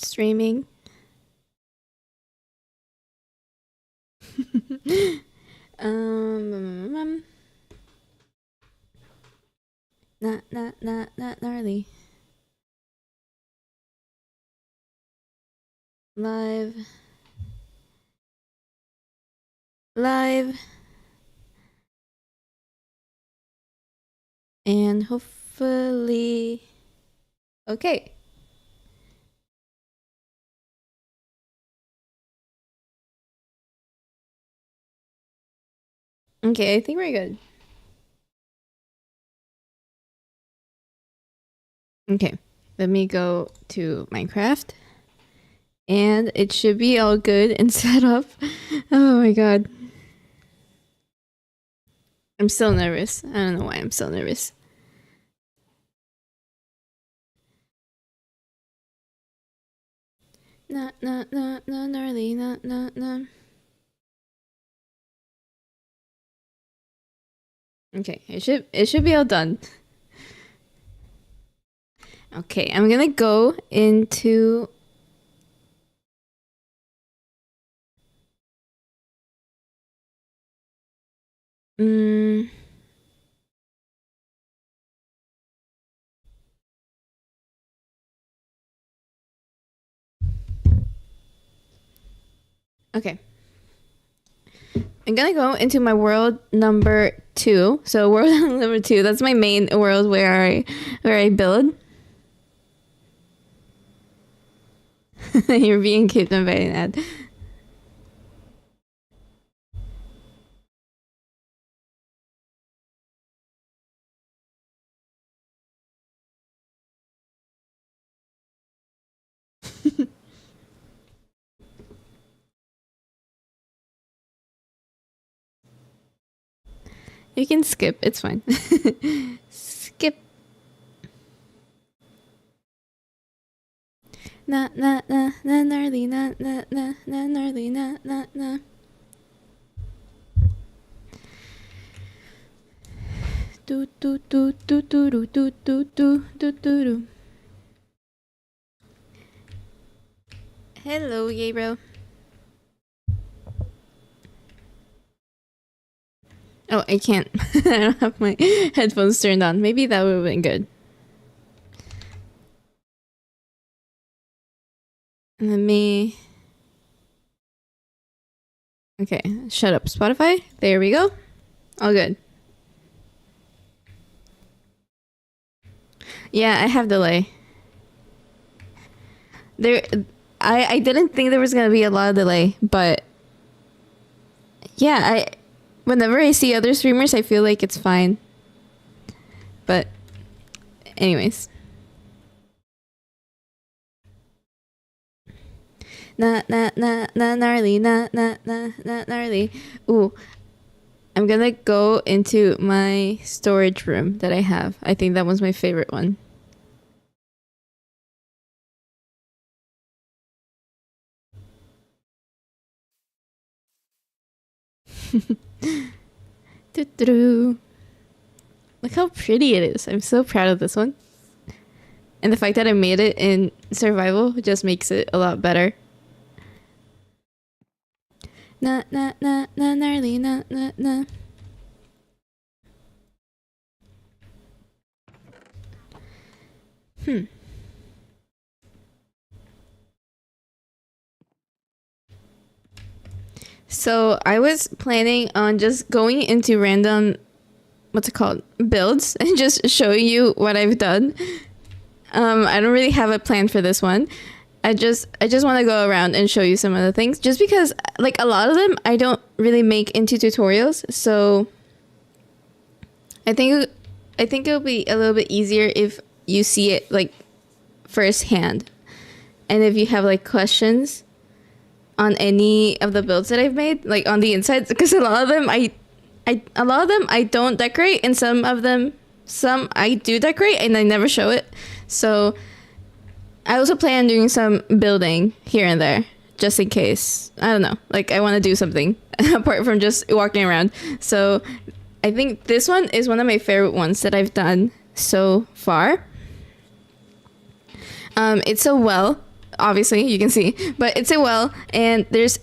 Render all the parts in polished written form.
streaming. um, not gnarly. Live, and hopefully, okay. Okay, I think we're good. Okay, let me go to Minecraft. And it should be all good and set up. Oh my god. I'm still nervous. I don't know why I'm still nervous. Nah, gnarly, nah. Okay, it should be all done. Okay, I'm gonna go into okay. I'm gonna go into my world number 2. So world number 2, that's my main world where I build. You're being kept inviting that. You can skip, it's fine. Skip. Nah, gnarly, nah, gnarly, nah. Do. Hello, Gabriel. Oh, I can't. I don't have my headphones turned on. Maybe that would have been good. Let me... Okay, shut up, Spotify. There we go. All good. Yeah, I have delay. I didn't think there was gonna be a lot of delay, but yeah, whenever I see other streamers, I feel like it's fine. But anyways. Not gnarly, not gnarly. Ooh. I'm gonna go into my storage room that I have. I think that was my favorite one. Look how pretty it is. I'm so proud of this one. And the fact that I made it in survival just makes it a lot better. Gnarly, nah. So I was planning on just going into random, what's it called, builds and just showing you what I've done. I don't really have a plan for this one. I just want to go around and show you some of the things, just because like a lot of them I don't really make into tutorials. So I think it'll be a little bit easier if you see it like firsthand, and if you have like questions on any of the builds that I've made, like on the insides, because a lot of them I don't decorate, and some I do decorate and I never show it. So I also plan on doing some building here and there, just in case. I don't know, like I want to do something apart from just walking around. So I think this one is one of my favorite ones that I've done so far. It's a well obviously you can see, but it's a well, and there's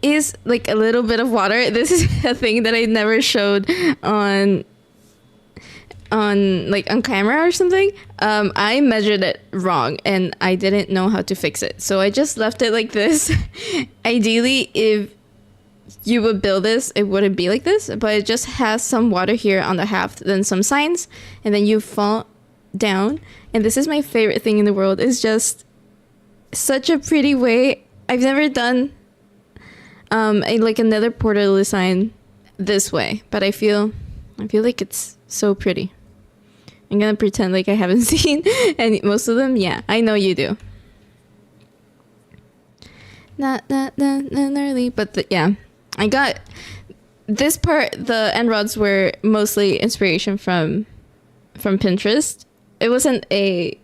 is like a little bit of water. This is a thing that I never showed on like on camera or something. I measured it wrong and I didn't know how to fix it, so I just left it like this. Ideally, if you would build this, it wouldn't be like this, but it just has some water here on the haft, then some signs, and then you fall down. And this is my favorite thing in the world. It's just such a pretty way. I've never done like another portal design this way, but I feel like it's so pretty. I'm gonna pretend like I haven't seen and most of them. Yeah, I know you do. Not early, but yeah, I got this part. The end rods were mostly inspiration from Pinterest. It wasn't a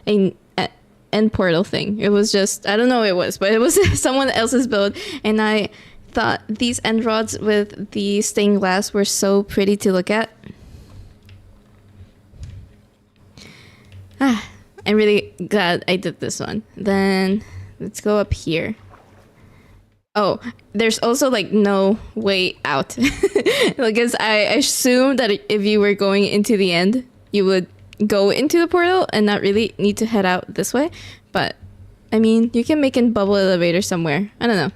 end portal thing. It was just, I don't know what it was, but it was someone else's build, and I thought these end rods with the stained glass were so pretty to look at. I'm really glad I did this one. Then let's go up here. Oh, there's also like no way out. Because I assumed that if you were going into the end, you would go into the portal and not really need to head out this way. But I mean, you can make a bubble elevator somewhere. I don't know.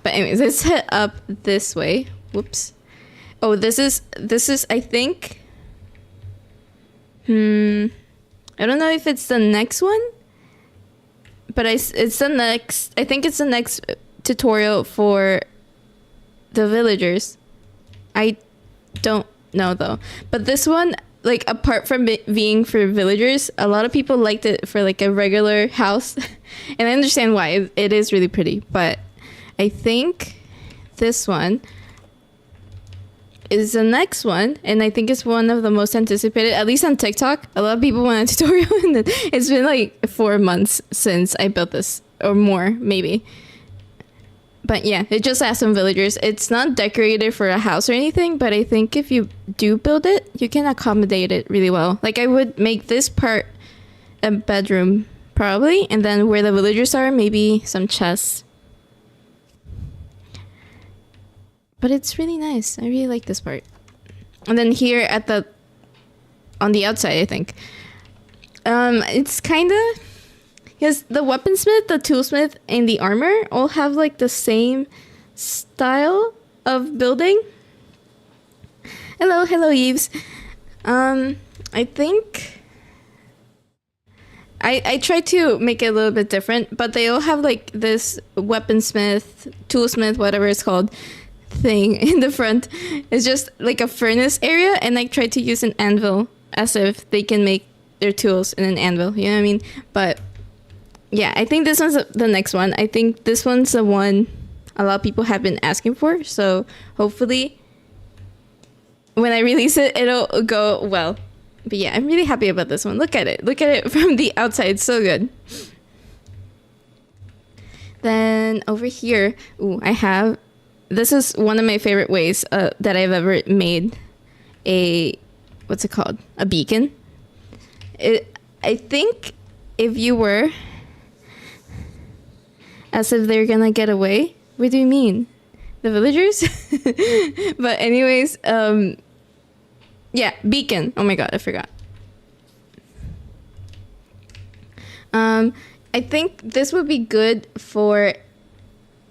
But anyways, let's head up this way. Whoops. Oh, this is I think I don't know if it's the next one, but it's the next, I think it's the next tutorial for the villagers. I don't know though. But this one, like apart from being for villagers, a lot of people liked it for like a regular house. And I understand why. It is really pretty. But I think this one is the next one, and I think it's one of the most anticipated, at least on TikTok. A lot of people want a tutorial, and it's been like 4 months since I built this, or more maybe. But yeah, it just has some villagers. It's not decorated for a house or anything, but I think if you do build it, you can accommodate it really well. Like I would make this part a bedroom probably, and then where the villagers are, maybe some chests. But it's really nice. I really like this part. And then here at on the outside, I think, it's kind of, because the weaponsmith, the toolsmith, and the armor all have like the same style of building. Hello, Eves. I think I tried to make it a little bit different, but they all have like this weaponsmith, toolsmith, whatever it's called, thing in the front. It's just like a furnace area, and I tried to use an anvil as if they can make their tools in an anvil, you know what I mean? But yeah, I think this one's the next one. I think this one's the one a lot of people have been asking for, so hopefully when I release it, it'll go well. But yeah, I'm really happy about this one. Look at it from the outside. It's so good. Then over here, I have, this is one of my favorite ways that I've ever made a, what's it called? A beacon. I think if you were, as if they're gonna get away. What do you mean? The villagers? But anyways, yeah, beacon. Oh my god, I forgot. I think this would be good for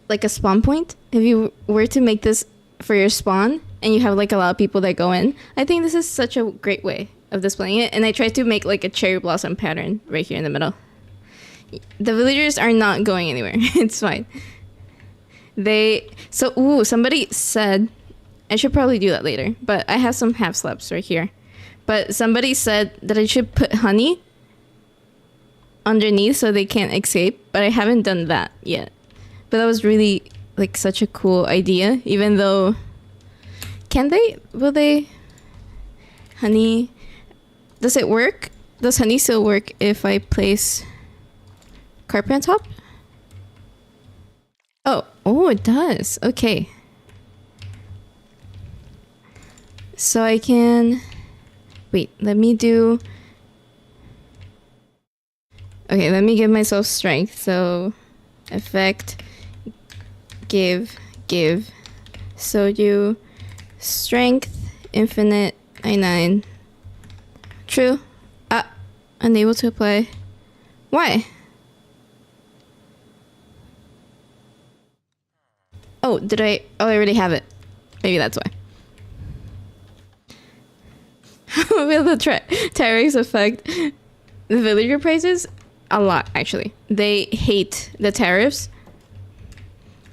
like a spawn point. If you were to make this for your spawn and you have like a lot of people that go in, I think this is such a great way of displaying it. And I tried to make like a cherry blossom pattern right here in the middle. The villagers are not going anywhere. It's fine. Somebody said, I should probably do that later, but I have some half slabs right here. But somebody said that I should put honey underneath so they can't escape, but I haven't done that yet. But that was really like such a cool idea, even though, will they, honey, does it work? Does honey still work if I place carpet on top? Oh, it does. Okay. So I can, wait, let me do, Okay, let me give myself strength. So, effect, give. So you strength, infinite, I9. True. Ah, unable to apply. Why? Oh, did I? Oh, I already have it. Maybe that's why. Will the tariffs affect the villager prices? A lot, actually. They hate the tariffs.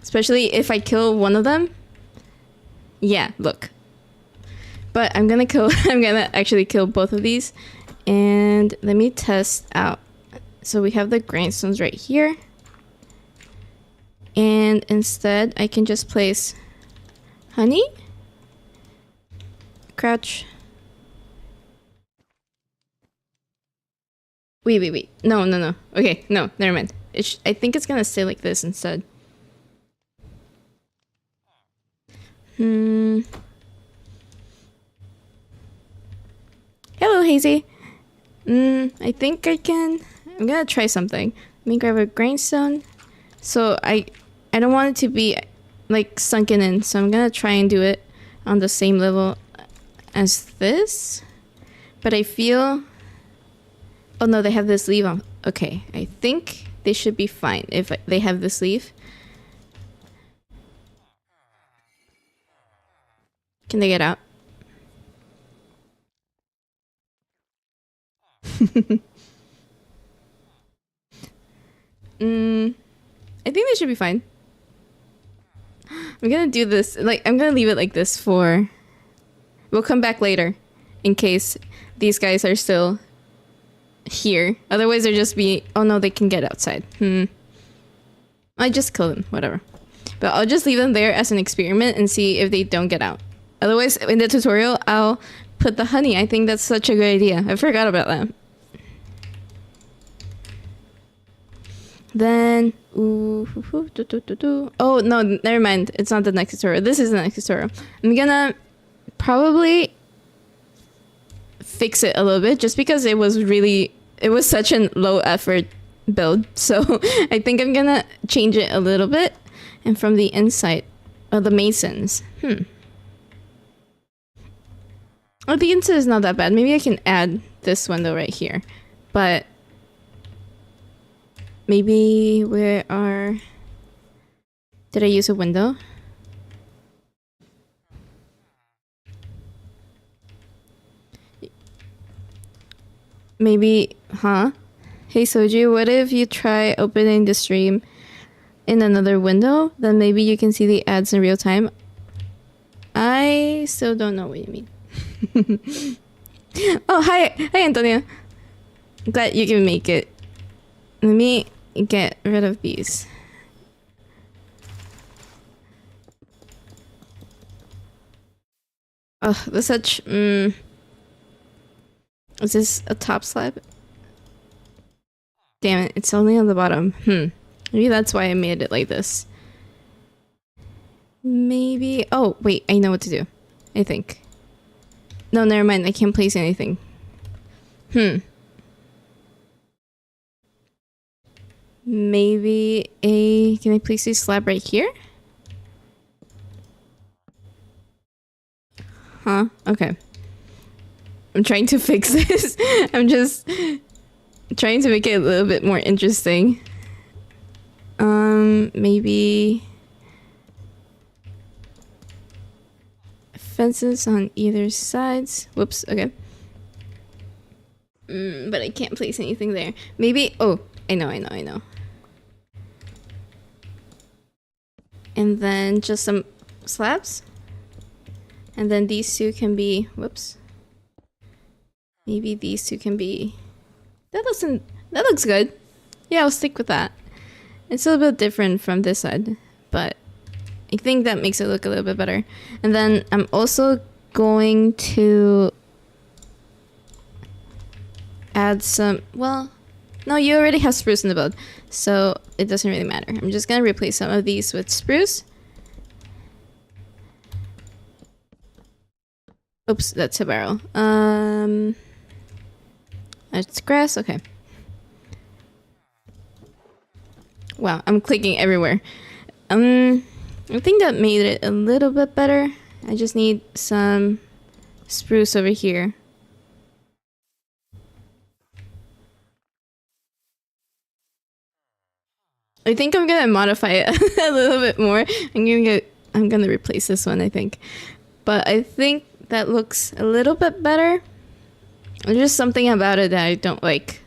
Especially if I kill one of them. Yeah, look. But I'm gonna actually kill both of these. And let me test out. So we have the grindstones right here. And instead, I can just place honey. Crouch. Wait. No. Okay, no, never mind. I think it's gonna stay like this instead. Hello, Hazy. I think I'm gonna try something. Let me grab a grindstone. So I don't want it to be like sunken in, so I'm gonna try and do it on the same level as this. But I feel... Oh no, they have this leaf on. Okay, I think they should be fine if they have this leaf. Can they get out? I think they should be fine. I'm gonna do this, like, I'm gonna leave it like this for... We'll come back later in case these guys are still here. Otherwise they'll just be... Oh no, they can get outside. I just kill them, whatever. But I'll just leave them there as an experiment and see if they don't get out. Otherwise, in the tutorial, I'll put the honey. I think that's such a good idea. I forgot about that. Then... Oh, no, never mind. It's not the next tutorial. This is the next tutorial. I'm gonna probably fix it a little bit just because it was such a low effort build. So I think I'm gonna change it a little bit. And from the inside of the masons. Oh, the inside is not that bad. Maybe I can add this window right here. But maybe where are... Did I use a window? Maybe, huh? Hey Soju, what if you try opening the stream in another window? Then maybe you can see the ads in real time. I still don't know what you mean. Oh, hi Antonio. Glad you can make it. Let me get rid of these. Oh, there's such... Is this a top slab? Damn it, it's only on the bottom. Maybe that's why I made it like this. Maybe... Oh, wait, I know what to do. I think. No, never mind, I can't place anything. Maybe a... Can I place a slab right here? Huh? Okay. I'm trying to fix this. I'm just trying to make it a little bit more interesting. Maybe fences on either sides. Whoops, okay. But I can't place anything there. Maybe, oh, I know. And then just some slabs. And then these two can be, whoops. Maybe these two can be... That looks good. Yeah, I'll stick with that. It's a little bit different from this side, but I think that makes it look a little bit better. And then I'm also going to add some... Well, no, you already have spruce in the build, so it doesn't really matter. I'm just gonna replace some of these with spruce. Oops, that's a barrel. That's grass, okay. Wow, I'm clicking everywhere. I think that made it a little bit better. I just need some spruce over here. I think I'm gonna modify it a little bit more. I'm gonna replace this one, I think. But I think that looks a little bit better. There's just something about it that I don't like.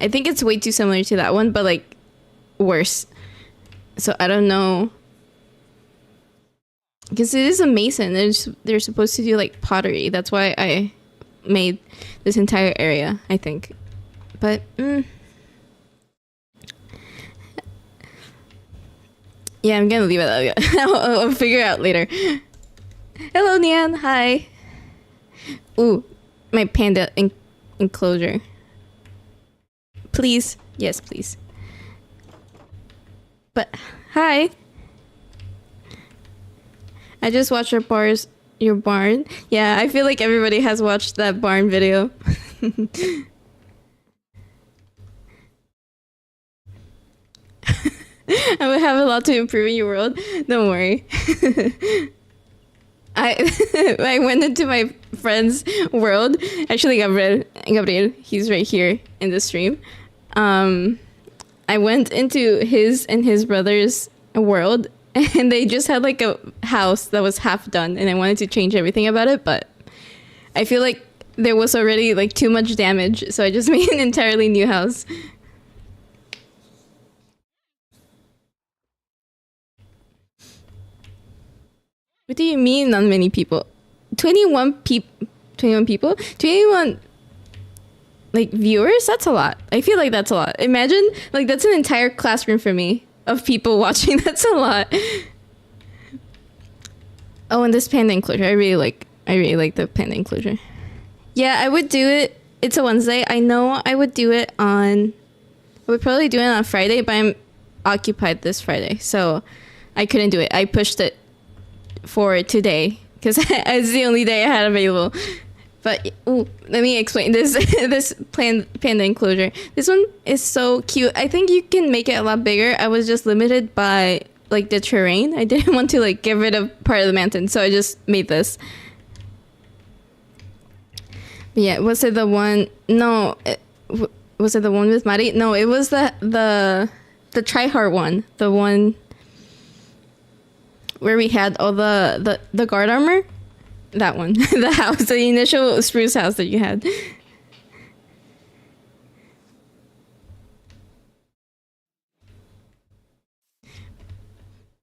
I think it's way too similar to that one, but like worse. So I don't know. Because it is a mason. They're supposed to do like pottery. That's why I made this entire area, I think. But yeah, I'm gonna leave it. I'll figure it out later. Hello, Nian. Hi. Ooh, my panda enclosure. Please. Yes, please. But hi. I just watched your barn. Yeah, I feel like everybody has watched that barn video. I would have a lot to improve in your world. Don't worry. I went into my friend's world. Actually, Gabriel, he's right here in the stream. I went into his and his brother's world, and they just had like a house that was half done, and I wanted to change everything about it, but I feel like there was already like too much damage, so I just made an entirely new house. What do you mean not many people? 21 people? 21 like viewers? That's a lot. I feel like that's a lot. Imagine like that's an entire classroom for me of people watching. That's a lot. Oh, and this panda enclosure. I really like the panda enclosure. Yeah, I would do it. It's a Wednesday. I know I would do it on I would probably do it on Friday, but I'm occupied this Friday, so I couldn't do it. I pushed it for today because it's the only day I had available. But ooh, let me explain this this panda enclosure. This one is so cute. I think you can make it a lot bigger. I was just limited by like the terrain. I didn't want to like get rid of part of the mountain, so I just made this. But yeah, was it the one? No, was it the one with Mari? No, it was the try hard one. The one where we had all the guard armor. That one. The house, the initial spruce house that you had.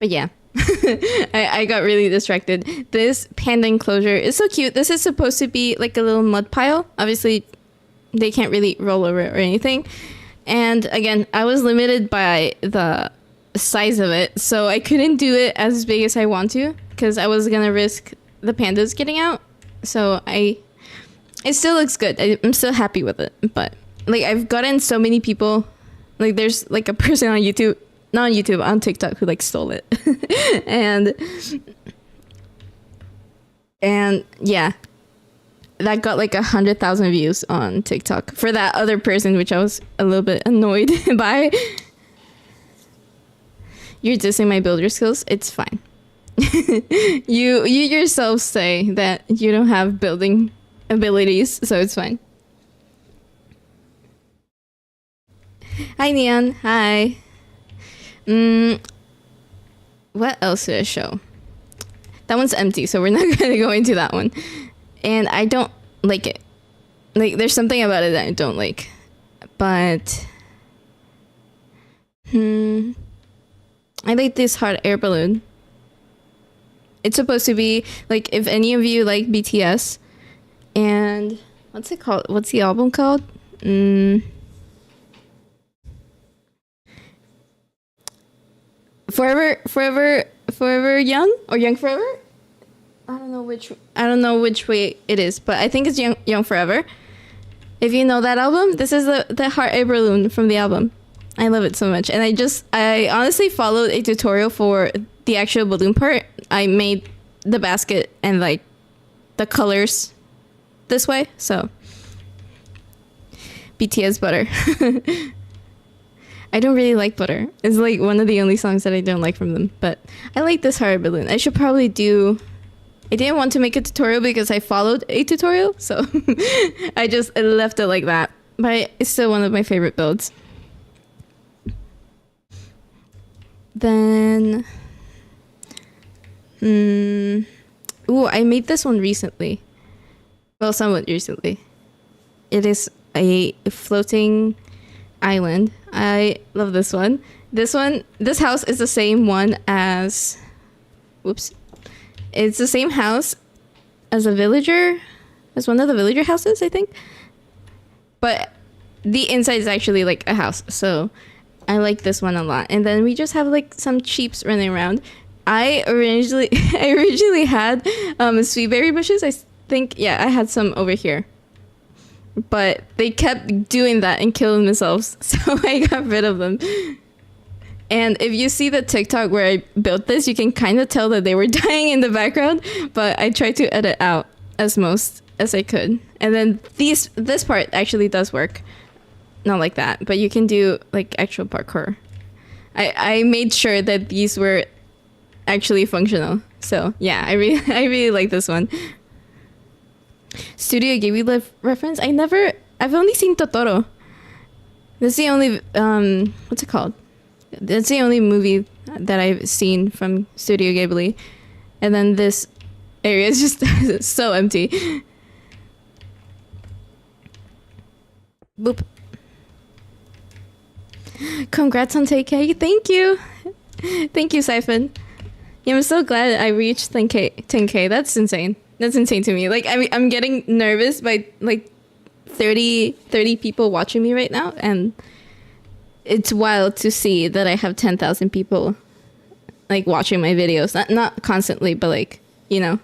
But yeah. I got really distracted. This panda enclosure is so cute. This is supposed to be like a little mud pile. Obviously, they can't really roll over it or anything. And again, I was limited by the size of it, so I couldn't do it as big as I want to because I was gonna risk the pandas getting out. So it still looks good. I'm still happy with it, but like I've gotten so many people, like there's like a person on YouTube, not on YouTube, on TikTok who like stole it. and yeah, that got like 100,000 views on TikTok for that other person, which I was a little bit annoyed by. You're dissing my builder skills. It's fine. You yourself say that you don't have building abilities, so it's fine. Hi, Neon. Hi. What else did I show? That one's empty, so we're not gonna go into that one. And I don't like it. Like, there's something about it that I don't like. But I like this hot air balloon. It's supposed to be like, if any of you like BTS, and what's it called? What's the album called? Forever Young, or Young Forever? I don't know which way it is, but I think it's Young Forever. If you know that album, this is the heart air balloon from the album. I love it so much. And I honestly followed a tutorial for the actual balloon part. I made the basket and like the colors this way. So BTS butter. I don't really like Butter. It's like one of the only songs that I don't like from them. But I like this Heart Balloon. I should probably do... I didn't want to make a tutorial because I followed a tutorial. So I left it like that. But it's still one of my favorite builds. Then... Ooh, I made this one recently. Well, somewhat recently. It is a floating island. I love this one. This house is the same one as... Whoops. It's the same house as a villager, as one of the villager houses, I think. But the inside is actually like a house, so I like this one a lot. And then we just have like some sheeps running around. I originally had sweet berry bushes. I think, yeah, I had some over here. But they kept doing that and killing themselves, so I got rid of them. And if you see the TikTok where I built this, you can kind of tell that they were dying in the background, but I tried to edit out as most as I could. And then this part actually does work. Not like that, but you can do like actual parkour. I made sure that these were actually functional. So yeah, I really like this one. Studio Ghibli reference? I've only seen Totoro. That's the only, what's it called? That's the only movie that I've seen from Studio Ghibli. And then this area is just so empty. Boop. Congrats on 10K. Thank you. Thank you, Siphon. Yeah, I'm so glad I reached 10K. That's insane. That's insane to me. Like, I'm getting nervous by like 30 people watching me right now, and it's wild to see that I have 10,000 people like watching my videos. Not constantly, but like, you know.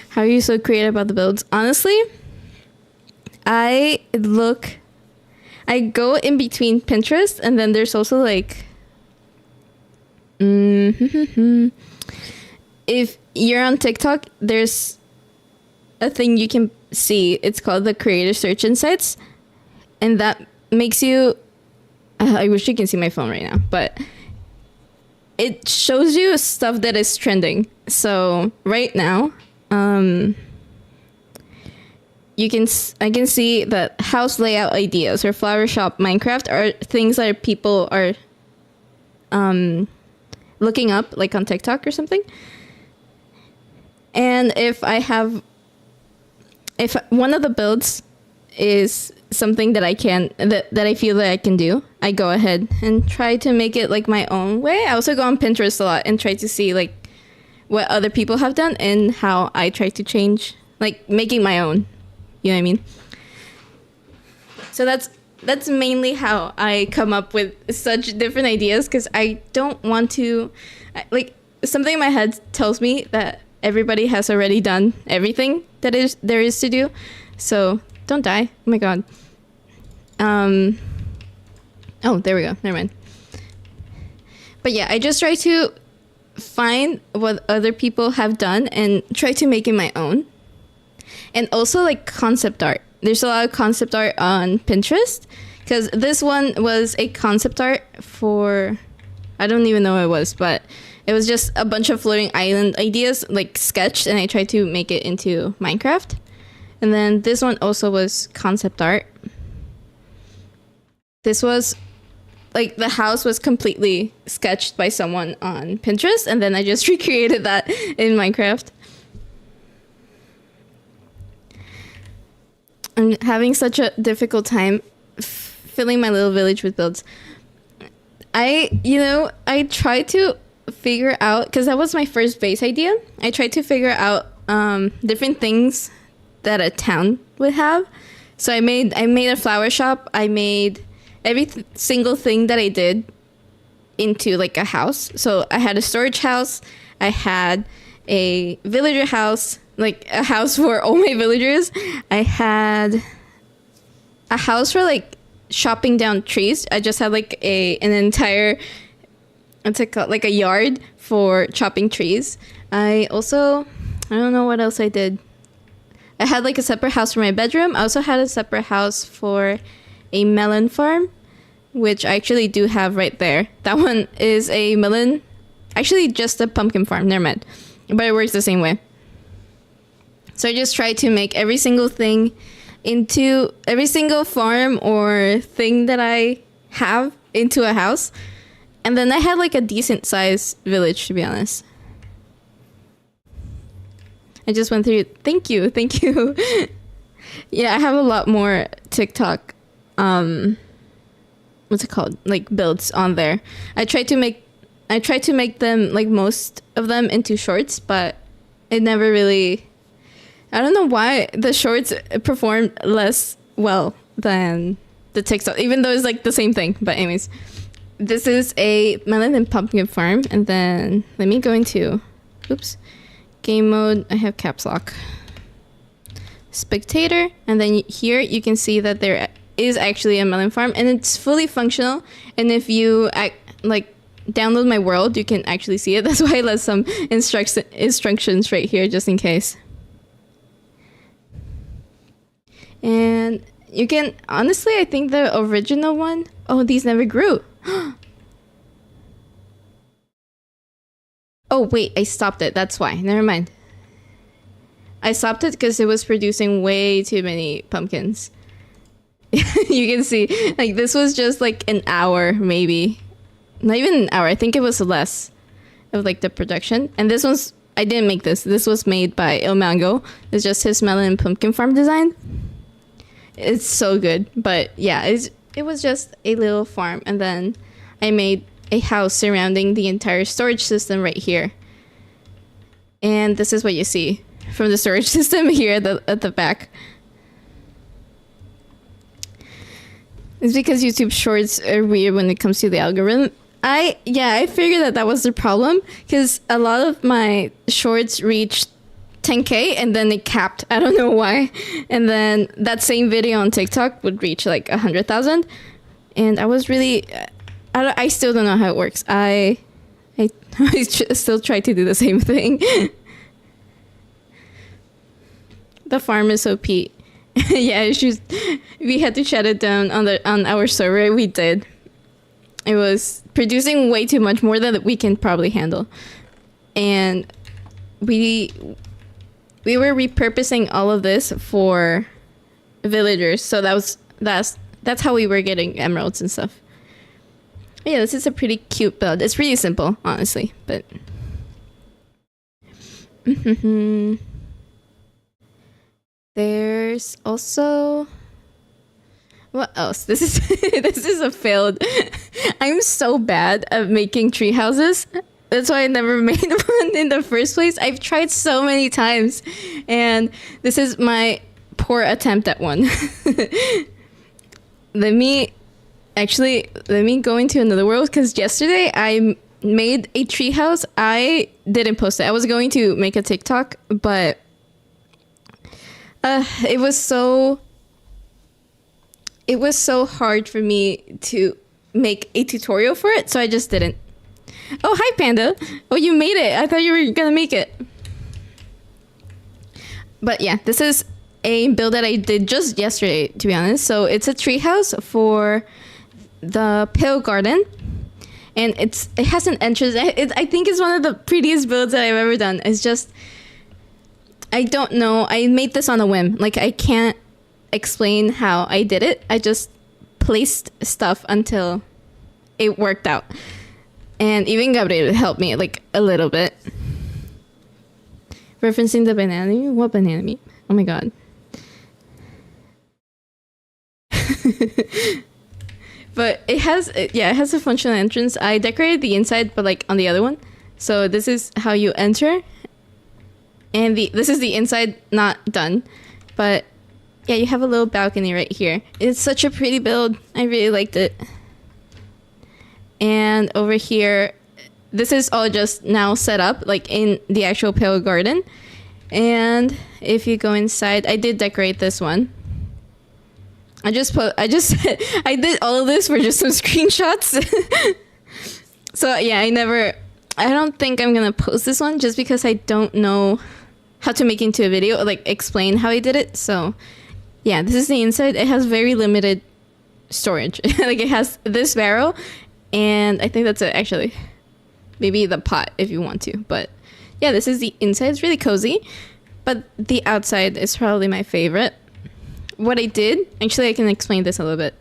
How are you so creative about the builds? Honestly, I go in between Pinterest, and then there's also like if you're on TikTok, there's a thing you can see. It's called the Creator Search Insights. And that makes you... I wish you can see my phone right now. But it shows you stuff that is trending. So right now, I can see that house layout ideas or flower shop Minecraft are things that people are looking up, like on TikTok or something. And if one of the builds is something that I feel that I can do, I go ahead and try to make it like my own way. I also go on Pinterest a lot and try to see like what other people have done and how I try to change, like making my own. You know what I mean? So that's mainly how I come up with such different ideas, because I don't want to, like, something in my head tells me that everybody has already done everything that there is to do. So don't die. Oh my god. Oh, there we go. Never mind. But yeah, I just try to find what other people have done and try to make it my own. And also like concept art. There's a lot of concept art on Pinterest, because this one was a concept art for, I don't even know what it was, but it was just a bunch of floating island ideas like sketched, and I tried to make it into Minecraft. And then this one also was concept art. This was like the house was completely sketched by someone on Pinterest, and then I just recreated that in Minecraft. I'm having such a difficult time filling my little village with builds. I tried to figure out, because that was my first base idea. I tried to figure out different things that a town would have. So I made a flower shop. I made every single thing that I did into like a house. So I had a storage house. I had a villager house, like a house for all my villagers. I had a house for like chopping down trees. I just had like an entire, what's it called, like a yard for chopping trees. I don't know what else I did. I had like a separate house for my bedroom. I also had a separate house for a melon farm, which I actually do have right there. That one is a melon, actually just a pumpkin farm, never mind. But it works the same way. So I just try to make every single thing into every single farm or thing that I have into a house. And then I had like a decent sized village, to be honest. I just went through. Thank you. Yeah, I have a lot more TikTok, what's it called? Like builds on there. I tried to make them, like most of them, into shorts, but it never really, I don't know why the shorts performed less well than the TikTok, even though it's like the same thing. But anyways, this is a melon and pumpkin farm. And then let me go into, game mode. I have caps lock. Spectator. And then here you can see that there is actually a melon farm and it's fully functional. And if you download my world, you can actually see it. That's why I left some instructions right here just in case. And you can, honestly, I think the original one, oh, these never grew. Oh, wait, I stopped it. That's why. Never mind. I stopped it because it was producing way too many pumpkins. You can see, like, this was just like an hour, maybe. Not even an hour. I think it was less of like the production. And this one's, I didn't make this. This was made by Il Mango. It's just his melon and pumpkin farm design. It's so good. But yeah, it was just a little farm. And then I made a house surrounding the entire storage system right here. And this is what you see from the storage system here at the back. It's because YouTube Shorts are weird when it comes to the algorithm. I figured that was the problem because a lot of my shorts reached 10K and then it capped. I don't know why. And then that same video on TikTok would reach like 100,000. And I was really, I still don't know how it works. I still try to do the same thing. The farm is OP. Yeah, we had to shut it down on our server. We did. It was producing way too much, more than we can probably handle. And we were repurposing all of this for villagers. So that's how we were getting emeralds and stuff. But yeah, this is a pretty cute build. It's really simple, honestly, but there's also, what else? This is a failed. I'm so bad at making tree houses. That's why I never made one in the first place. I've tried so many times, and this is my poor attempt at one. Let me go into another world, because yesterday I made a tree house. I didn't post it. I was going to make a TikTok, but it was so hard for me to make a tutorial for it, so I just didn't. Oh, hi, Panda. Oh, you made it. I thought you were gonna make it. But yeah, this is a build that I did just yesterday, to be honest. So it's a treehouse for the Pale Garden, and it has an entrance. I think it's one of the prettiest builds that I've ever done. It's just, I don't know. I made this on a whim. Like, I can't explain how I did it. I just placed stuff until it worked out. And even Gabriel helped me like a little bit. Referencing the banana meat? What banana meat? Oh my god. But it has a functional entrance. I decorated the inside, but like on the other one. So this is how you enter. And this is the inside, not done. But yeah, you have a little balcony right here. It's such a pretty build. I really liked it. And over here, this is all just now set up, like in the actual Pale Garden. And if you go inside, I did decorate this one. I did all of this for just some screenshots. So yeah, I don't think I'm gonna post this one just because I don't know how to make it into a video or like explain how I did it. So yeah, this is the inside. It has very limited storage. Like it has this barrel, and I think that's it actually. Maybe the pot if you want to, but yeah, this is the inside. It's really cozy, but the outside is probably my favorite. What I did, actually I can explain this a little bit.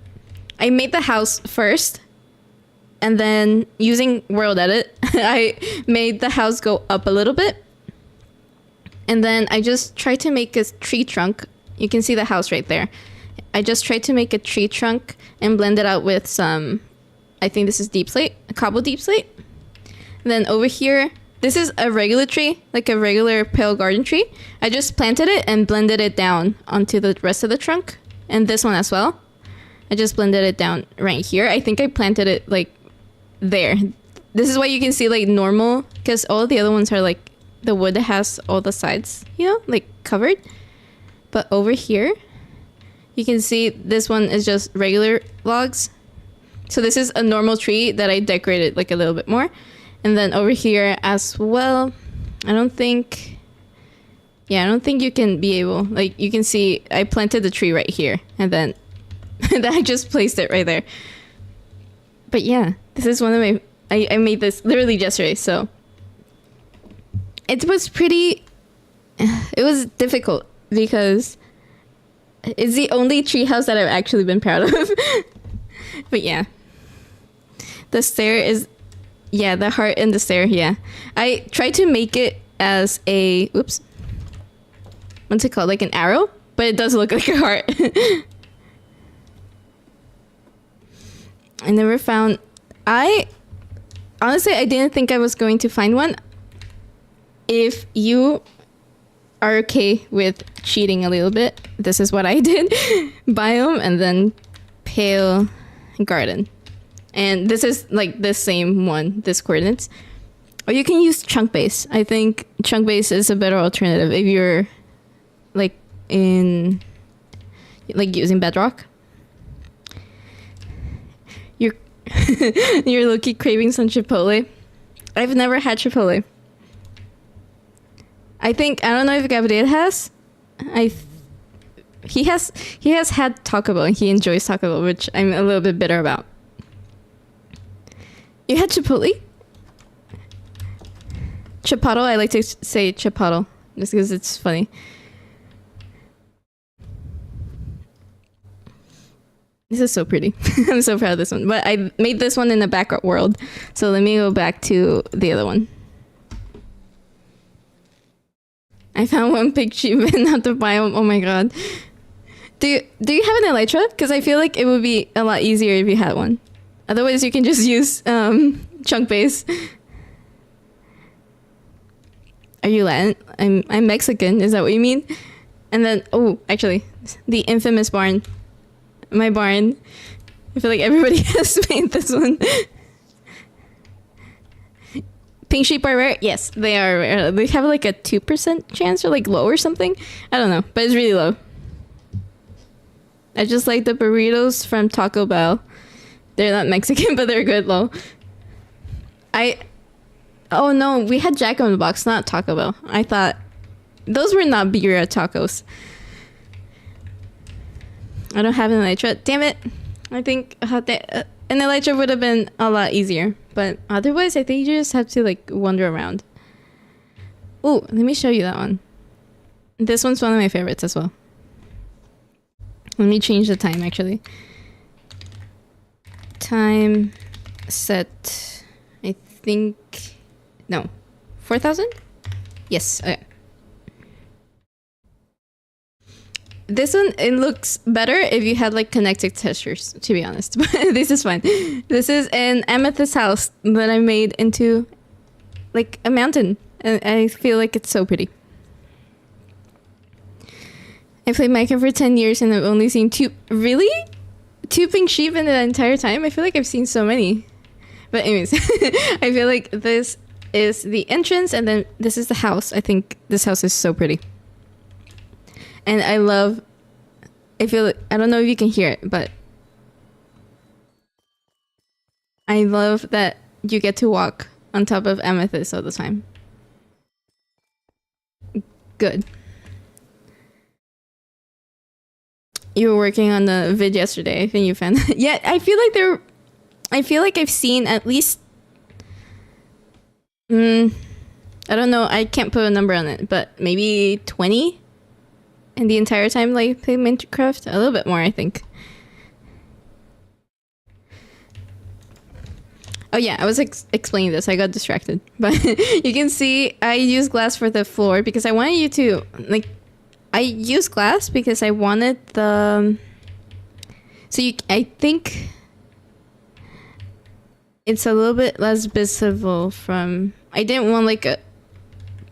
I made the house first, and then using World Edit, I made the house go up a little bit. And then I just tried to make a tree trunk. You can see the house right there. I just tried to make a tree trunk and blend it out with some, I think this is deep slate, a cobble deep slate. And then over here, this is a regular tree, like a regular pale garden tree. I just planted it and blended it down onto the rest of the trunk. And this one as well. I just blended it down right here. I think I planted it like there. This is why you can see like normal, because all of the other ones are like the wood that has all the sides, you know, like covered. But over here, you can see this one is just regular logs. So this is a normal tree that I decorated like a little bit more. And then over here as well, I don't think you can be able, like you can see I planted the tree right here, and then I just placed it right there. But yeah, this is one of my, I made this literally yesterday, so it was difficult because it's the only treehouse that I've actually been proud of. But yeah, the stair is, yeah, the heart and the stair, yeah. I tried to make it as a, oops, what's it called, like an arrow, but it does look like a heart. I never found, honestly, I didn't think I was going to find one. If you are okay with cheating a little bit, this is what I did. Biome and then pale garden. And this is like the same one, this coordinates. Or you can use chunk base. I think chunk base is a better alternative if you're like in, like using Bedrock. You're low-key craving some Chipotle. I've never had Chipotle. I don't know if Gabriel has. He has had Taco Bell and he enjoys Taco Bell, which I'm a little bit bitter about. You had Chipotle? Chipotle? I like to say Chipotle just because it's funny. This is so pretty. I'm so proud of this one. But I made this one in the back world. So let me go back to the other one. I found one pig sheep and not the biome. Oh my god. Do you have an elytra? Because I feel like it would be a lot easier if you had one. Otherwise, you can just use chunk base. Are you Latin? I'm Mexican. Is that what you mean? And then, oh, actually, the infamous barn. My barn. I feel like everybody has made this one. Pink sheep are rare? Yes, they are rare. They have like a 2% chance or like low or something. I don't know, but it's really low. I just like the burritos from Taco Bell. They're not Mexican, but they're good low. Oh no, we had Jack in the Box, not Taco Bell. I thought those were not birria tacos. I don't have an elytra. Damn it. I think an elytra would have been a lot easier. But otherwise, I think you just have to like wander around. Oh, let me show you that one. This one's one of my favorites as well. Let me change the time actually. Time set, I think, no, 4,000? Yes, okay. This one, it looks better if you had like connected textures, to be honest. But this is fine. This is an amethyst house that I made into like a mountain. And I feel like it's so pretty. I played Minecraft for 10 years and I've only seen two pink sheep in the entire time. I feel like I've seen so many. But anyways, I feel like this is the entrance and then this is the house. I think this house is so pretty. And I don't know if you can hear it, but I love that you get to walk on top of amethyst all the time. Good. You were working on the vid yesterday. I think you found. Yeah, I feel like there. I feel like I've seen at least. I don't know. I can't put a number on it, but maybe 20. And the entire time, like, play Minecraft, a little bit more, I think. Oh yeah, I was explaining this. I got distracted, but you can see I use glass for the floor because I wanted you to like. I use glass because I wanted the. So I think it's a little bit less visible from. I didn't want like a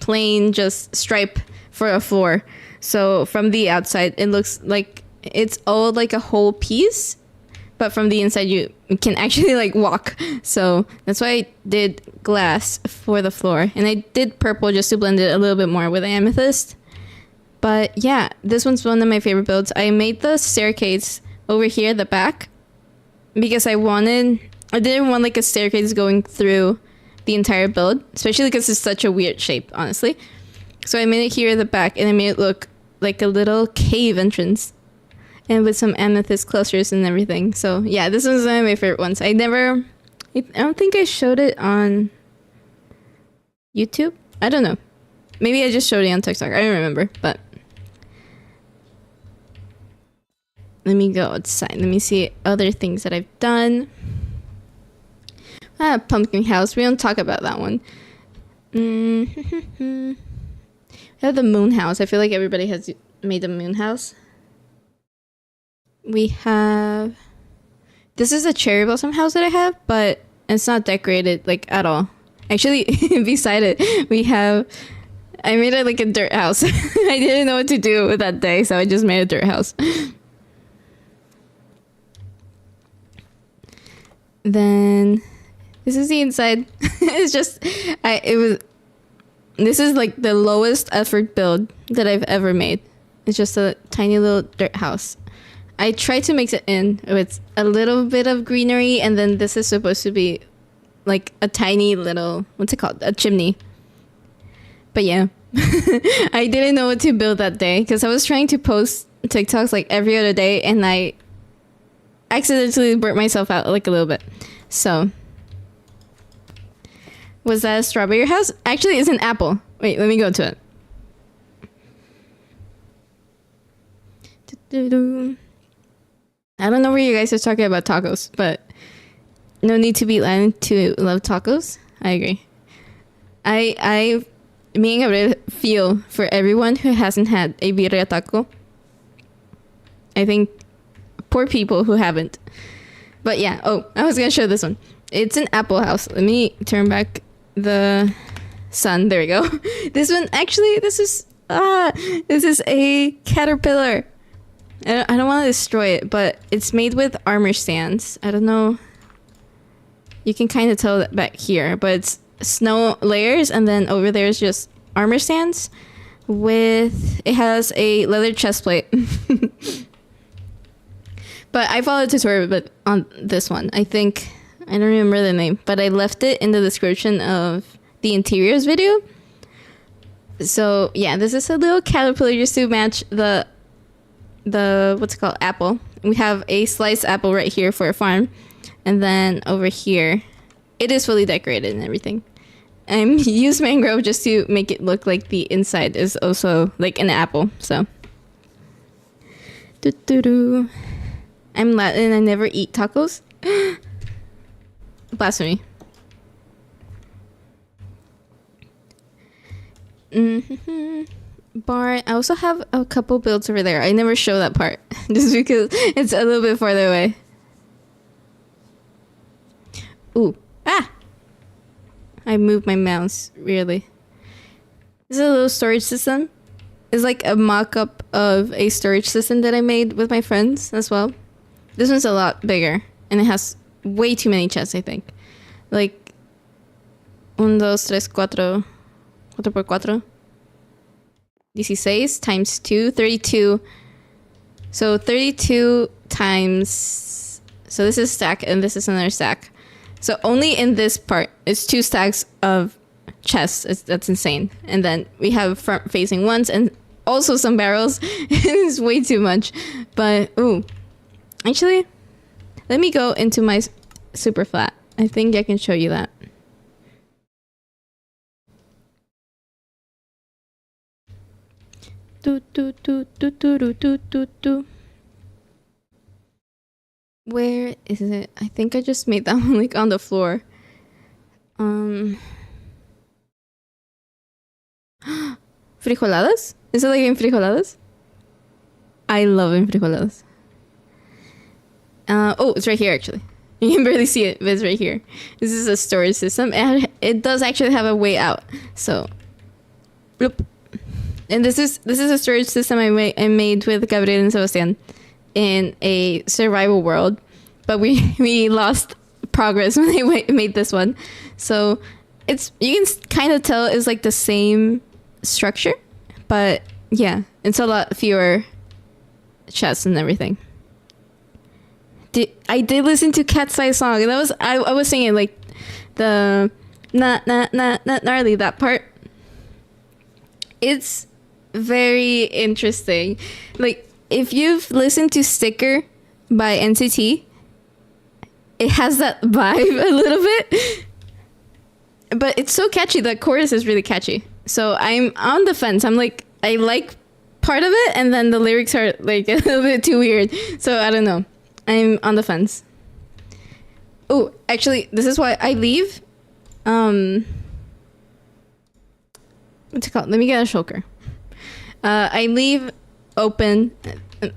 plain just stripe for a floor. So from the outside, it looks like it's all like a whole piece, but from the inside, you can actually like walk. So that's why I did glass for the floor, and I did purple just to blend it a little bit more with amethyst. But yeah, this one's one of my favorite builds. I made the staircase over here at the back because I didn't want like a staircase going through the entire build, especially because it's such a weird shape, honestly. So I made it here at the back, and I made it look like a little cave entrance, and with some amethyst clusters and everything. So yeah, this one's one of my favorite ones. I don't think I showed it on YouTube. I don't know. Maybe I just showed it on TikTok. I don't remember, but let me go outside. Let me see other things that I've done. Pumpkin house. We don't talk about that one. We have the moon house. I feel like everybody has made the moon house. We have... This is a cherry blossom house that I have, but it's not decorated like at all. Actually, beside it, I made it like a dirt house. I didn't know what to do with that day, so I just made a dirt house. Then this is the inside. It's just this is like the lowest effort build that I've ever made. It's just a tiny little dirt house. I tried to mix it in with a little bit of greenery, and then this is supposed to be like a tiny little, what's it called? A chimney. But yeah, I didn't know what to build that day because I was trying to post TikToks like every other day, and I accidentally burnt myself out like a little bit. So was that a strawberry house? Actually, it's an apple. Wait, let me go to it. I don't know where you guys are talking about tacos, but no need to be Latin to love tacos. I agree. Me and Gabriel feel for everyone who hasn't had a birria taco. I think poor people who haven't. But yeah, I was gonna show this one. It's an apple house. Let me turn back the sun. There we go. This one, actually, this is a caterpillar. I don't want to destroy it, but it's made with armor stands. I don't know. You can kind of tell that back here, but it's snow layers, and then over there is just armor stands it has a leather chest plate. But I followed a tutorial but on this one. I think, I don't remember the name, but I left it in the description of the interiors video. So yeah, this is a little caterpillar just to match the what's it called, apple. We have a sliced apple right here for a farm, and then over here it is fully decorated and everything. I use mangrove just to make it look like the inside is also like an apple. So I'm Latin, I never eat tacos. Blasphemy. Bar. I also have a couple builds over there. I never show that part just because it's a little bit farther away. Ooh. Ah! I moved my mouse, really. This is a little storage system. It's like a mock-up of a storage system that I made with my friends as well. This one's a lot bigger, and it has way too many chests, I think. Like, 1, 2, 3, 4, 4 por 4. 16 times 2, 32. So 32 times... So this is stack, and this is another stack. So only in this part, it's 2 stacks of chests. That's insane. And then we have front-facing ones and also some barrels. It's way too much. But, ooh. Actually, let me go into my super flat. I think I can show you that. Do, do, do, do, do, do, do, do, do. Where is it? I think I just made that one like on the floor. Frijoladas? Is it like in frijoladas? I love frijoladas. Oh, it's right here actually. You can barely see it, but it's right here. This is a storage system, and it does actually have a way out. So, bloop. And this is a storage system I made with Gabriel and Sebastian in a survival world, but we lost progress when they made this one. So it's, you can kind of tell it's like the same structure, but yeah, it's a lot fewer chests and everything. I did listen to Cat's Eye song, and that was I was singing like the not gnarly, that part. It's very interesting. Like, if you've listened to Sticker by NCT, it has that vibe a little bit, but it's so catchy. The chorus is really catchy, so I'm on the fence. I'm like, I like part of it, and then the lyrics are like a little bit too weird, so I don't know. I'm on the fence. Oh, actually, this is why I leave. What's it called? Let me get a shulker. I leave open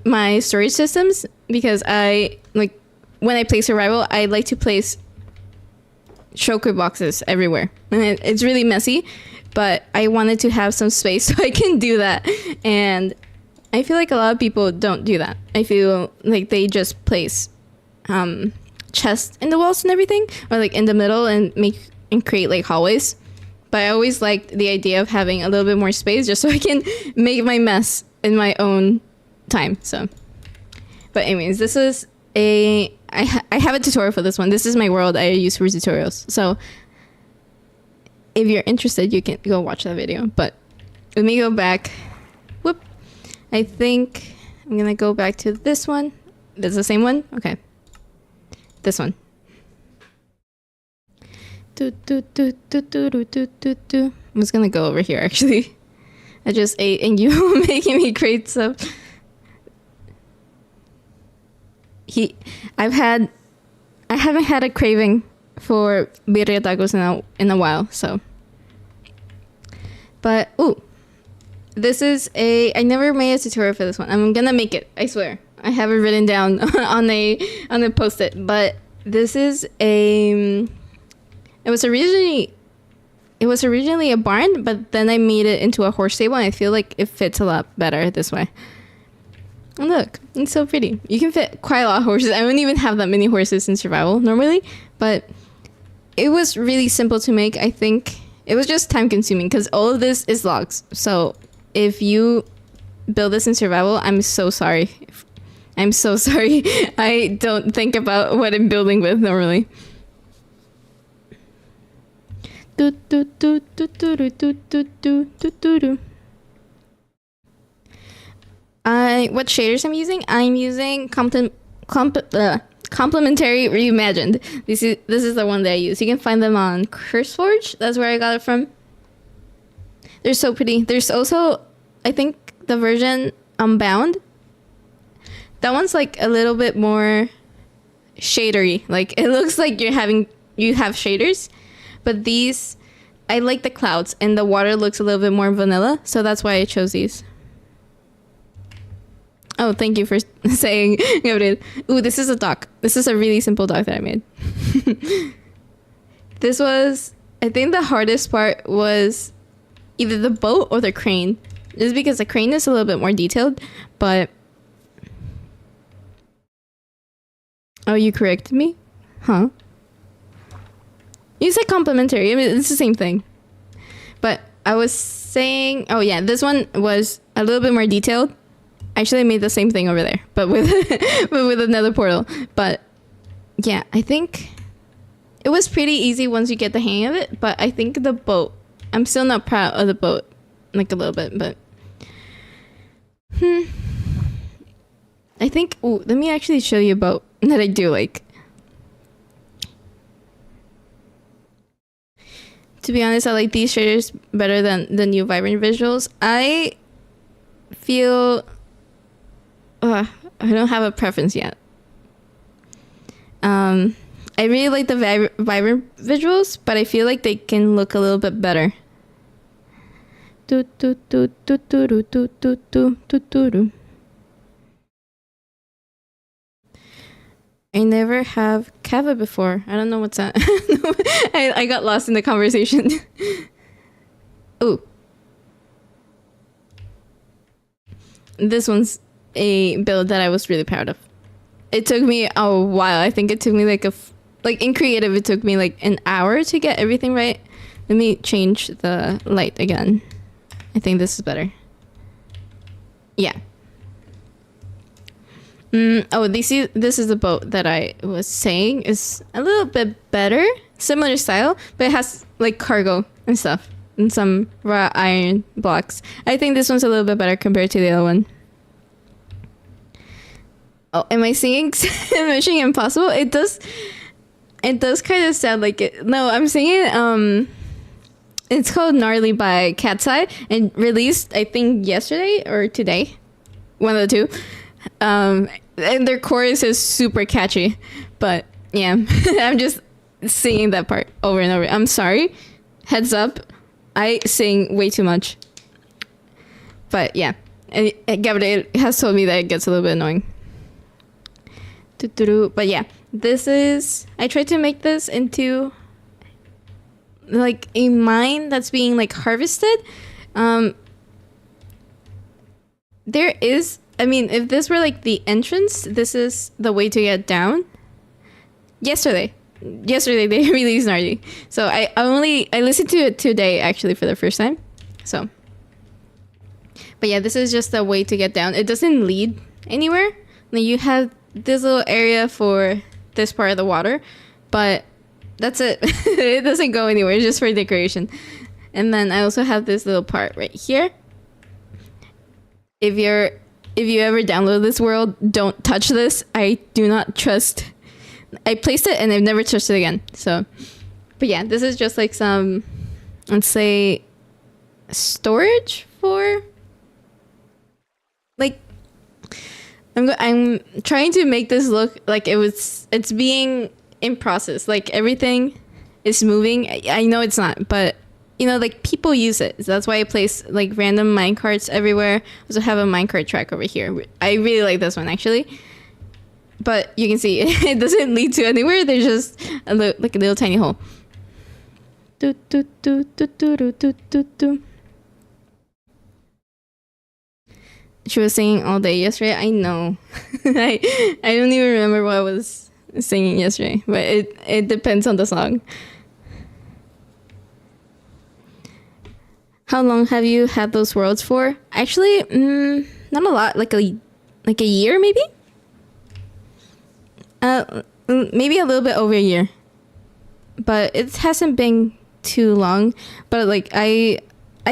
my storage systems because I like, when I play survival, I like to place shulker boxes everywhere, and it's really messy. But I wanted to have some space so I can do that, and I feel like a lot of people don't do that. I feel like they just place chests in the walls and everything, or like in the middle and create like hallways. But I always liked the idea of having a little bit more space just so I can make my mess in my own time. So, but anyways, this is I have a tutorial for this one. This is my world I use for tutorials. So if you're interested, you can go watch that video. But let me go back. Whoop. I think I'm gonna go back to this one. That's the same one? Okay. This one. I'm just gonna go over here actually. I just ate and you making me create stuff. I haven't had a craving for birria tacos in a while, so. But ooh. This is I never made a tutorial for this one. I'm gonna make it, I swear. I have it written down on a post-it, but this is it was originally a barn, but then I made it into a horse stable, and I feel like it fits a lot better this way. And look, it's so pretty. You can fit quite a lot of horses. I don't even have that many horses in survival normally, but it was really simple to make. I think it was just time consuming because all of this is logs. So if you build this in survival, I'm so sorry. I'm so sorry. I don't think about what I'm building with normally. What shaders I'm using? I'm using Complementary Reimagined. This is the one that I use. You can find them on CurseForge. That's where I got it from. They're so pretty. There's also, I think, the version Unbound. That one's like a little bit more shadery. Like, it looks like you have shaders, but these, I like the clouds, and the water looks a little bit more vanilla, so that's why I chose these. Oh, thank you for saying, Gabriel. Ooh, this is a dock. This is a really simple dock that I made. This was, I think the hardest part was either the boat or the crane. Just because the crane is a little bit more detailed, but... Oh, you corrected me? Huh? You said complementary. I mean, it's the same thing. But I was saying... Oh, yeah. This one was a little bit more detailed. Actually, I made the same thing over there, but with but with another portal. But yeah, I think it was pretty easy once you get the hang of it. But I think the boat... I'm still not proud of the boat. Like, a little bit, but... Hmm. I think. Oh, let me actually show you a boat that I do like. To be honest, I like these shaders better than the new Vibrant Visuals. I feel I don't have a preference yet. I really like the Vibrant Visuals, but I feel like they can look a little bit better. Do, do, do, do, do, do, do, do, do, do, do. I never have Kava before. I don't know what's that. I got lost in the conversation. Ooh. This one's a build that I was really proud of. It took me a while. I think it took me like in creative, it took me like an hour to get everything right. Let me change the light again. I think this is better. Yeah. This is the boat that I was saying is a little bit better, similar style, but it has like cargo and stuff and some raw iron blocks. I think this one's a little bit better compared to the other one. Oh, am I singing Mission Impossible? It does kind of sound like it. No, I'm singing it's called Gnarly by Cat's Eye and released I think yesterday or today. One of the two. And their chorus is super catchy, but yeah, I'm just singing that part over and over. I'm sorry, heads up, I sing way too much, but yeah, and Gabriel has told me that it gets a little bit annoying. But yeah, I tried to make this into like a mine that's being like harvested. There is, I mean, if this were like the entrance, this is the way to get down. Yesterday they released Gnarly, so I listened to it today actually for the first time. So, but yeah, this is just a way to get down. It doesn't lead anywhere. Like, you have this little area for this part of the water, but that's it. It doesn't go anywhere. It's just for decoration. And then I also have this little part right here. If you ever download this world, don't touch this. I do not trust. I placed it and I've never touched it again. So, but yeah, this is just like some, let's say, storage for, like, I'm trying to make this look like it's being in process. Like, everything is moving. I know it's not, but you know, like, people use it. So that's why I place like random minecarts everywhere. I also have a minecart track over here. I really like this one actually. But you can see it doesn't lead to anywhere. There's just like a little tiny hole. Do, do, do, do, do, do, do, do, do. She was singing all day yesterday. I know. I don't even remember what I was singing yesterday, but it depends on the song. How long have you had those worlds for? Actually, not a lot. Like a year, maybe. Maybe a little bit over a year. But it hasn't been too long. But like I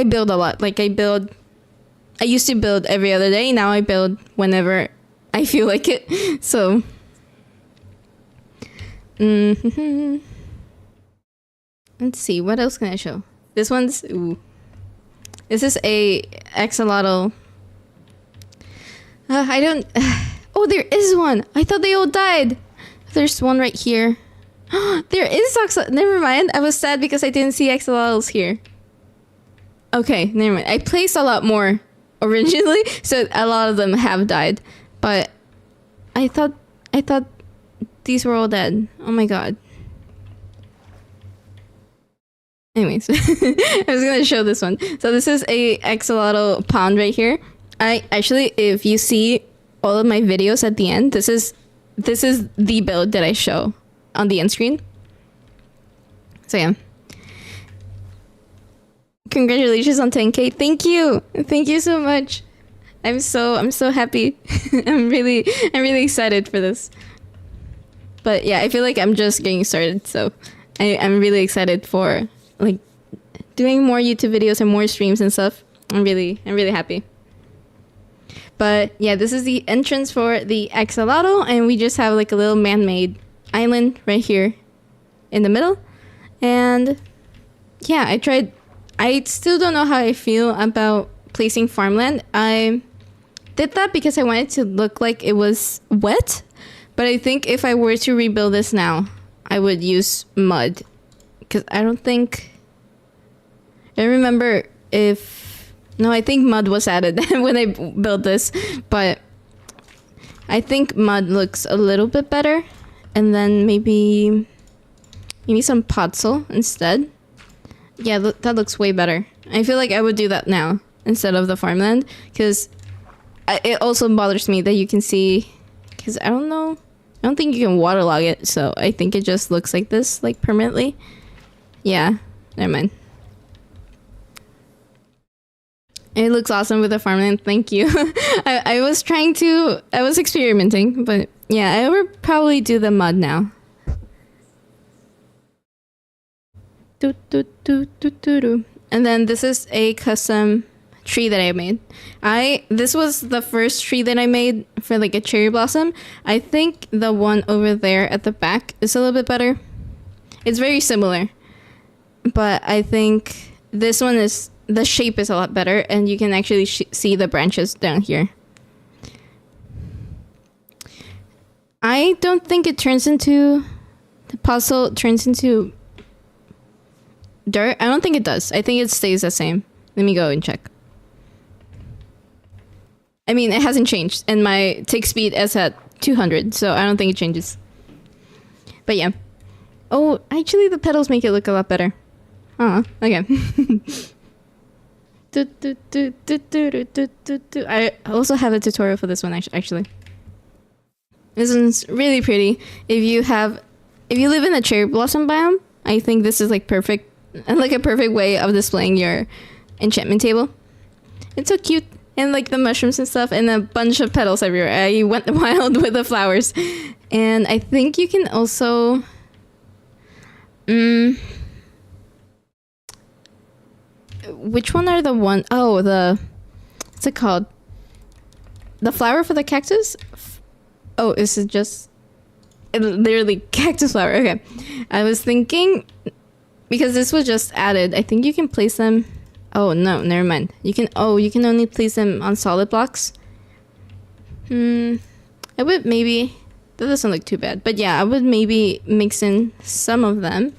build a lot. Like I used to build every other day. Now I build whenever I feel like it. So. Let's see. What else can I show? This one's. Ooh. This is a axolotl. I don't. Oh, there is one. I thought they all died. There's one right here. There is axolotl. Never mind. I was sad because I didn't see axolotls here. Okay, never mind. I placed a lot more originally, so a lot of them have died. But I thought these were all dead. Oh my god. Anyways, I was gonna show this one. So this is a axolotl pond right here. I actually, if you see all of my videos at the end, this is the build that I show on the end screen. So yeah. Congratulations on 10K. Thank you so much. I'm so happy. I'm really excited for this. But yeah, I feel like I'm just getting started, so I'm really excited for like doing more YouTube videos and more streams and stuff. I'm really happy. But yeah, this is the entrance for the Axolotl, and we just have like a little man-made island right here in the middle. And yeah, I still don't know how I feel about placing farmland. I did that because I wanted to look like it was wet, but I think if I were to rebuild this now, I would use mud, because I remember if, no, I think mud was added when I built this, but I think mud looks a little bit better. And then maybe some podzol instead. Yeah, that looks way better. I feel like I would do that now instead of the farmland, because it also bothers me that you can see, because I don't think you can waterlog it, so I think it just looks like this, like permanently. Yeah, never mind. It looks awesome with the farmland. Thank you. I was experimenting, but yeah, I would probably do the mud now. And then this is a custom tree that I made. This was the first tree that I made for like a cherry blossom. I think the one over there at the back is a little bit better. It's very similar, but I think this one is, the shape is a lot better, and you can actually see the branches down here. I don't think it turns into, the puzzle turns into dirt. I don't think it does. I think it stays the same. Let me go and check. I mean, it hasn't changed, and my tick speed is at 200, so I don't think it changes. But yeah. Oh, actually the petals make it look a lot better. Oh, okay. I also have a tutorial for this one, actually. This one's really pretty. If you live in a cherry blossom biome, I think this is like perfect, like a perfect way of displaying your enchantment table. It's so cute, and like the mushrooms and stuff, and a bunch of petals everywhere. I went wild with the flowers, and I think you can also. Which one are the one? Oh, what's it called? The flower for the cactus? Oh, this is just literally cactus flower. Okay. I was thinking, because this was just added, I think you can place them. Oh, no, never mind. You can only place them on solid blocks. I would maybe, that doesn't look too bad. But yeah, I would maybe mix in some of them.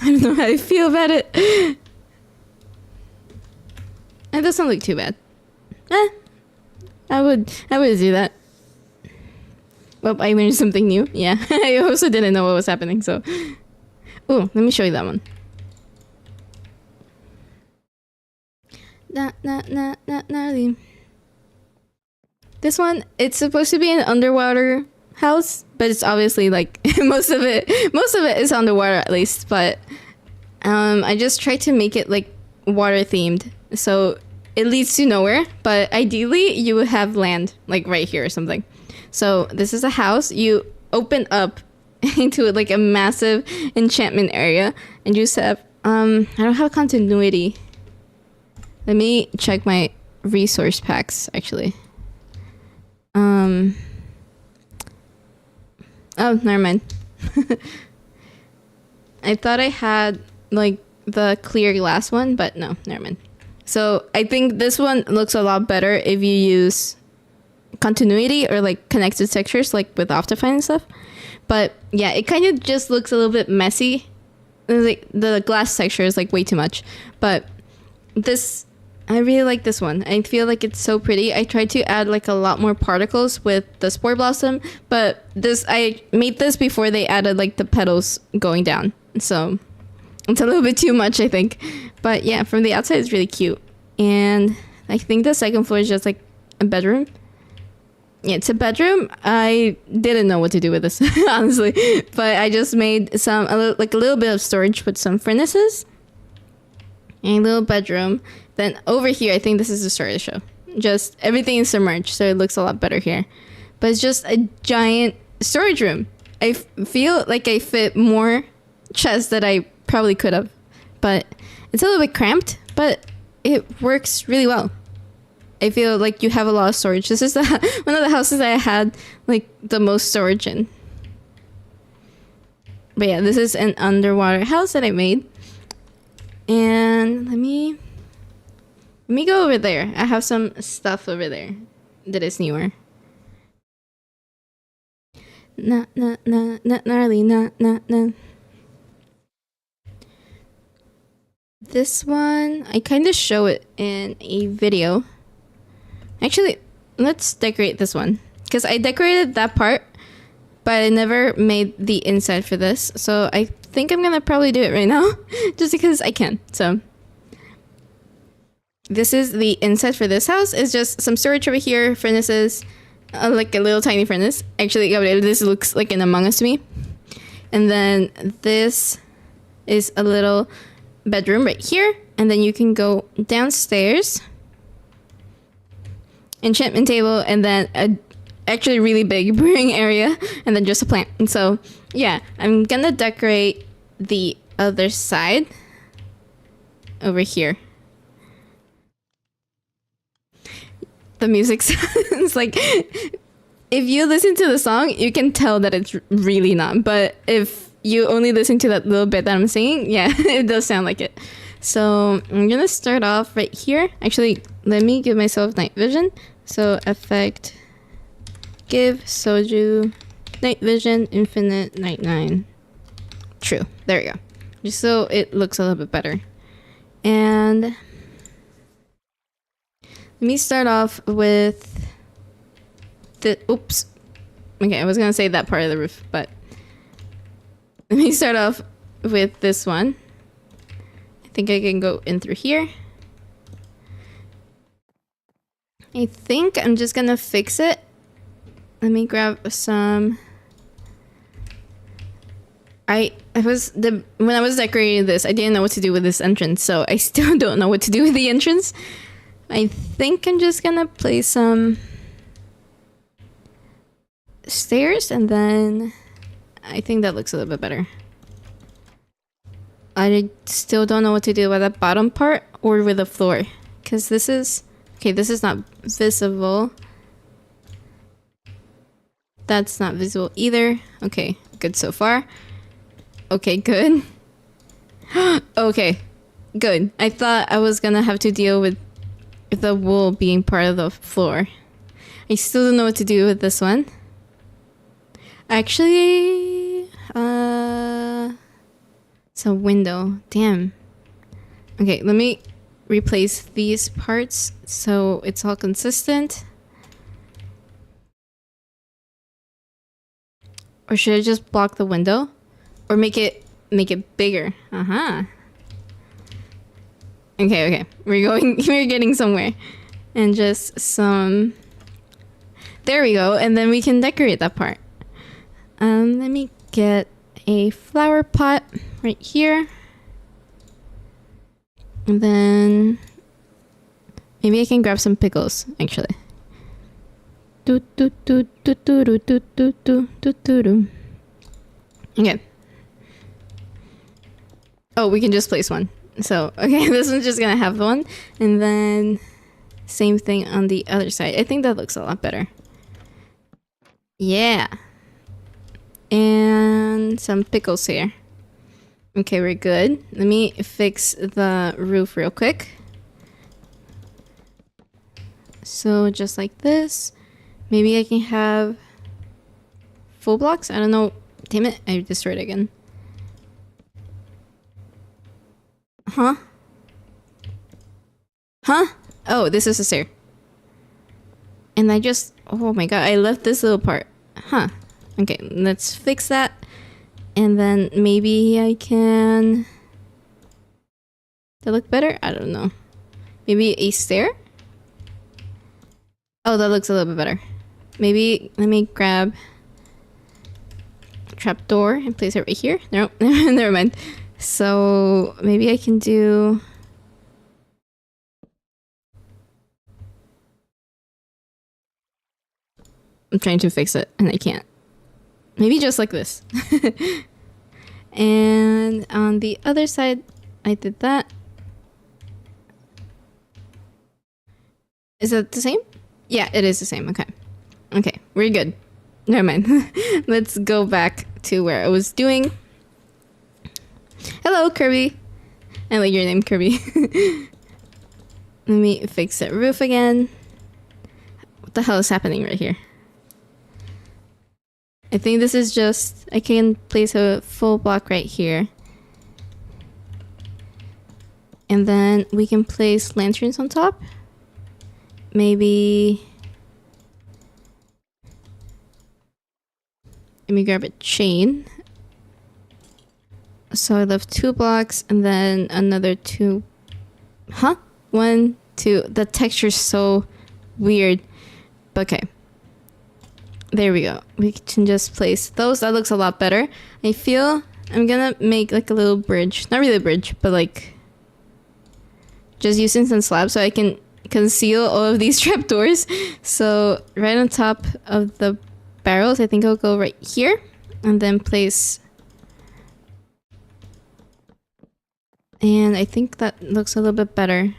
I don't know how I feel about it. It doesn't look too bad. I would do that. Well, I learned something new. Yeah, I also didn't know what was happening, so. Oh, let me show you that one. This one, it's supposed to be an underwater house, but it's obviously like most of it is underwater at least. But I just tried to make it like water themed, so it leads to nowhere. But ideally, you would have land like right here or something. So this is a house. You open up into like a massive enchantment area, and you just have I don't have continuity. Let me check my resource packs actually. Oh, never mind. I thought I had like the clear glass one, but no, never mind. So I think this one looks a lot better if you use continuity or like connected textures, like with Optifine and stuff. But yeah, it kind of just looks a little bit messy. Like the glass texture is like way too much. But this, I really like this one. I feel like it's so pretty. I tried to add like a lot more particles with the Spore Blossom, but I made this before they added like the petals going down. So it's a little bit too much, I think. But yeah, from the outside it's really cute. And I think the second floor is just like a bedroom. Yeah, it's a bedroom. I didn't know what to do with this, honestly. But I just made a little bit of storage with some furnaces. And a little bedroom. Then over here, I think this is the start of the show. Just everything is submerged, so it looks a lot better here. But it's just a giant storage room. I feel like I fit more chests that I probably could have. but it's a little bit cramped, but it works really well. I feel like you have a lot of storage. This is one of the houses that I had like the most storage in. But yeah, this is an underwater house that I made. And let me go over there. I have some stuff over there that is newer. Gnarly. This one, I kind of show it in a video. Actually, let's decorate this one. Because I decorated that part, but I never made the inside for this. So I think I'm going to probably do it right now. Just because I can. So this is the inside for this house. It's just some storage over here, furnaces, like a little tiny furnace. Actually, this looks like an Among Us to me. And then this is a little bedroom right here. And then you can go downstairs. Enchantment table, and then a actually really big brewing area, and then just a plant. And so yeah, I'm gonna decorate the other side over here. The music sounds like, if you listen to the song, you can tell that it's really not, but if you only listen to that little bit that I'm singing, yeah, it does sound like it. So I'm gonna start off right here. Actually, let me give myself night vision. So effect, give Soju night vision, infinite night 9. True. There we go. Just so it looks a little bit better. And let me start off with the, oops. Okay, I was gonna say that part of the roof, but let me start off with this one. I think I can go in through here. I think I'm just gonna fix it. Let me grab some. When I was decorating this, I didn't know what to do with this entrance, so I still don't know what to do with the entrance. I think I'm just gonna place some stairs, and then I think that looks a little bit better. I still don't know what to do with the bottom part or with the floor, because this is, okay, this is not visible. That's not visible either. Okay, good so far. Okay, good. Okay, good. I thought I was gonna have to deal with the wool being part of the floor. I still don't know what to do with this one. Actually, it's a window. Damn. Okay, let me replace these parts so it's all consistent. Or should I just block the window? Or make it bigger? Uh-huh. Okay. We're getting somewhere. And just some, there we go, and then we can decorate that part. Let me get a flower pot right here. And then maybe I can grab some pickles, actually. Okay. Oh, we can just place one. So, okay, this one's just gonna have one. And then same thing on the other side. I think that looks a lot better. Yeah. And some pickles here. Okay, we're good. Let me fix the roof real quick. So just like this. Maybe I can have full blocks? I don't know. Damn it, I destroyed it again. Huh? Oh, this is a stair. And I just, oh my god, I left this little part. Huh. Okay, let's fix that. And then maybe I can... Does that look better? I don't know. Maybe a stair? Oh, that looks a little bit better. Maybe, let me grab trapdoor and place it right here. No, never mind. So maybe I can do... I'm trying to fix it and I can't. Maybe just like this. And on the other side, I did that. Is that the same? Yeah, it is the same. Okay. Okay, we're good. Never mind. Let's go back to where I was doing. Hello, Kirby. I like your name, Kirby. Let me fix that roof again. What the hell is happening right here? I think this is just... I can place a full block right here. And then we can place lanterns on top. Maybe... Let me grab a chain. So I left 2 blocks and then another 2. Huh? 1, 2. The texture's so weird. Okay. There we go. We can just place those. That looks a lot better. I feel I'm gonna make like a little bridge. Not really a bridge, but like just using some slabs so I can conceal all of these trapdoors. So right on top of the barrels, I think I'll go right here and then place... And I think that looks a little bit better.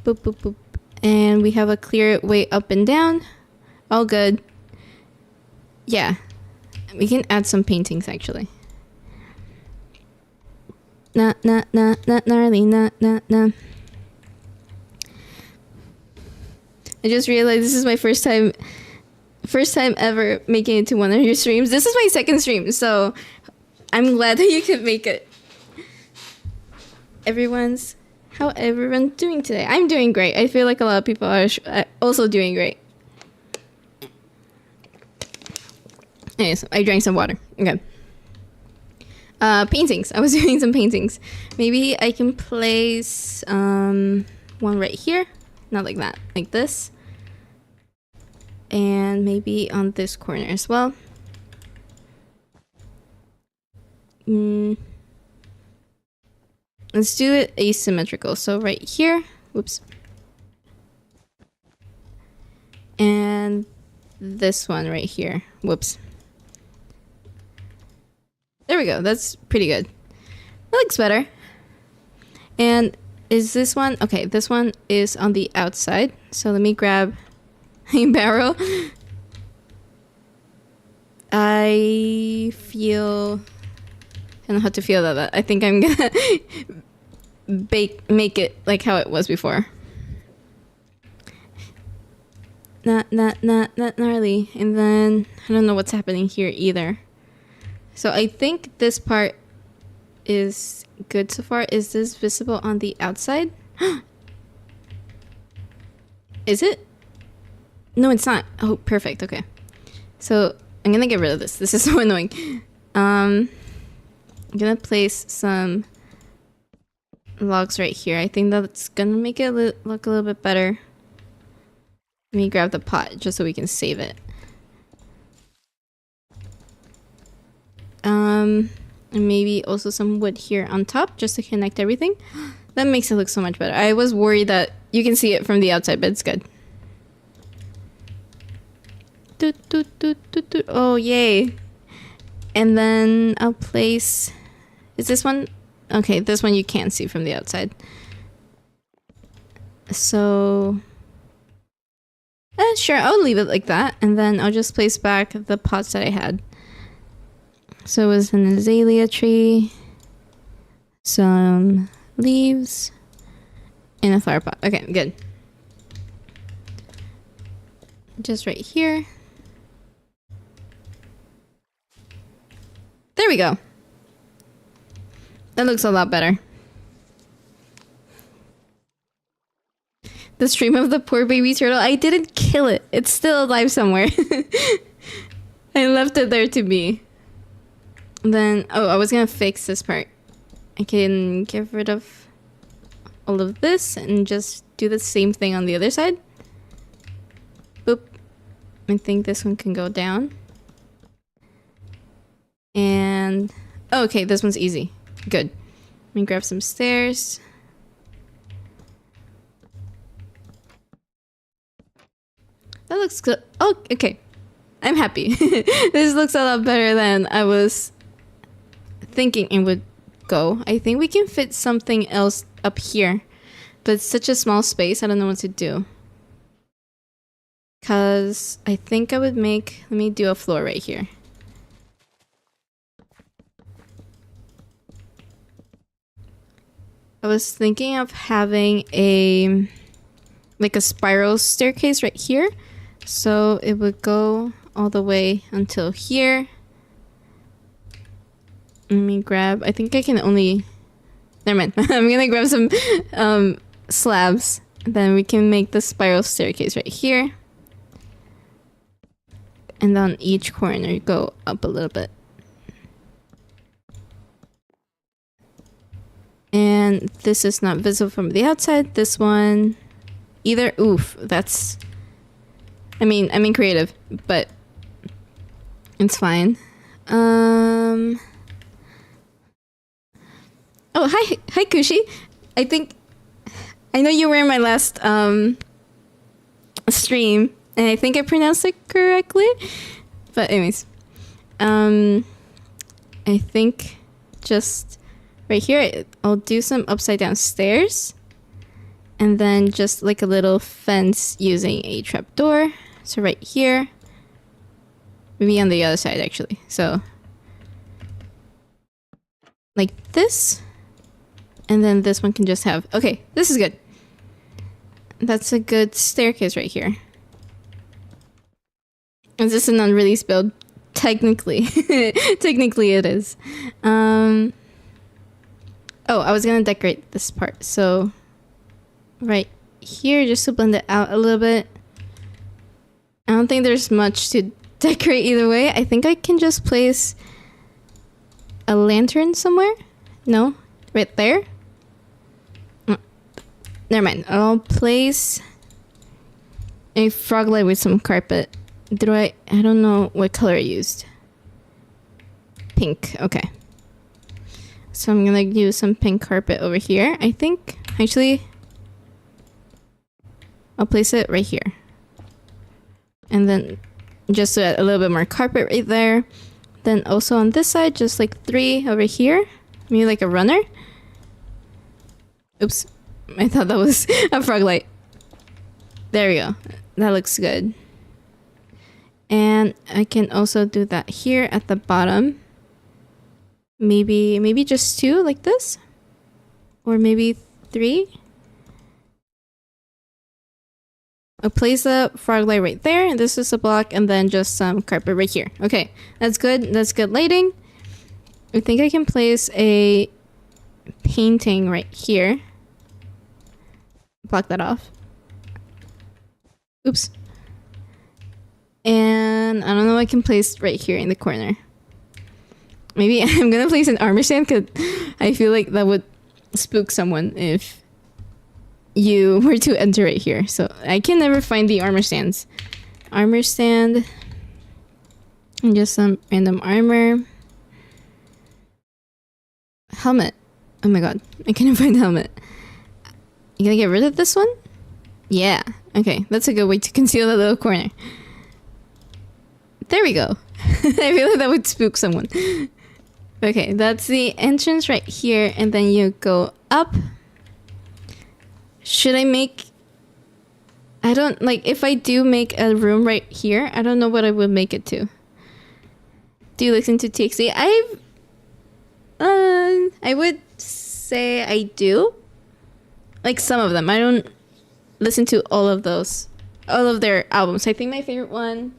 Boop, boop, boop. And we have a clear way up and down. All good. Yeah. We can add some paintings actually. Nah, nah, nah, nah, gnarly, nah, nah, nah. I just realized this is my first time ever making it to one of your streams. This is my second stream, so I'm glad that you could make it. How everyone's doing today? I'm doing great. I feel like a lot of people are also doing great. Anyways, I drank some water. Okay. Paintings. I was doing some paintings. Maybe I can place one right here. Not like that. Like this. And maybe on this corner as well. Let's do it asymmetrical. So right here. Whoops. And this one right here. Whoops. There we go. That's pretty good. That looks better. And is this one? Okay, this one is on the outside. So let me grab a barrel. I don't know how to feel about that. I think I'm gonna make it like how it was before. Not gnarly. And then I don't know what's happening here either. So I think this part is good so far. Is this visible on the outside? Is it? No, it's not. Oh, perfect. Okay. So I'm gonna get rid of this. This is so annoying. I'm gonna place some logs right here. I think that's gonna make it look a little bit better. Let me grab the pot just so we can save it. And maybe also some wood here on top just to connect everything. That makes it look so much better. I was worried that you can see it from the outside, but it's good. Oh, yay. And then I'll place... Is this one? Okay, this one you can't see from the outside. So... sure, I'll leave it like that. And then I'll just place back the pots that I had. So it was an azalea tree, some leaves, and a flower pot. Okay, good. Just right here. There we go. That looks a lot better. The stream of the poor baby turtle. I didn't kill it. It's still alive somewhere. I left it there to be. Then, oh, I was gonna fix this part. I can get rid of all of this and just do the same thing on the other side. Boop. I think this one can go down. And, oh, okay, this one's easy. Good. Let me grab some stairs. That looks good. Oh, okay. I'm happy. This looks a lot better than I was thinking it would go. I think we can fit something else up here, but it's such a small space. I don't know what to do. Because I think I would make... Let me do a floor right here. I was thinking of having a... like a spiral staircase right here. So it would go all the way until here. Let me grab... I think I can only... Never mind. I'm gonna grab some slabs. Then we can make the spiral staircase right here. And on each corner, go up a little bit. And this is not visible from the outside. This one... Either... Oof, that's... I mean creative, but... It's fine. Oh, hi Kushi. I think... I know you were in my last stream, and I think I pronounced it correctly. But anyways. I think just right here, I'll do some upside down stairs. And then just like a little fence using a trapdoor. So right here. Maybe on the other side actually. So like this. And then this one can just have... Okay, this is good. That's a good staircase right here. Is this an unreleased build? Technically. Technically it is. Oh, I was gonna decorate this part. So right here, just to blend it out a little bit. I don't think there's much to decorate either way. I think I can just place a lantern somewhere. No? Right there? Never mind. I'll place a frog light with some carpet. I don't know what color I used. Pink. Okay. So I'm gonna use some pink carpet over here. I think, actually, I'll place it right here. And then just to add a little bit more carpet right there. Then also on this side, just like 3 over here. Maybe like a runner. Oops. I thought that was a frog light. There we go. That looks good. And I can also do that here at the bottom. Maybe just 2 like this. Or maybe 3. I'll place a frog light right there. This is a block, and then just some carpet right here. Okay, that's good. That's good lighting. I think I can place a painting right here. Block that off. Oops. And I don't know what I can place right here in the corner. Maybe I'm gonna place an armor stand because I feel like that would spook someone if you were to enter right here. So I can never find the armor stands. Armor stand. And just some random armor. Helmet. Oh my god. I can't find the helmet. You gonna get rid of this one? Yeah. Okay. That's a good way to conceal the little corner. There we go. I feel like that would spook someone. Okay. That's the entrance right here. And then you go up. Should I make... I don't... Like, if I do make a room right here, I don't know what I would make it to. Do you listen to TXT? I would say I do. Like, some of them. I don't listen to all of those. All of their albums. I think my favorite one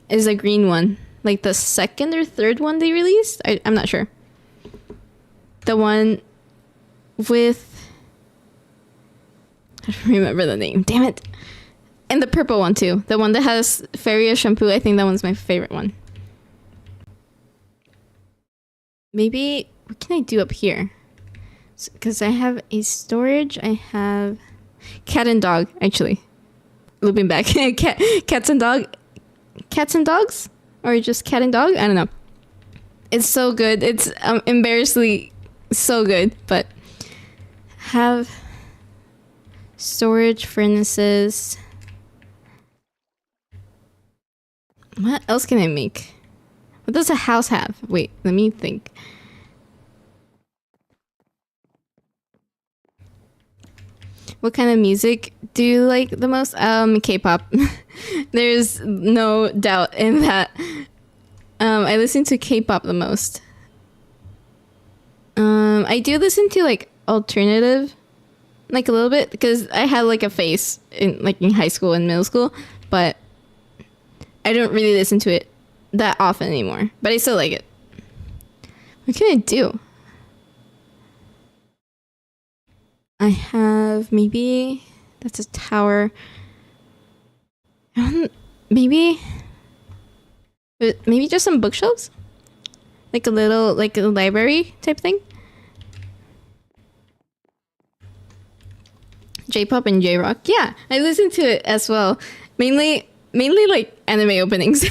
is a green one. Like, the second or third one they released? I'm not sure. The one with... I don't remember the name. Damn it. And the purple one, too. The one that has Feria shampoo. I think that one's my favorite one. Maybe... What can I do up here? Because I have a storage. I have... Cat and dog, actually. Looping back. Cats and dog. Cats and dogs? Or just cat and dog? I don't know. It's so good. It's embarrassingly so good. But... Have... Storage furnaces. What else can I make? What does a house have? Wait, let me think. What kind of music do you like the most? K-pop. There's no doubt in that. I listen to K-pop the most. I do listen to like alternative, like a little bit, because I had like a phase in high school and middle school, but I don't really listen to it that often anymore. But I still like it. What can I do? I have maybe that's a tower. Maybe just some bookshelves, like a little like a library type thing. J-pop and J-rock. Yeah, I listen to it as well. Mainly like anime openings,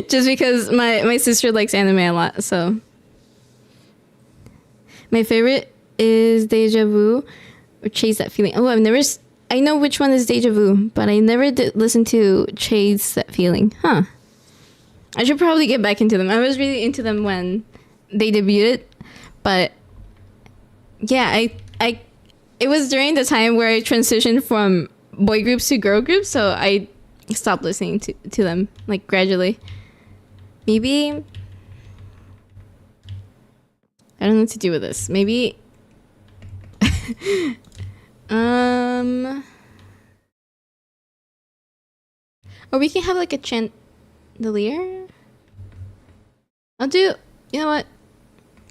just because my sister likes anime a lot. So my favorite is Deja Vu or Chase That Feeling. Oh, I know which one is Deja Vu, but I never did listen to Chase That Feeling. Huh. I should probably get back into them. I was really into them when they debuted, but yeah, it was during the time where I transitioned from boy groups to girl groups, so I stopped listening to them like gradually. Maybe I don't know what to do with this. Maybe or we can have like a chandelier. You know what?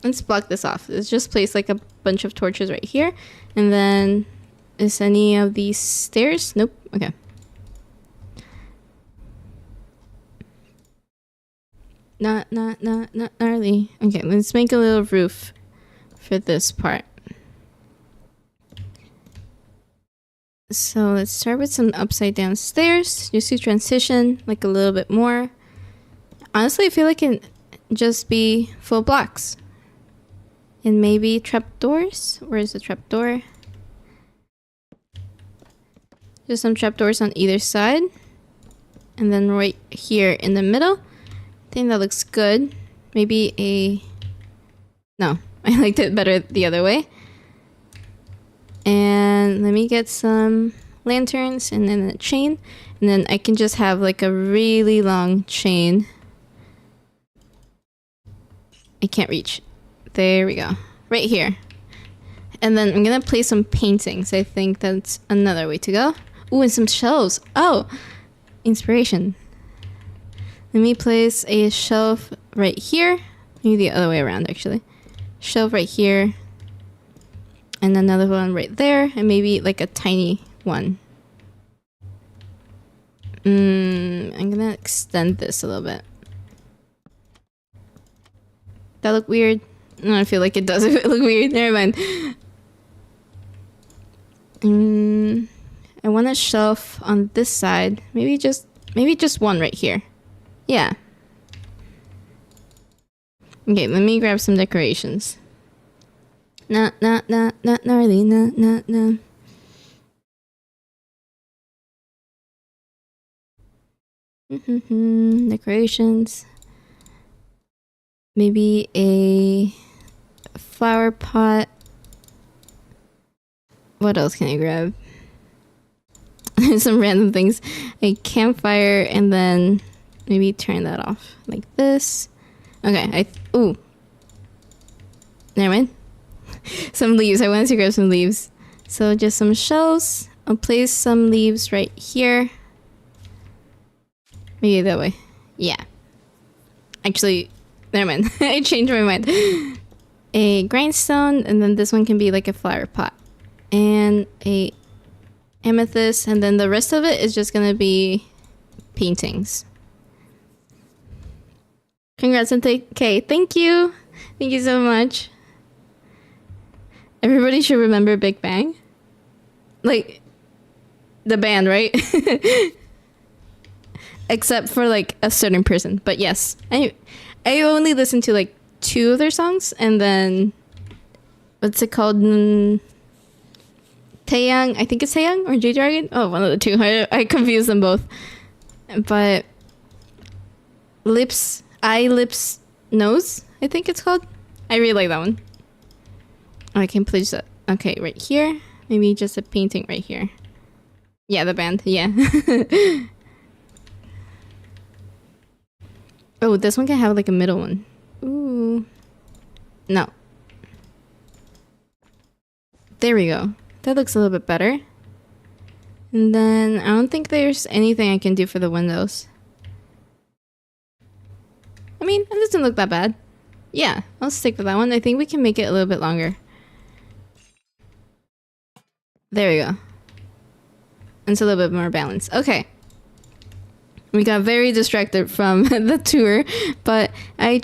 Let's block this off. Let's just place like a bunch of torches right here. And then, is any of these stairs? Nope. Okay. Not gnarly. Okay, let's make a little roof for this part. So let's start with some upside down stairs just to transition like a little bit more. Honestly, I feel like it can just be full blocks. And maybe trapdoors. Where is the trapdoor? Just some trapdoors on either side. And then right here in the middle. I think that looks good. Maybe no, I liked it better the other way. And let me get some lanterns and then a chain. And then I can just have like a really long chain. I can't reach. There we go. Right here. And then I'm gonna place some paintings. I think that's another way to go. Ooh, and some shelves. Oh, inspiration. Let me place a shelf right here. Maybe the other way around, actually. Shelf right here. And another one right there. And maybe like a tiny one. I'm gonna extend this a little bit. That look weird? No, I feel like it does look weird. Never mind. I want a shelf on this side. Maybe just one right here. Yeah. Okay, let me grab some decorations. Not gnarly. Nah. Decorations. Maybe a flower pot. What else can I grab? Some random things. A campfire, and then maybe turn that off like this. Okay, ooh. Never mind. Some leaves. I wanted to grab some leaves. So just some shelves. I'll place some leaves right here. Maybe that way. Yeah. Actually, never mind. I changed my mind. A grindstone, and then this one can be like a flower pot. And a amethyst, and then the rest of it is just gonna be paintings. Congrats on okay, thank you. Thank you so much. Everybody should remember Big Bang. Like, the band, right? Except for like a certain person. But yes, I only listened to like 2 of their songs, and then what's it called? Taeyang, I think it's Taeyang or J Dragon. Oh, one of the two. I confuse them both. But lips, nose. I think it's called. I really like that one. I can place that. Okay, right here. maybe just a painting right here. Yeah, the band. Yeah. Oh, this one can have like a middle one. Ooh. No. There we go. That looks a little bit better. And then I don't think there's anything I can do for the windows. I mean, it doesn't look that bad. Yeah, I'll stick with that one. I think we can make it a little bit longer. There we go. It's a little bit more balanced. Okay. We got very distracted from the tour, but I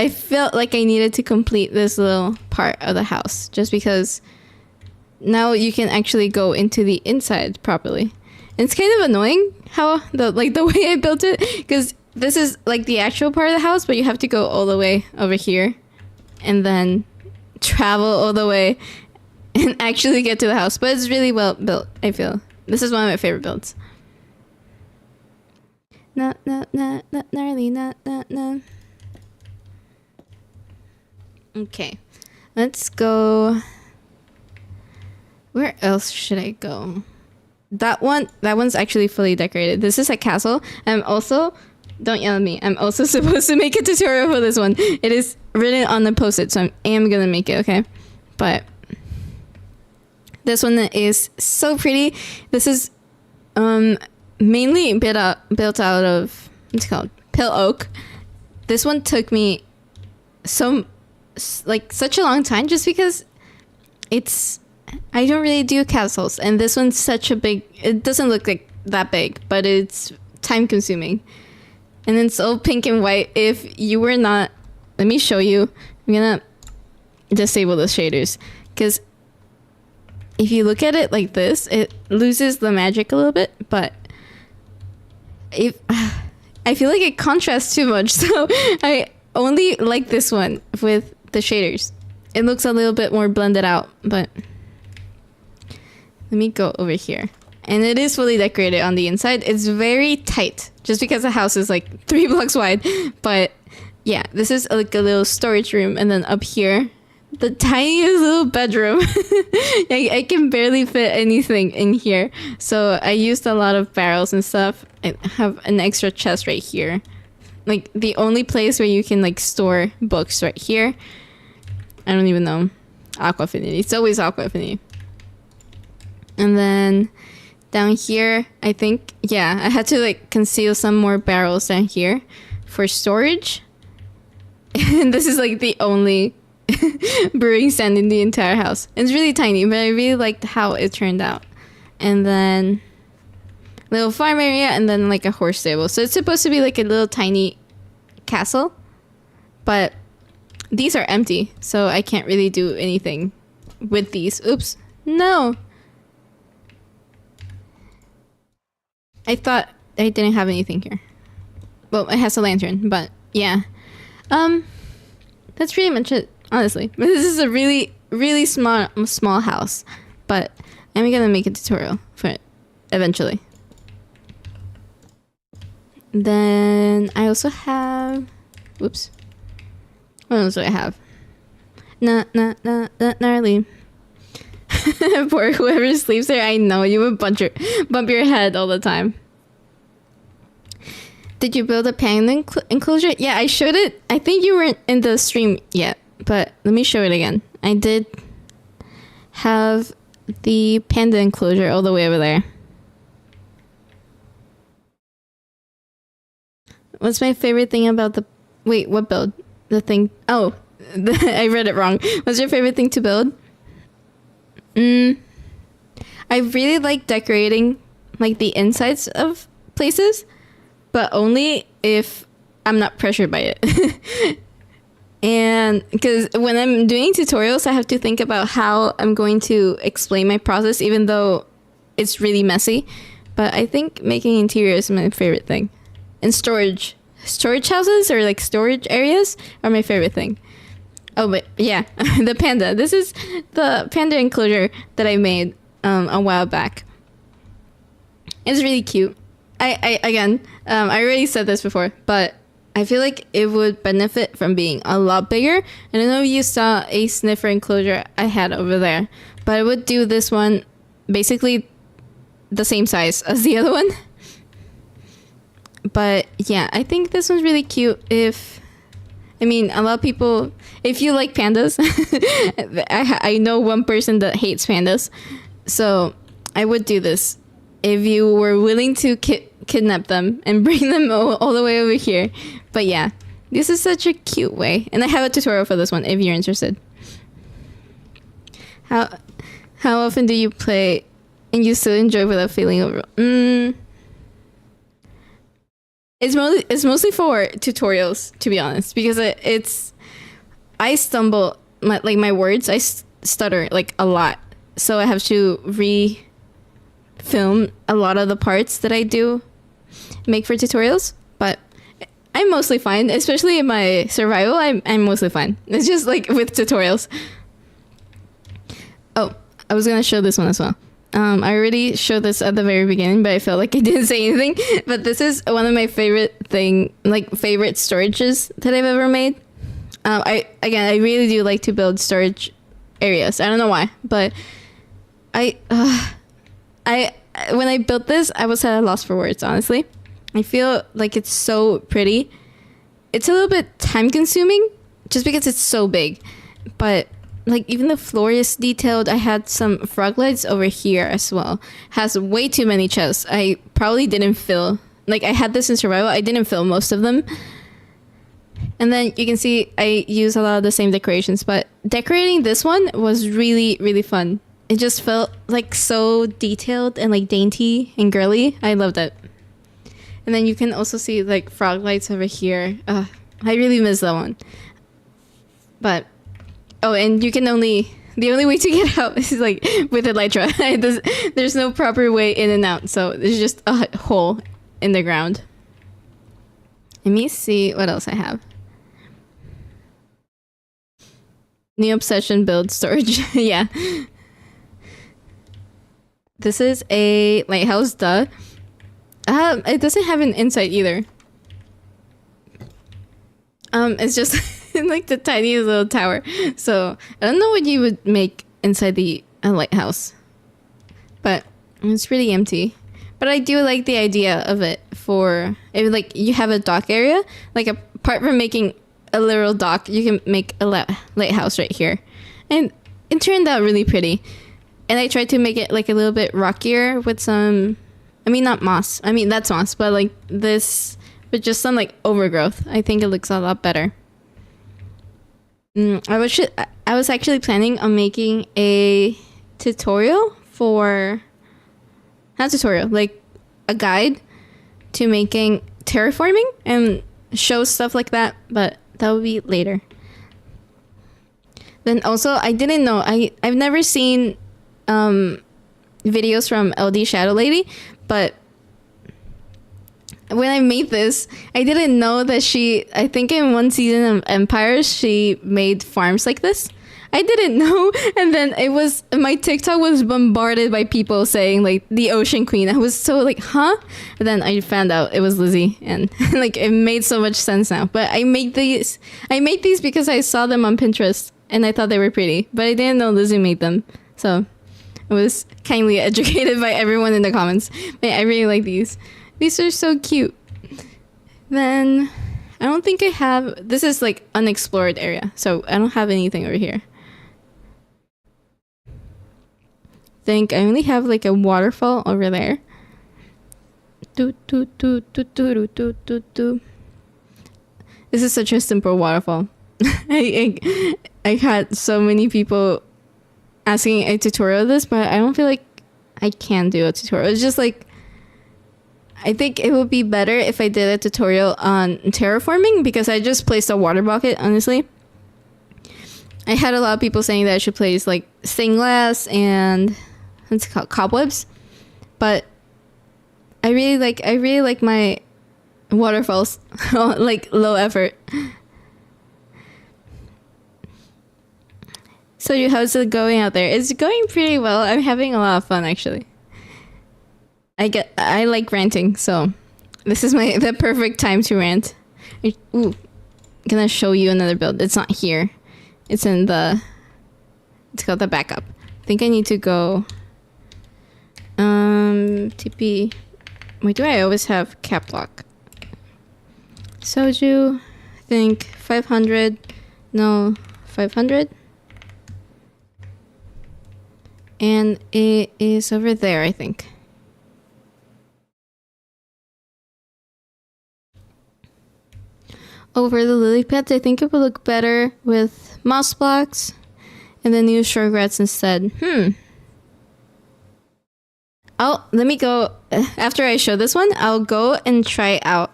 felt like I needed to complete this little part of the house just because now you can actually go into the inside properly. And it's kind of annoying how the way I built it, because this is like the actual part of the house, but you have to go all the way over here and then travel all the way and actually get to the house. But it's really well built, I feel. This is one of my favorite builds. Gnarly. Okay, let's go. Where else should I go? That one's actually fully decorated. This is a castle. Don't yell at me. I'm also supposed to make a tutorial for this one. It is written on the post-it, so I am gonna make it, okay? But this one is so pretty. This is mainly built out of, what's it called? Pill oak. This one took me such a long time just because I don't really do castles, and this one's such a big, it doesn't look like that big, but it's time consuming. And it's all pink and white. If you were not, let me show you. I'm gonna disable the shaders, because if you look at it like this, it loses the magic a little bit, but I feel like it contrasts too much, so I only like this one with the shaders. It looks a little bit more blended out, but let me go over here. And it is fully decorated on the inside. It's very tight, just because the house is like 3 blocks wide. But yeah, this is like a little storage room. And then up here, the tiniest little bedroom. I can barely fit anything in here. So I used a lot of barrels and stuff. I have an extra chest right here. Like the only place where you can like store books right here. I don't even know. Aqua Affinity. It's always Aqua Affinity. And then down here, I think, yeah, I had to like conceal some more barrels down here for storage. And this is like the only brewing stand in the entire house. It's really tiny, but I really liked how it turned out. And then little farm area, and then like a horse stable. So it's supposed to be like a little tiny castle, but these are empty, so I can't really do anything with these. Oops. No. I thought I didn't have anything here. Well, it has a lantern, but yeah. That's pretty much it, honestly. This is a really, really small house, but I'm gonna make a tutorial for it eventually. Then I also have, whoops. What else do I have? Gnarly. Poor whoever sleeps there. I know you would bump your head all the time. Did you build a panda enclosure? Yeah, I showed it. I think you weren't in the stream yet, but let me show it again. I did have the panda enclosure all the way over there. What's my favorite thing about the... Wait, what build? The thing... Oh, I read it wrong. What's your favorite thing to build? I really like decorating like the insides of places, but only if I'm not pressured by it. And because when I'm doing tutorials, I have to think about how I'm going to explain my process, even though it's really messy. But I think making interiors is my favorite thing. And storage houses or like storage areas are my favorite thing. Oh, but yeah, the panda. This is the panda enclosure that I made a while back. It's really cute. I already said this before, but I feel like it would benefit from being a lot bigger. I don't know if you saw a sniffer enclosure I had over there, but I would do this one basically the same size as the other one. But yeah, I think this one's really cute. A lot of people, if you like pandas, I know one person that hates pandas, so I would do this if you were willing to kidnap them and bring them all the way over here. But yeah, this is such a cute way, and I have a tutorial for this one if you're interested. How often do you play and you still enjoy without feeling over? It's mostly for tutorials, to be honest, because I stumble my words. I stutter like a lot, so I have to film a lot of the parts that I do make for tutorials. But I'm mostly fine, especially in my survival. I'm mostly fine. It's just like with tutorials. Oh, I was gonna show this one as well. I already showed this at the very beginning, but I felt like I didn't say anything. But this is one of my favorite storages that I've ever made. I really do like to build storage areas. I don't know why, but when I built this, I was at a loss for words, honestly. I feel like it's so pretty. It's a little bit time consuming just because it's so big, but like even the floor is detailed. I had some frog legs over here as well. Has way too many chests. I probably didn't fill. Like I had this in survival. I didn't fill most of them. And then you can see I use a lot of the same decorations, but decorating this one was really, really fun. It just felt like so detailed and like dainty and girly. I loved it. And then you can also see like frog lights over here. I really miss that one. But and the only way to get out is like with Elytra. There's no proper way in and out, so there's just a hole in the ground. Let me see what else I have. New obsession build storage. Yeah. This is a lighthouse, duh. It doesn't have an inside either. It's just like the tiniest little tower. So I don't know what you would make inside the lighthouse, but it's pretty empty. But I do like the idea of it for if like you have a dock area. Like apart from making a literal dock, you can make a lighthouse right here, and it turned out really pretty. And I tried to make it like a little bit rockier with some, not moss. That's moss, but like this with just some like overgrowth. I think it looks a lot better. I was actually planning on making a tutorial like a guide to making terraforming and show stuff like that, but that will be later. Then also, I didn't know, I've never seen videos from LD Shadow Lady, but when I made this, I didn't know that I think in one season of Empires, she made farms like this. I didn't know. And then my TikTok was bombarded by people saying like the Ocean Queen. I was so like, huh? And then I found out it was Lizzie, and like it made so much sense now. But I made these because I saw them on Pinterest and I thought they were pretty, but I didn't know Lizzie made them. So I was kindly educated by everyone in the comments. But yeah, I really like these. These are so cute. Then I don't think I have, this is like unexplored area, so I don't have anything over here. Think I only have like a waterfall over there. This is such a simple waterfall. I had so many people asking a tutorial of this, but I don't feel like I can do a tutorial. It's just like, I think it would be better if I did a tutorial on terraforming, because I just placed a water bucket, honestly. I had a lot of people saying that I should place like stained glass and what's it called, cobwebs, but I really like my waterfalls, like low effort. So how's it going out there? It's going pretty well. I'm having a lot of fun, actually. I like ranting, so this is the perfect time to rant. Ooh, gonna show you another build. It's not here. It's in the. It's called the backup. I think I need to go. TP. Wait, do I always have cap lock? Soju. I think 500. No, 500. And it is over there, I think. Over the lily pads, I think it would look better with moss blocks and then use Shoregrass instead. Let me go. After I show this one, I'll go and try out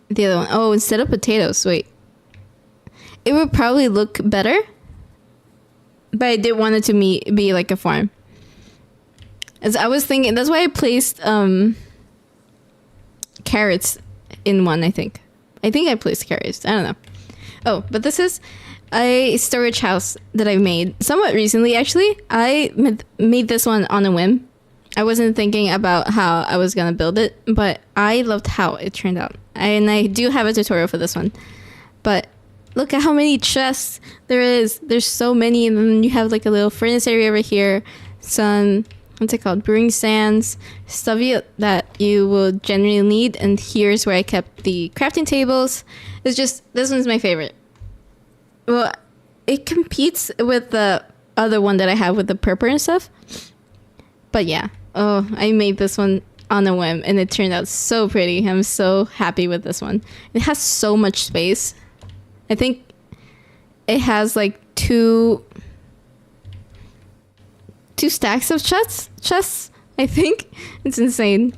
the other one. Oh, instead of potatoes, wait. It would probably look better, but I did want it to be like a farm. As I was thinking, that's why I placed carrots in one, I think. I think I placed carrots. I don't know. Oh, but this is a storage house that I made somewhat recently, actually. I made this one on a whim. I wasn't thinking about how I was going to build it, but I loved how it turned out. And I do have a tutorial for this one. But look at how many chests there is. There's so many. And then you have like a little furnace area over here. Some, what's it called? Brewing sands. Stuff that you will generally need. And here's where I kept the crafting tables. It's just, this one's my favorite. Well, it competes with the other one that I have with the purple and stuff. But yeah. Oh, I made this one on a whim. And it turned out so pretty. I'm so happy with this one. It has so much space. I think it has like two stacks of chests, I think. It's insane.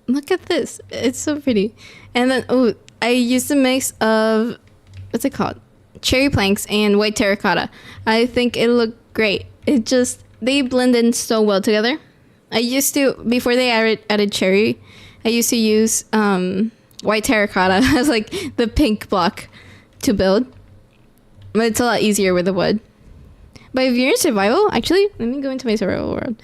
Look at this. It's so pretty. And then, oh, I used a mix of, what's it called? Cherry planks and white terracotta. I think it looked great. It just, they blend in so well together. I used to, before they added cherry, I used to use white terracotta as like the pink block to build. But it's a lot easier with the wood. But if you're in survival, actually, let me go into my survival world.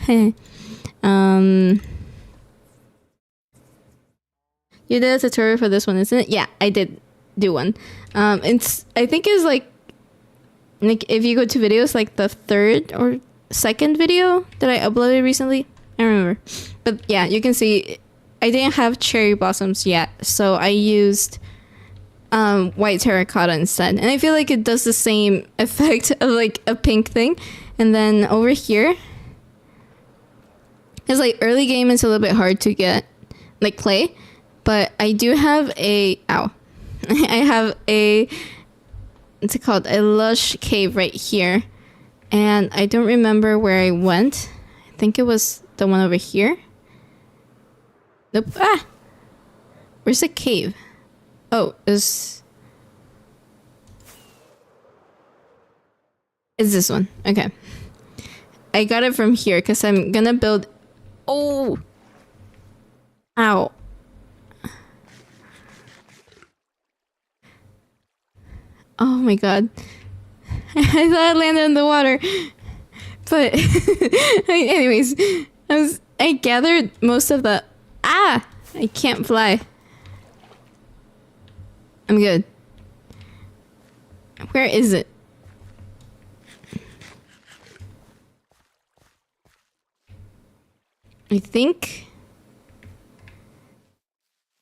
You did a tutorial for this one, isn't it? Yeah, I did do one. It's, I think it's like if you go to videos, like the third or second video that I uploaded recently. I don't remember. But yeah, you can see I didn't have cherry blossoms yet, so I used white terracotta instead. And I feel like it does the same effect of like a pink thing. And then over here, it's like early game, it's a little bit hard to get like clay. But I do have a, I have a, what's it called? A lush cave right here. And I don't remember where I went. I think it was the one over here. Nope. Ah! Where's the cave? Oh, is this one? Okay. I got it from here because I'm gonna build. Oh! Ow. Oh my god. I thought I landed in the water. But anyways, I gathered most of the I can't fly. I'm good. Where is it? I think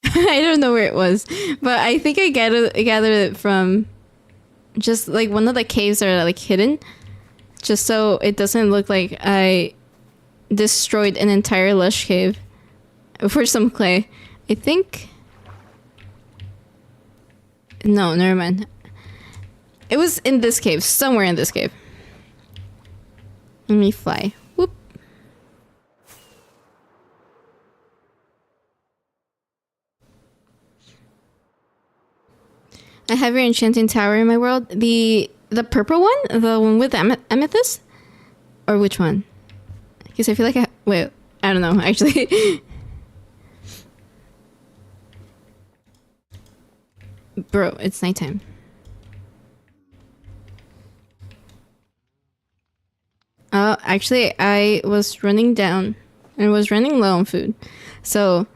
I don't know where it was, but I think I gathered it from just like one of the caves that are like hidden, just so it doesn't look like I destroyed an entire lush cave for some clay. I think. No, never mind. It was in this cave, somewhere in this cave. Let me fly. Whoop. I have your enchanting tower in my world. The purple one? The one with the amethyst? Or which one? Because I feel like wait, I don't know, actually. Bro, it's nighttime. Actually, I was running down and was running low on food. So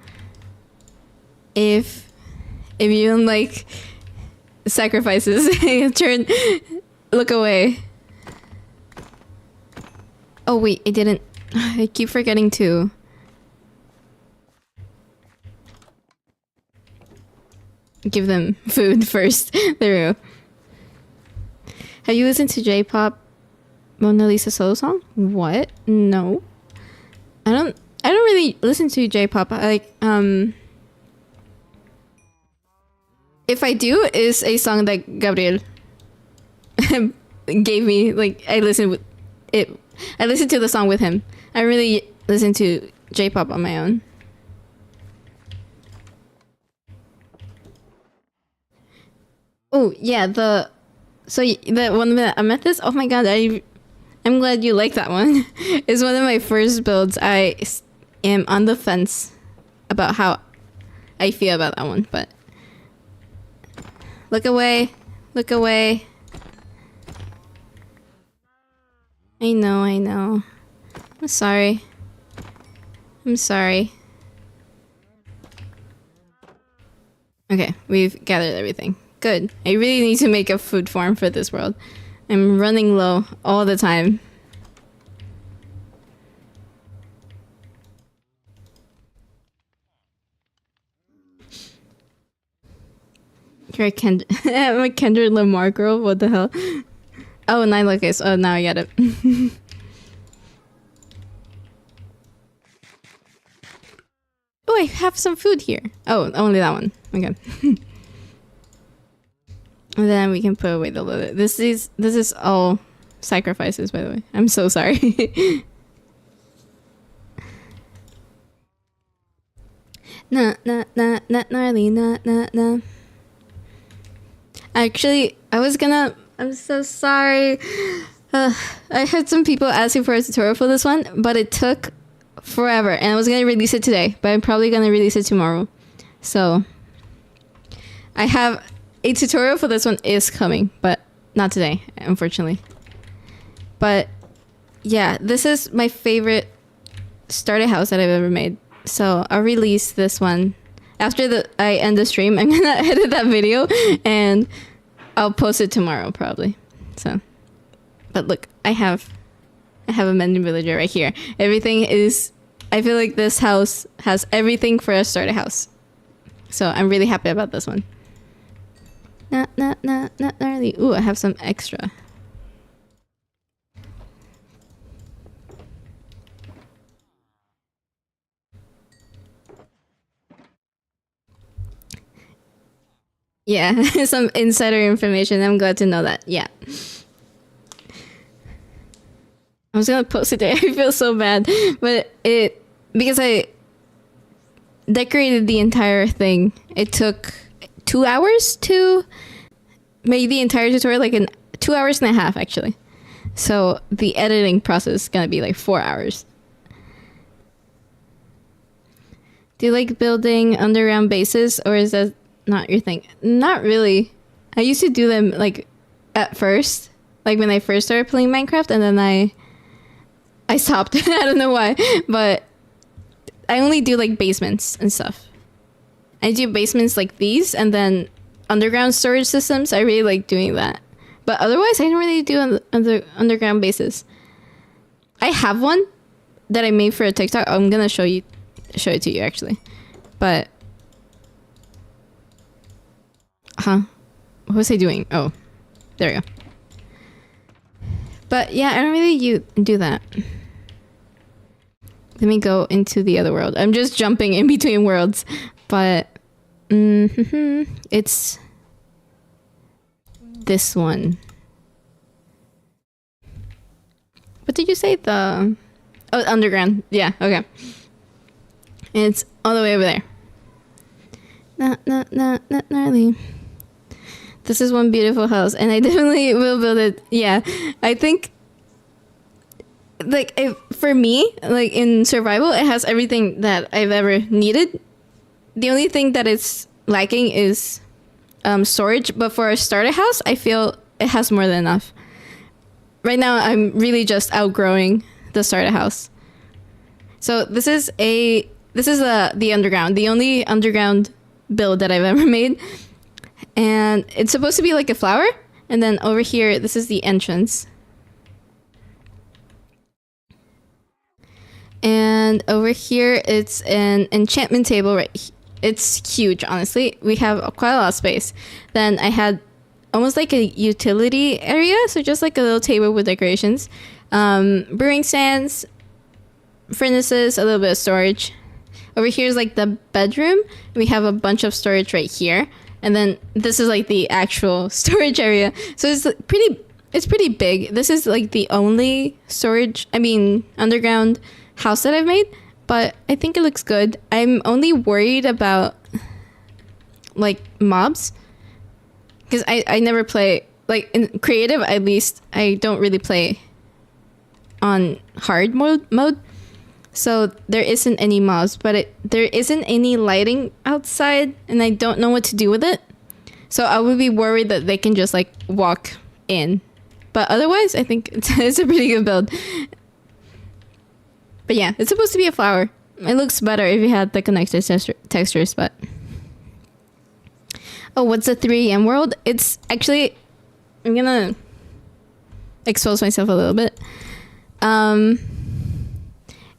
if you don't like sacrifices, look away. Oh wait, I didn't. I keep forgetting to. Give them food first. There we go. Have you listened to J-pop Mona Lisa solo song? What? No. I don't really listen to J-pop. If I do, is a song that Gabriel gave me. Like I listened to the song with him. I really listen to J-pop on my own. Oh yeah, the one that Amethyst. Oh my god, I'm glad you like that one. It's one of my first builds. Am on the fence about how I feel about that one, but look away, look away. I know. I'm sorry. Okay, we've gathered everything. Good. I really need to make a food farm for this world. I'm running low all the time. You're a I'm a Kendrick Lamar girl. What the hell? Oh, 9 locusts. Oh, now I get it. Oh, I have some food here. Oh, only that one. Okay. And then we can put away the load. This is all sacrifices, by the way. I'm so sorry. Nah, gnarly, nah. Actually, I'm so sorry. I had some people asking for a tutorial for this one, but it took forever. And I was gonna release it today, but I'm probably gonna release it tomorrow. So, I have a tutorial for this one is coming, but not today, unfortunately. But yeah, this is my favorite starter house that I've ever made. So I'll release this one after I end the stream. I'm gonna edit that video and I'll post it tomorrow probably. So, but look, I have a mending villager right here. I feel like this house has everything for a starter house. So I'm really happy about this one. Not gnarly. Ooh, I have some extra. Yeah, some insider information. I'm glad to know that. Yeah. I was gonna post it there. I feel so bad. But because I decorated the entire thing, it took 2 hours to make the entire tutorial, like in 2 hours and a half actually. So the editing process is gonna be like 4 hours. Do you like building underground bases, or is that not your thing? Not really. I used to do them like at first, like when I first started playing Minecraft, and then I stopped. I don't know why, but I only do like basements and stuff. I do basements like these, and then underground storage systems. I really like doing that. But otherwise, I don't really do underground bases. I have one that I made for a TikTok. I'm gonna show it to you actually. But what was I doing? Oh, there we go. But yeah, I don't really do that. Let me go into the other world. I'm just jumping in between worlds, but it's this one. What did you say? Oh, underground. Yeah, okay. It's all the way over there. Not gnarly. This is one beautiful house, and I definitely will build it. Yeah, I think, like, for me, like in survival, it has everything that I've ever needed. The only thing that it's lacking is storage, but for a starter house, I feel it has more than enough. Right now, I'm really just outgrowing the starter house. So this is the underground, the only underground build that I've ever made. And it's supposed to be like a flower. And then over here, this is the entrance. And over here, it's an enchantment table. Right, it's huge. Honestly, we have quite a lot of space. Then I had almost like a utility area, so just like a little table with decorations, brewing stands, furnaces, a little bit of storage. Over here is like the bedroom. We have a bunch of storage right here, and then this is like the actual storage area. So it's pretty big. This is like the only underground house that I've made, but I think it looks good. I'm only worried about like mobs, because I never play, like in creative at least, I don't really play on hard mode. So there isn't any mobs, but there isn't any lighting outside, and I don't know what to do with it. So I would be worried that they can just like walk in. But otherwise, I think it's a pretty good build. But yeah, it's supposed to be a flower. It looks better if you had the connected textures, but... Oh, what's a 3am world? It's actually... I'm gonna expose myself a little bit.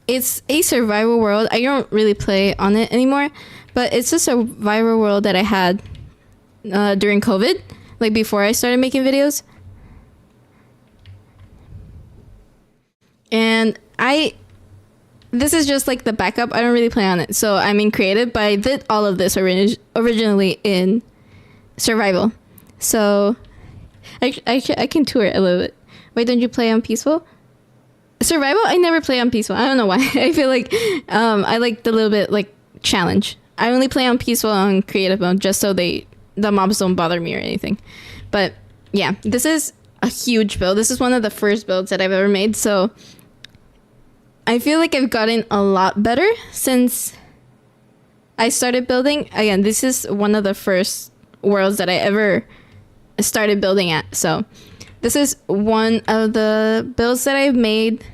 It's a survival world. I don't really play on it anymore, but it's a survival world that I had during COVID, like before I started making videos. And this is just like the backup. I don't really play on it. So I'm in creative, but I did all of this originally in survival. So I can tour it a little bit. Wait, don't you play on peaceful? Survival, I never play on peaceful. I don't know why. I feel like I like the little bit like challenge. I only play on peaceful on creative mode just so the mobs don't bother me or anything. But yeah, this is a huge build. This is one of the first builds that I've ever made. So I feel like I've gotten a lot better since I started building. Again, this is one of the first worlds that I ever started building at. So this is one of the builds that I've made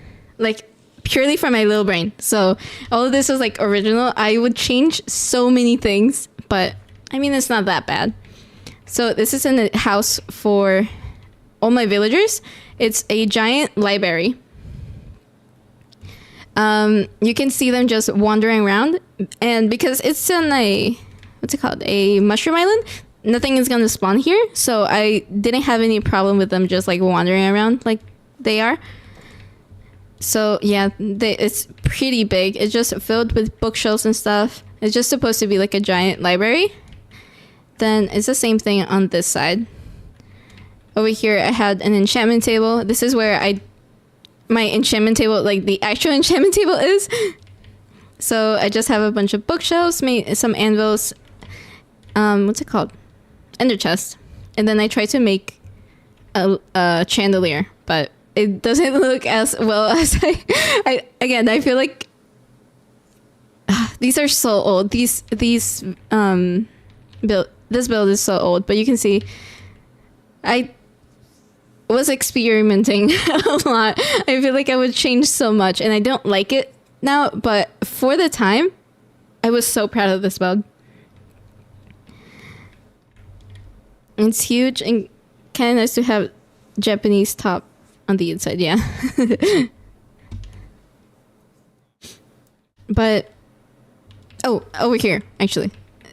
like purely from my little brain. So all of this was like original. I would change so many things, but I mean, it's not that bad. So this is in a house for all my villagers. It's a giant library. You can see them just wandering around, and because it's on a mushroom island, nothing is going to spawn here. So I didn't have any problem with them just like wandering around like they are. So yeah, it's pretty big. It's just filled with bookshelves and stuff. It's just supposed to be like a giant library. Then it's the same thing on this side. Over here, I had an enchantment table. This is where my enchantment table, like the actual enchantment table is. So I just have a bunch of bookshelves, some anvils, what's it called? Ender chest. And then I try to make a chandelier, but it doesn't look as well as I feel like these are so old. This build is so old, but you can see I was experimenting a lot. I feel like I would change so much, and I don't like it now, but for the time, I was so proud of this build. It's huge and kind of nice to have Japanese top on the inside, yeah. But, oh, over here, actually.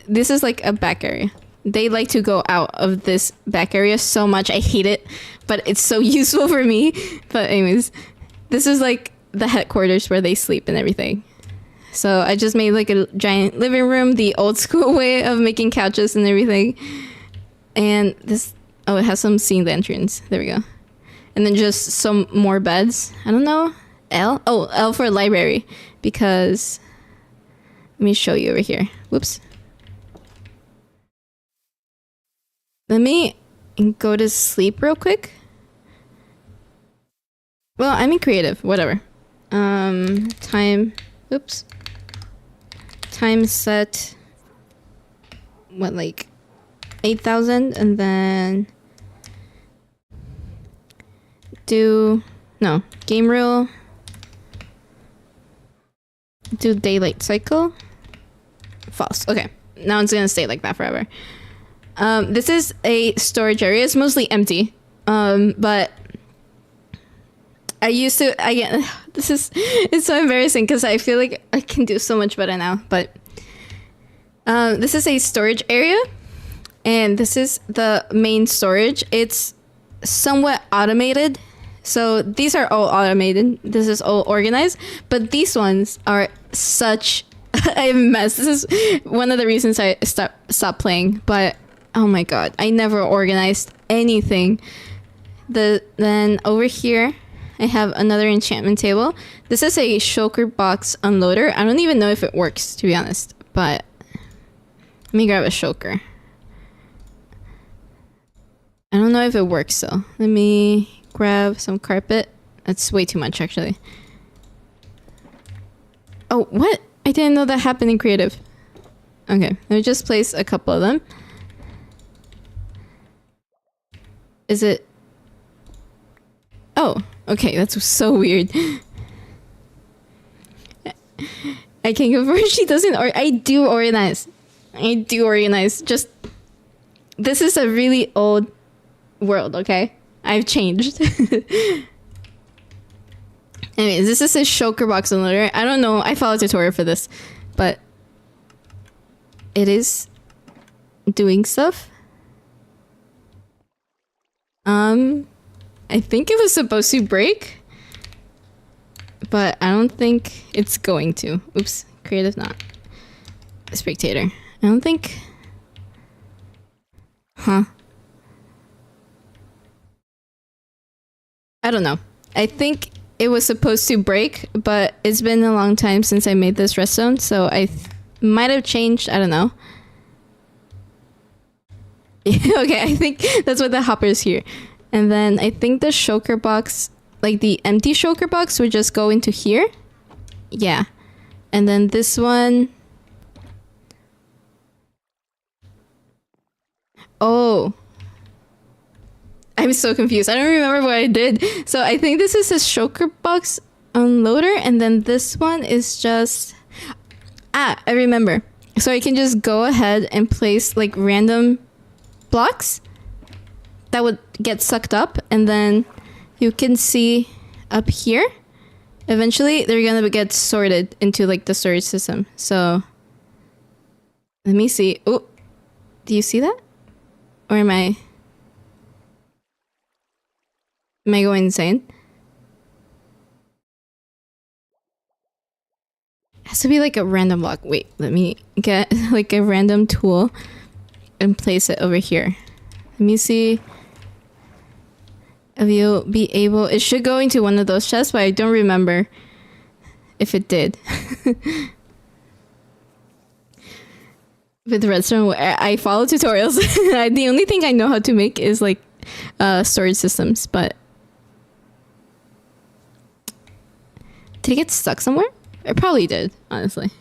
This is like a back area. They like to go out of this back area so much. I hate it, but it's so useful for me. But anyways, this is like the headquarters where they sleep and everything. So I just made like a giant living room, the old school way of making couches and everything. And this, oh, it has some scene lanterns. There we go. And then just some more beds. I don't know. L? Oh, L for library. Because, let me show you over here. Whoops. Let me go to sleep real quick. Well, I'm in creative, whatever. Time, oops. Time set, what, like 8,000, and then game rule. do daylight cycle. False. Okay. Now it's gonna stay like that forever. This is a storage area. It's mostly empty. But I used to, it's so embarrassing because I feel like I can do so much better now. But this is a storage area, and this is the main storage. It's somewhat automated. So these are all automated. This is all organized, but these ones are such a mess. This is one of the reasons I stopped playing. But oh my god, I never organized anything. Then over here, I have another enchantment table. This is a shulker box unloader. I don't even know if it works, to be honest. But let me grab a shulker. I don't know if it works though. Let me grab some carpet. That's way too much, actually. Oh, what? I didn't know that happened in creative. Okay, let me just place a couple of them. Is it? Oh, okay, that's so weird. I can confirm she doesn't, or I do organize. I do organize. Just, this is a really old world, okay? I've changed. Anyways, this is a shulker box unloader. I don't know. I followed a tutorial for this, but it is doing stuff. I think it was supposed to break, but I don't think it's going to. Oops, creative not. Spectator. I don't think. Huh. I don't know. I think it was supposed to break, but it's been a long time since I made this redstone, so I might have changed. I don't know. Okay, I think that's what the hopper is here. And then I think the shulker box, like the empty shulker box, would just go into here. Yeah. And then this one. Oh. I'm so confused. I don't remember what I did. So I think this is a shulker box unloader. And then this one is just... Ah, I remember. So I can just go ahead and place like random blocks that would get sucked up, and then you can see up here eventually they're gonna get sorted into like the storage system. So let me see. Oh, do you see that? Or am I going insane? It has to be like a random block. Wait, let me get like a random tool and place it over here. Let me see if you'll be able... It should go into one of those chests, but I don't remember if it did. With redstone, I follow tutorials. The only thing I know how to make is like storage systems, but... Did it get stuck somewhere? It probably did, honestly.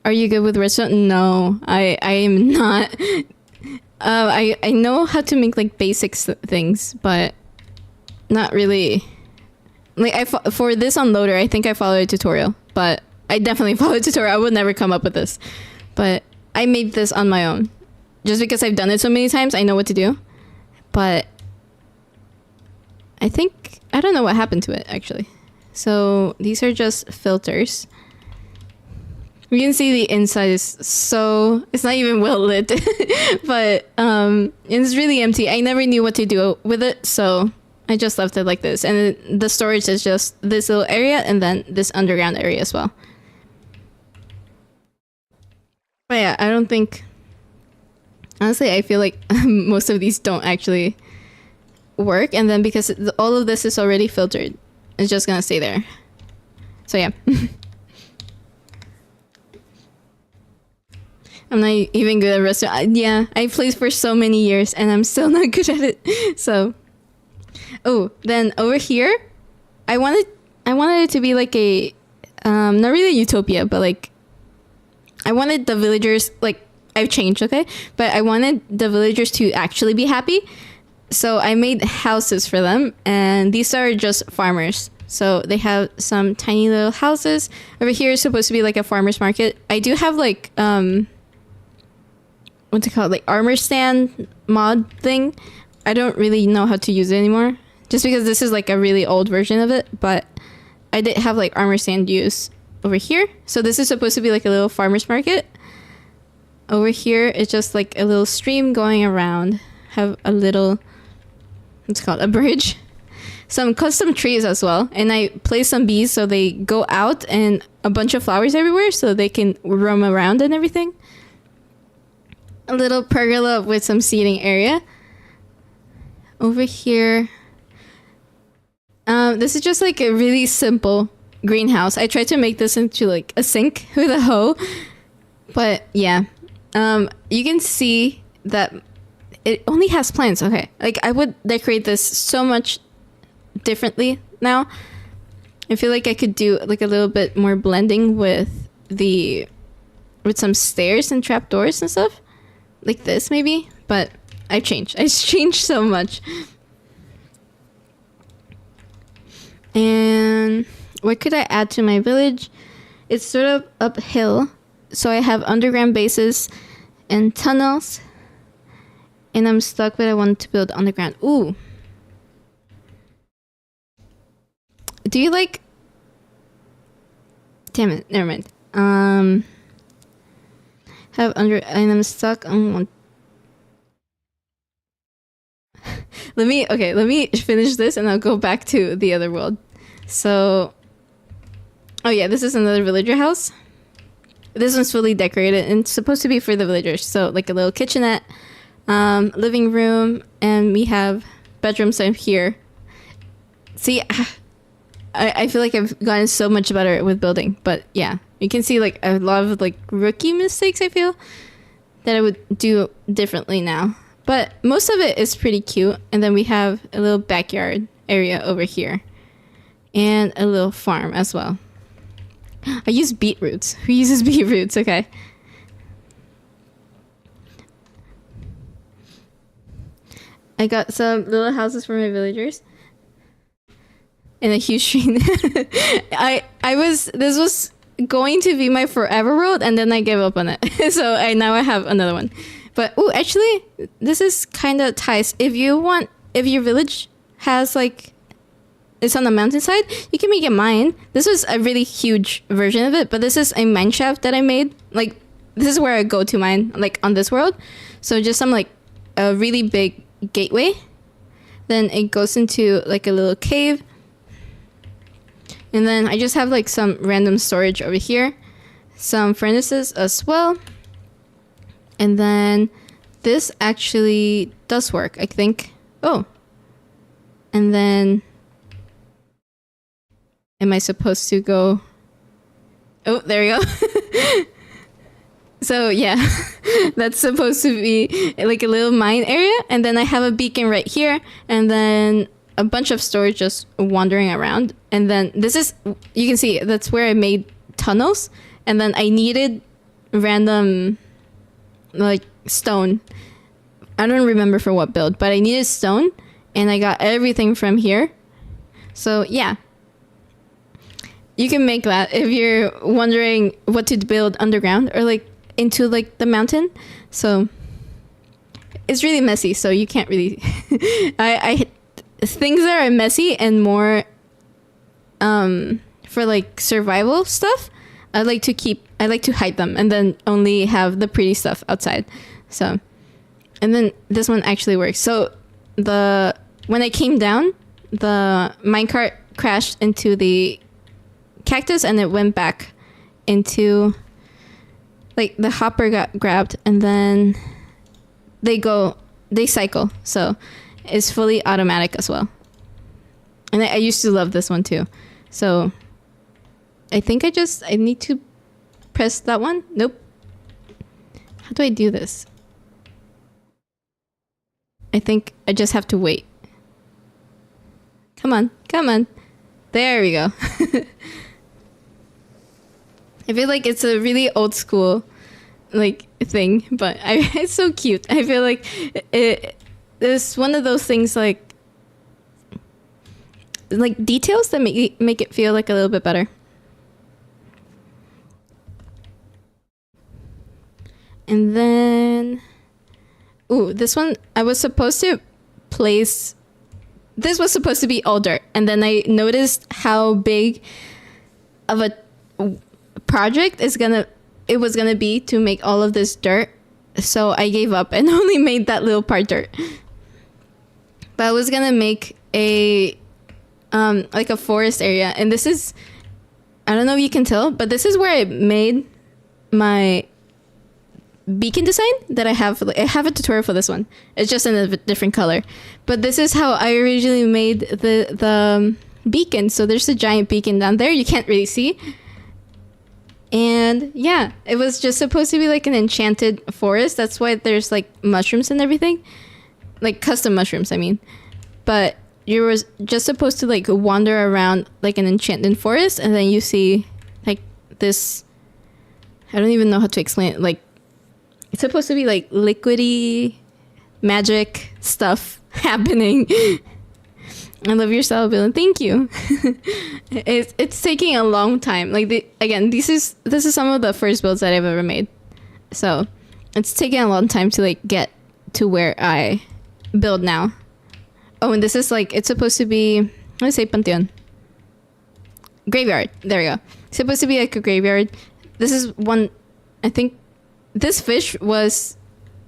Are you good with redstone? No, I am not. I know how to make like basic things, but not really. Like for this unloader, I think I followed a tutorial, but I definitely followed a tutorial. I would never come up with this, but I made this on my own, just because I've done it so many times. I know what to do, but I think I don't know what happened to it actually. So these are just filters. You can see the inside is so... It's not even well lit. But it's really empty. I never knew what to do with it, so I just left it like this. And the storage is just this little area and then this underground area as well. But yeah, I don't think... Honestly, I feel like most of these don't actually work. And then because all of this is already filtered, it's just gonna stay there. So yeah. I'm not even good at restaurant. Yeah, I played for so many years and I'm still not good at it. So, oh, then over here, I wanted it to be like a, not really utopia, but like, I wanted the villagers, like, I've changed, okay? But I wanted the villagers to actually be happy. So I made houses for them, and these are just farmers. So they have some tiny little houses. Over here is supposed to be like a farmer's market. I do have like what's it called, like armor stand mod thing. I don't really know how to use it anymore, just because this is like a really old version of it, but I did have like armor stand use over here. So this is supposed to be like a little farmer's market. Over here it's just like a little stream going around. Have a little, what's it called, a bridge. Some custom trees as well, and I place some bees so they go out, and a bunch of flowers everywhere so they can roam around and everything. A little pergola with some seating area. Over here, this is just like a really simple greenhouse. I tried to make this into like a sink with a hoe, but yeah, you can see that it only has plants. Okay, like I would decorate this so much differently now. I feel like I could do like a little bit more blending with some stairs and trapdoors and stuff like this maybe, but I changed so much. And what could I add to my village? It's sort of uphill, so I have underground bases and tunnels, and I'm stuck, but I want to build underground. Ooh, do you like, damn it, never mind. Have under, and I'm stuck on one. Let me finish this and I'll go back to the other world. So, oh yeah, this is another villager house. This one's fully decorated and it's supposed to be for the villagers. So like a little kitchenette, living room, and we have bedrooms in here. See, I feel like I've gotten so much better with building, but yeah, you can see like a lot of like rookie mistakes I feel that I would do differently now. But most of it is pretty cute. And then we have a little backyard area over here and a little farm as well. I use beetroots. Who uses beetroots? Okay. I got some little houses for my villagers. And a huge tree. This was going to be my forever world, and then I gave up on it. So now I have another one. But oh, actually, this is kind of ties. If your village has like, it's on the mountainside, you can make it mine. This was a really huge version of it, but this is a mine shaft that I made. Like, this is where I go to mine, like on this world. So just some like a really big gateway. Then it goes into like a little cave. And then I just have like some random storage over here. Some furnaces as well. And then this actually does work, I think. Oh. And then am I supposed to go? Oh, there we go. So yeah, that's supposed to be like a little mine area. And then I have a beacon right here. And then a bunch of storage just wandering around. And then this is, you can see that's where I made tunnels. And then I needed random like stone. I don't remember for what build, but I needed stone and I got everything from here. So yeah, you can make that if you're wondering what to build underground or like into like the mountain. So it's really messy, so you can't really I things that are messy and more for like survival stuff, I like to hide them and then only have the pretty stuff outside. So, and then this one actually works. So when I came down, the minecart crashed into the cactus and it went back into, like, the hopper got grabbed and then they cycle. So it's fully automatic as well. And I used to love this one too. So I think I need to press that one. Nope. How do I do this? I think I just have to wait. Come on, come on. There we go. I feel like it's a really old school like thing, but it's so cute. I feel like it's one of those things like like details that make it feel like a little bit better. And then, ooh, this one I was supposed to place. This was supposed to be all dirt, and then I noticed how big of a project it was gonna be to make all of this dirt. So I gave up and only made that little part dirt. But I was gonna make a like a forest area, and this is, I don't know if you can tell, but this is where I made my beacon design that I have. I have a tutorial for this one. It's just in a different color, but this is how I originally made the beacon. So there's a giant beacon down there you can't really see, and yeah, it was just supposed to be like an enchanted forest. That's why there's like mushrooms and everything, like custom mushrooms, I mean. But you were just supposed to like wander around like an enchanted forest, and then you see like this, I don't even know how to explain it, like it's supposed to be like liquidy magic stuff happening. I love your style, Bill, and thank you. It's taking a long time. Like this is some of the first builds that I've ever made, so it's taking a long time to like get to where I build now. Oh, and this is like, it's supposed to be, let's say Pantheon. Graveyard. There we go. It's supposed to be like a graveyard. This is one, I think this fish was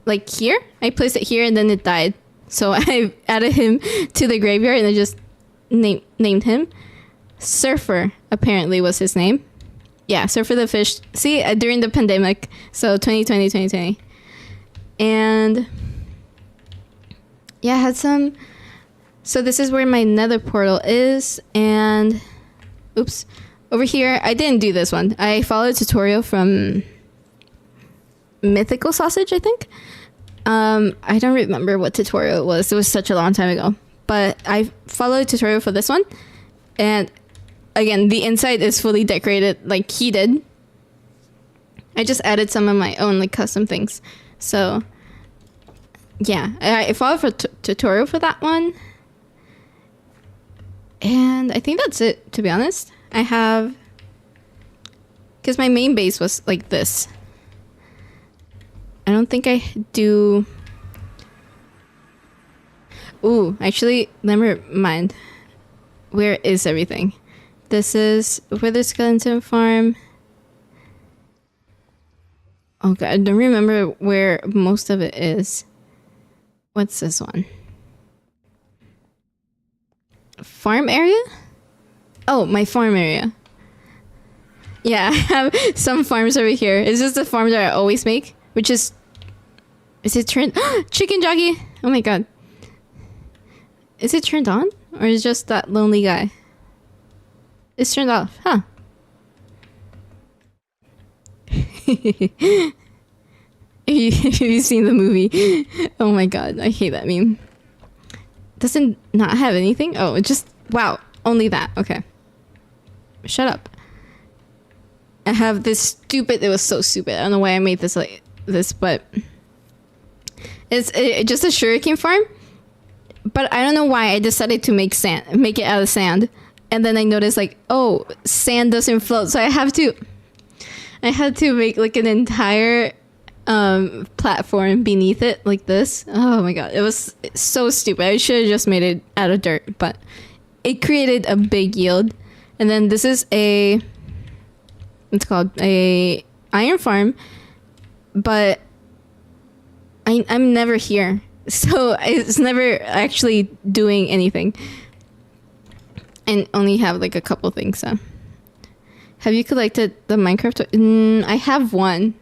like here. I placed it here and then it died. So I added him to the graveyard and I just named him. Surfer, apparently, was his name. Yeah, Surfer the fish. See, during the pandemic. So 2020. And yeah, I had some. So this is where my nether portal is. And oops, over here, I didn't do this one. I followed a tutorial from Mythical Sausage, I think. I don't remember what tutorial it was. It was such a long time ago. But I followed a tutorial for this one. And again, the inside is fully decorated like he did. I just added some of my own like custom things. So yeah, I followed for tutorial for that one. And I think that's it, to be honest. I have, because my main base was like this. I don't think I do. Ooh, actually, never mind. Where is everything? This is Wither Skeleton Farm. Oh god, I don't remember where most of it is. What's this one? Farm area? Oh, my farm area. Yeah, I have some farms over here. It's just the farm that I always make, which is it turned? Chicken jockey! Oh my god. Is it turned on? Or is it just that lonely guy? It's turned off, huh? Have you seen the movie? Oh my god, I hate that meme. Doesn't not have anything? Oh, it just, wow, only that. Okay. Shut up. I have this stupid, it was so stupid. I don't know why I made this like this, but it's just a sugarcane farm. But I don't know why I decided to make it out of sand. And then I noticed like, oh, sand doesn't float. So I had to make like an entire platform beneath it like this. Oh my god, it was so stupid. I should have just made it out of dirt, but it created a big yield. And then this is it's called a iron farm, but I'm never here, so it's never actually doing anything, and only have like a couple things. So have you collected the Minecraft I have one.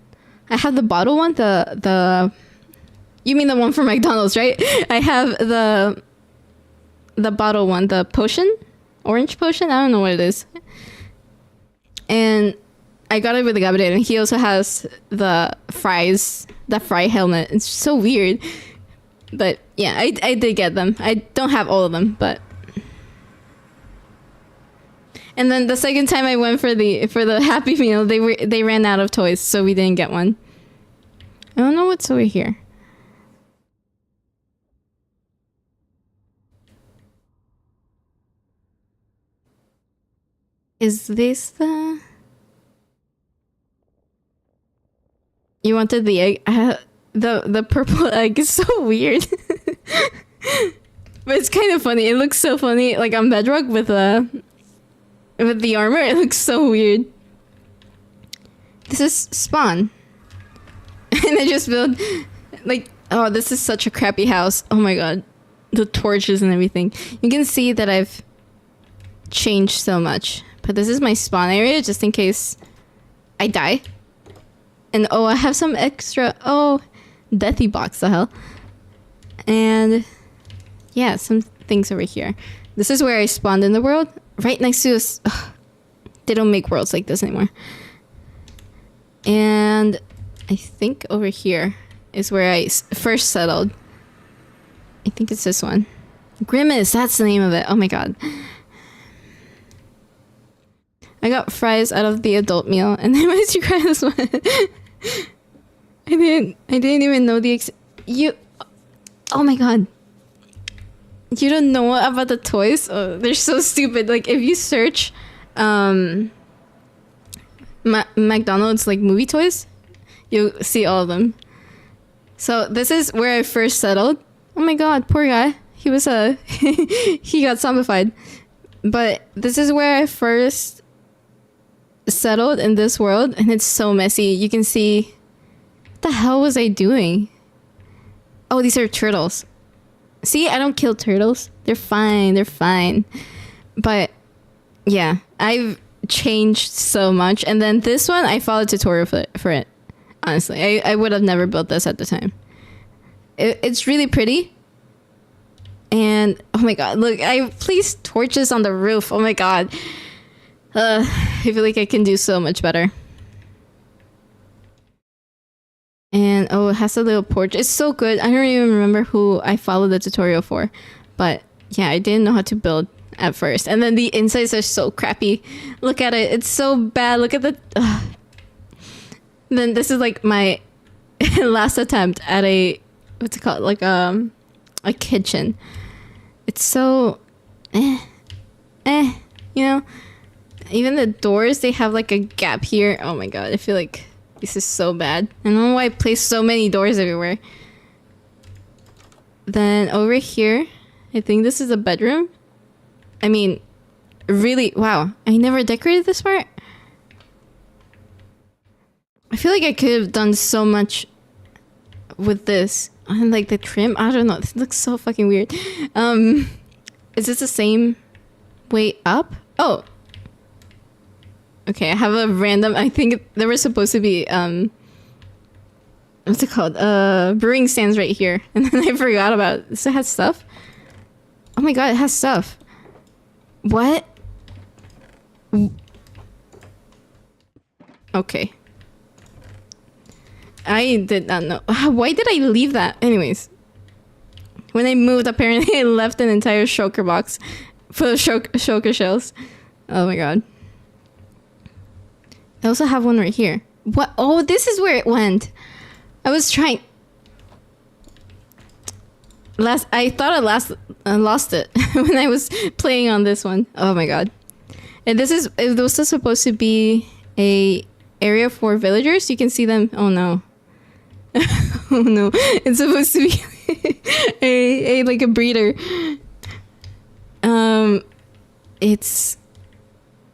I have the bottle one, the you mean the one from McDonald's, right? I have the bottle one, the potion, orange potion, I don't know what it is. And I got it with the Gabriel, and he also has the fry helmet. It's so weird. But yeah, I did get them. I don't have all of them, but. And then the second time I went for the Happy Meal, they ran out of toys, so we didn't get one. I don't know what's over here. Is this the... You wanted the egg? The purple egg is so weird. But it's kind of funny. It looks so funny. Like on Bedrock with the armor, it looks so weird. This is spawn. And I just built like, oh, this is such a crappy house. Oh my god. The torches and everything. You can see that I've changed so much. But this is my spawn area just in case I die. And oh, I have some extra, oh, deathy box, the hell. And yeah, some things over here. This is where I spawned in the world. Right next to us. Ugh, they don't make worlds like this anymore. And I think over here is where I first settled. I think it's this one. Grimace, that's the name of it. Oh my god. I got fries out of the adult meal, and then why did you cry this one? I didn't even know oh my god. You don't know about the toys? Oh, they're so stupid. Like if you search McDonald's like movie toys, you'll see all of them. So this is where I first settled. Oh my god, poor guy. He was he got zombified. But this is where I first settled in this world, and it's so messy. You can see, what the hell was I doing? Oh, these are turtles. See, I don't kill turtles. They're fine. They're fine. But yeah, I've changed so much. And then this one, I followed tutorial for it. Honestly, I would have never built this at the time. It's really pretty. And oh my god, look, I placed torches on the roof. Oh my god. I feel like I can do so much better. And oh, it has a little porch. It's so good. I don't even remember who I followed the tutorial for. But yeah, I didn't know how to build at first. And then the insides are so crappy. Look at it. It's so bad. Look at the... Then this is like my last attempt at a... What's it called? Like a kitchen. It's so... you know? Even the doors, they have like a gap here. Oh my god, I feel like this is so bad. I don't know why I placed so many doors everywhere. Then over here, I think this is a bedroom. I mean, really, wow. I never decorated this part. I feel like I could have done so much with this. And like the trim, I don't know. This looks so fucking weird. Is this the same way up? Oh. Okay, I have a random, I think there was supposed to be, what's it called? Brewing stands right here. And then I forgot about it. So it has stuff? Oh my god, it has stuff. What? Okay. I did not know. Why did I leave that? Anyways. When I moved, apparently I left an entire shulker box full of shulker shells. Oh my god. I also have one right here. What? Oh, this is where it went. I was trying... I thought I lost it when I was playing on this one. Oh my god. And this was supposed to be a area for villagers. You can see them. Oh no. Oh no. It's supposed to be a like a breeder.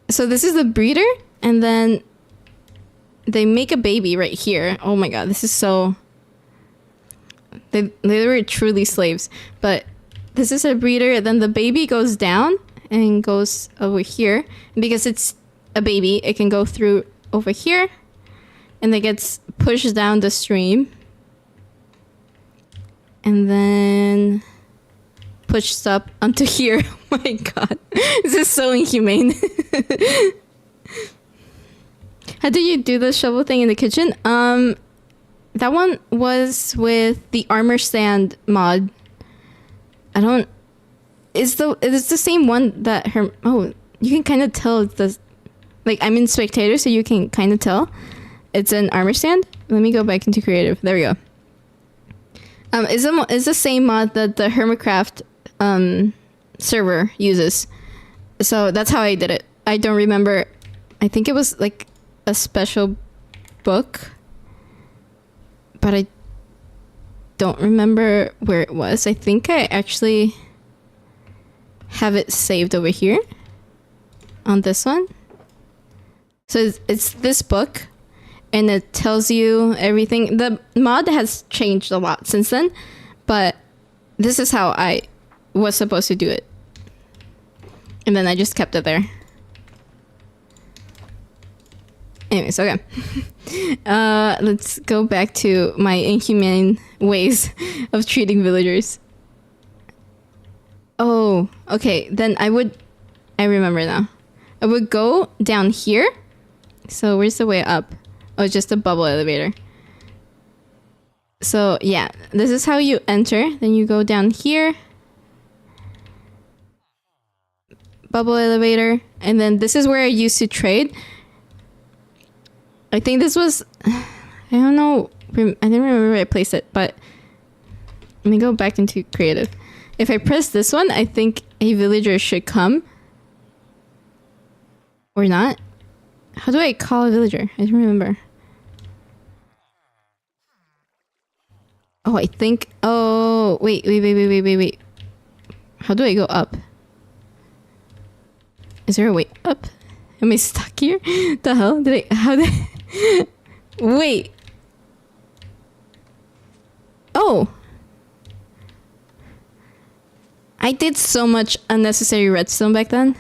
So this is the breeder, and then they make a baby right here. Oh my god, this is so... They were truly slaves. But this is a breeder, then the baby goes down and goes over here. Because it's a baby, it can go through over here, and it gets pushed down the stream. And then pushed up onto here. Oh my god, this is so inhumane. How did you do the shovel thing in the kitchen? That one was with the armor stand mod. It's the same one that her... Oh, you can kind of tell it's the... Like, I'm in spectator, so you can kind of tell. It's an armor stand. Let me go back into creative. There we go. It's the same mod that the Hermitcraft server uses. So that's how I did it. I don't remember. I think it was like a special book, but I don't remember where it was. I think I actually have it saved over here on this one. So it's this book, and it tells you everything. The mod has changed a lot since then, but this is how I was supposed to do it. And then I just kept it there. Anyways, okay. Let's go back to my inhumane ways of treating villagers. Oh, okay. Then I remember now. I would go down here. So where's the way up? Oh, just a bubble elevator. So yeah, this is how you enter. Then you go down here. Bubble elevator. And then this is where I used to trade. I think this was, I don't know, I didn't remember where I placed it, but let me go back into creative. If I press this one, I think a villager should come. Or not. How do I call a villager? I don't remember. Oh, I think, oh, wait. How do I go up? Is there a way up? Am I stuck here? The hell? Wait. Oh. I did so much unnecessary redstone back then.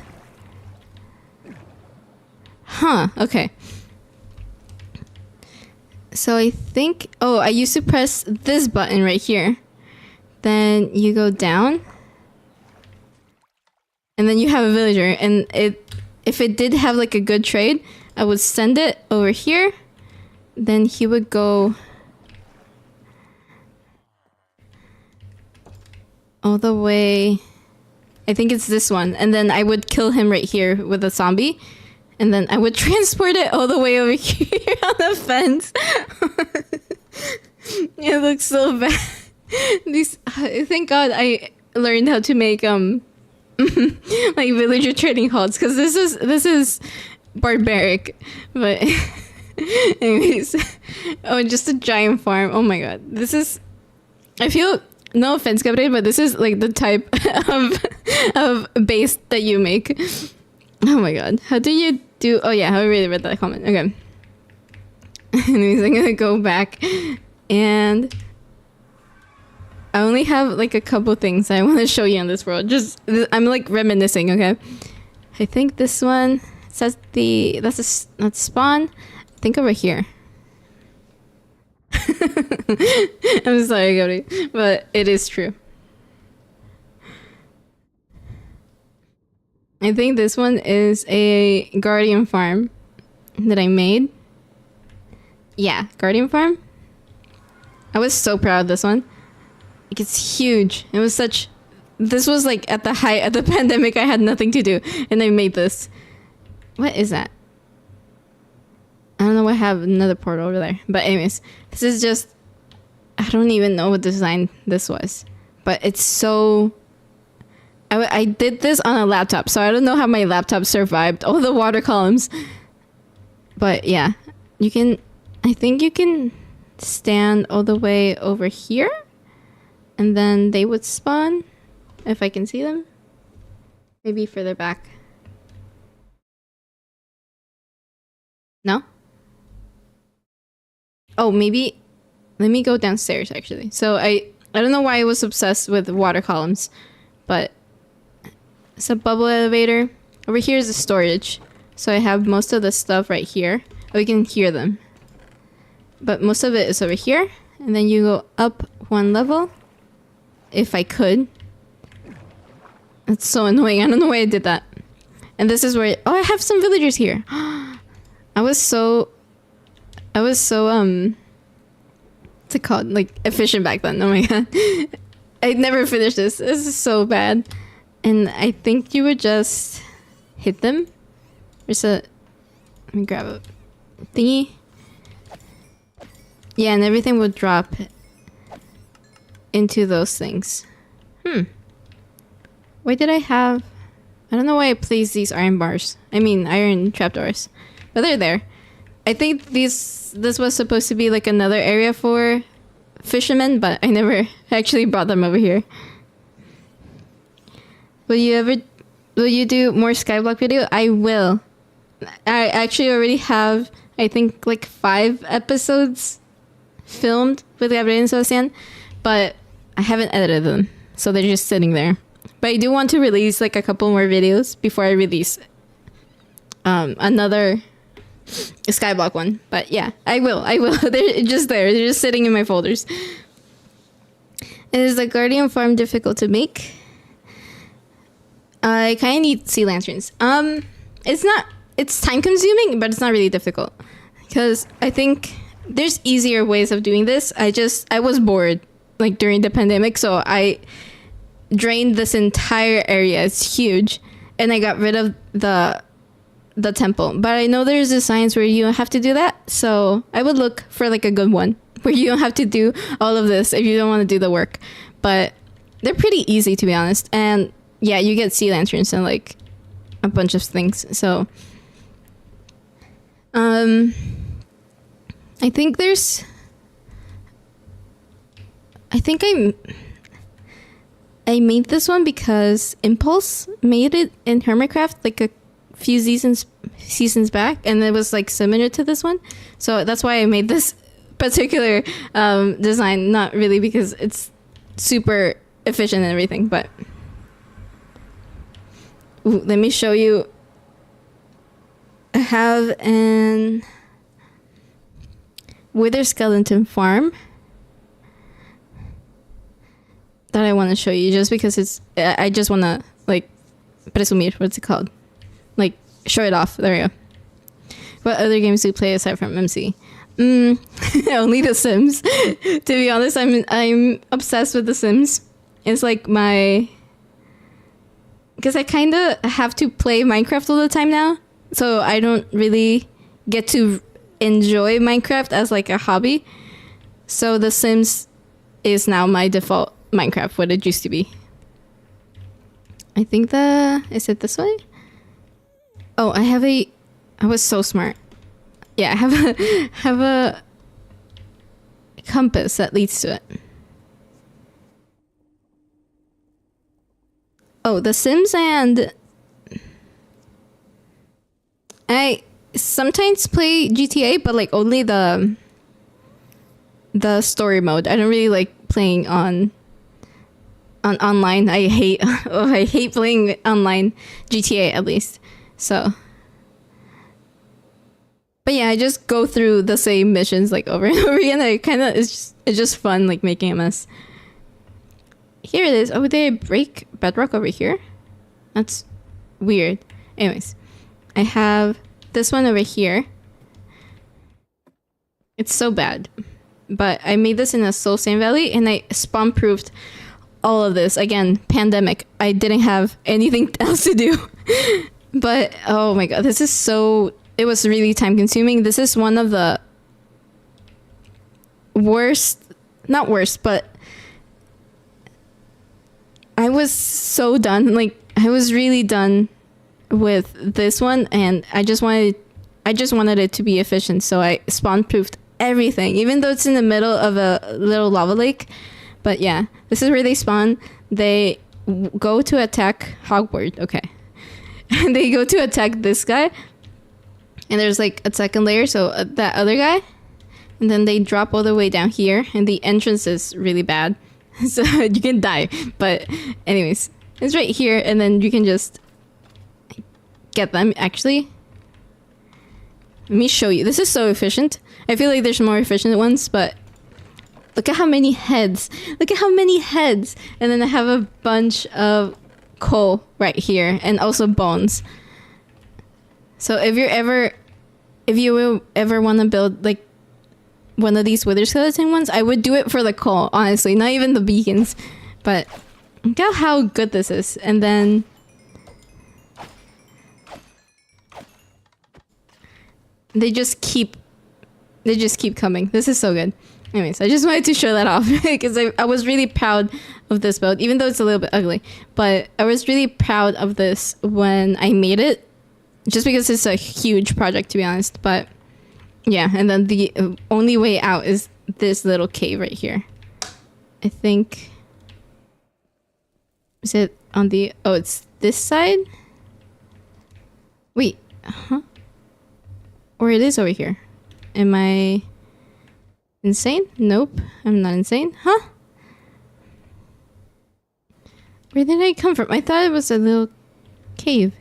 Huh, okay. So I think, oh, I used to press this button right here. Then you go down. And then you have a villager. And if it did have like a good trade, I would send it over here. Then he would go all the way. I think it's this one. And then I would kill him right here with a zombie. And then I would transport it all the way over here on the fence. It looks so bad. Thank God I learned how to make like villager trading halls, because this is barbaric. But anyways, oh, just a giant farm. Oh my God, this is. I feel, no offense, Gabriel, but this is like the type of base that you make. Oh my God, how do you do? Oh yeah, I already read that comment. Okay. Anyways, I'm gonna go back, and I only have like a couple things I want to show you on this world. Just, I'm like reminiscing, okay? I think this one says that's spawn. I think over here. I'm sorry, Cody, but it is true. I think this one is a guardian farm that I made. Yeah, guardian farm. I was so proud of this one. Like, it's huge. It was such. This was like at the height of the pandemic. I had nothing to do, and I made this. What is that? I don't know. I have another portal over there. But anyways, this is just. I don't even know what design this was, but it's so. I did this on a laptop, so I don't know how my laptop survived all the water columns. But yeah, you can. I think you can stand all the way over here. And then they would spawn, if I can see them. Maybe further back. No? Oh, maybe. Let me go downstairs, actually. So I don't know why I was obsessed with water columns. But it's a bubble elevator. Over here is the storage. So I have most of the stuff right here. Oh, we can hear them. But most of it is over here. And then you go up one level. If I could. That's so annoying. I don't know why I did that. And this is where... Oh, I have some villagers here. I was so... What's it called? Like, efficient back then. Oh my God. I never finished this. This is so bad. And I think you would just hit them. There's a... Let me grab a thingy. Yeah, and everything would drop into those things. Why did I have... I don't know why I placed these iron bars. I mean, iron trapdoors. But they're there. I think this was supposed to be like another area for fishermen, but I never actually brought them over here. Will you do more Skyblock video? I will. I actually already have, I think, like 5 episodes filmed with Gabriel and Sebastian, but I haven't edited them, so they're just sitting there. But I do want to release like a couple more videos before I release another Skyblock one. But yeah, I will. They're just there. They're just sitting in my folders. Is the Guardian farm difficult to make? I kind of need sea lanterns. It's time consuming, but it's not really difficult because I think there's easier ways of doing this. I was bored like during the pandemic, so I drained this entire area. It's huge, and I got rid of the temple. But I know there's designs where you don't have to do that, so I would look for like a good one where you don't have to do all of this if you don't want to do the work. But they're pretty easy, to be honest. And yeah, you get sea lanterns and like a bunch of things. So I think I made this one because Impulse made it in Hermitcraft like a few seasons back, and it was like similar to this one. So that's why I made this particular design. Not really because it's super efficient and everything, but let me show you. I have an Wither Skeleton farm that I want to show you just because I just want to like presumir, what's it called? Like show it off. There we go. What other games do you play aside from MC? Only The Sims. To be honest, I'm obsessed with The Sims. It's like because I kind of have to play Minecraft all the time now, so I don't really get to enjoy Minecraft as like a hobby. So The Sims is now my default Minecraft, what it used to be. I think is it this way? Oh, I was so smart. Yeah, I have a compass that leads to it. Oh, The Sims, and I sometimes play GTA, but like only the story mode. I don't really like playing on online. I hate playing online GTA, at least. So, but yeah, I just go through the same missions like over and over again. It's just fun, like making a mess. Here it is. Oh, did I break bedrock over here? That's weird. Anyways, I have this one over here. It's so bad, but I made this in a Soul Sand Valley, and I spawn proofed all of this. Again, pandemic. I didn't have anything else to do. But oh my god, it was really time consuming. This is one of the not worst, but I was so done. Like I was really done with this one, and I just wanted it to be efficient. So I spawn proofed everything, even though it's in the middle of a little lava lake. But yeah, this is where they spawn. They go to attack Hogwarts. Okay. And they go to attack this guy. And there's like a second layer, so that other guy. And then they drop all the way down here. And the entrance is really bad. So you can die. But anyways, it's right here. And then you can just get them. Actually, let me show you. This is so efficient. I feel like there's more efficient ones, but look at how many heads. Look at how many heads. And then I have a bunch of coal right here, and also bones. So if you will ever want to build like one of these Wither Skeleton ones, I would do it for the coal, honestly, not even the beacons. But look at how good this is. And then they just keep coming. This is so good. Anyways, I just wanted to show that off because I was really proud of this build, even though it's a little bit ugly. But I was really proud of this when I made it, just because it's a huge project, to be honest. But yeah, and then the only way out is this little cave right here. I think... Is it on the... Oh, it's this side? Wait, huh? Or it is over here. Am I insane? Nope, I'm not insane. Huh? Where did I come from? I thought it was a little cave.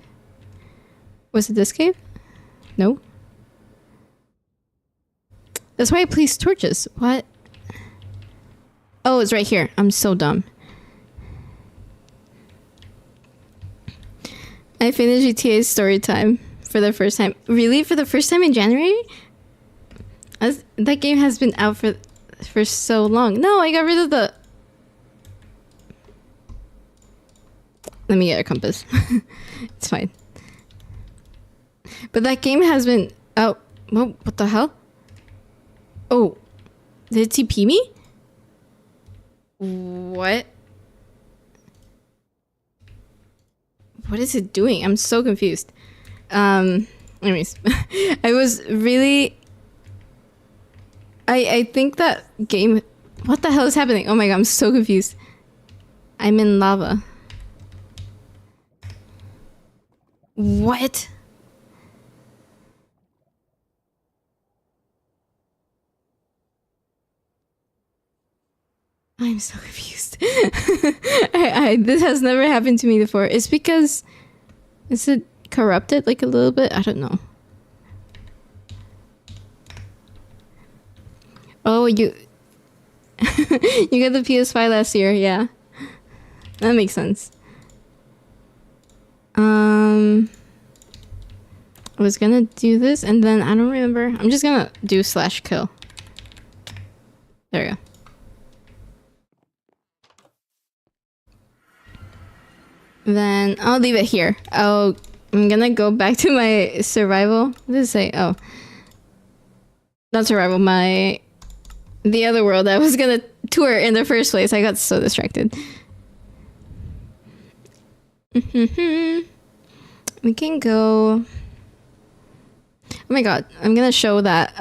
Was it this cave? No. That's why I placed torches. What? Oh, it's right here. I'm so dumb. I finished GTA story time for the first time. Really? For the first time in January? That game has been out for so long. No, I got rid of the... Let me get a compass. It's fine. But that game has been out... What the hell? Oh. Did it TP me? What? What is it doing? I'm so confused. Anyways. I was really... I think that game... What the hell is happening? Oh my god, I'm so confused. I'm in lava. What? I'm so confused. This has never happened to me before. It's because... Is it corrupted like a little bit? I don't know. Oh, you... You got the PS5 last year, yeah. That makes sense. I was gonna do this and then I don't remember. I'm just gonna do /kill. There we go. Then I'll leave it here. I'm gonna go back to my survival. What did it say? Oh. Not survival, the other world I was gonna tour in the first place. I got so distracted. We can go... Oh my god, I'm gonna show that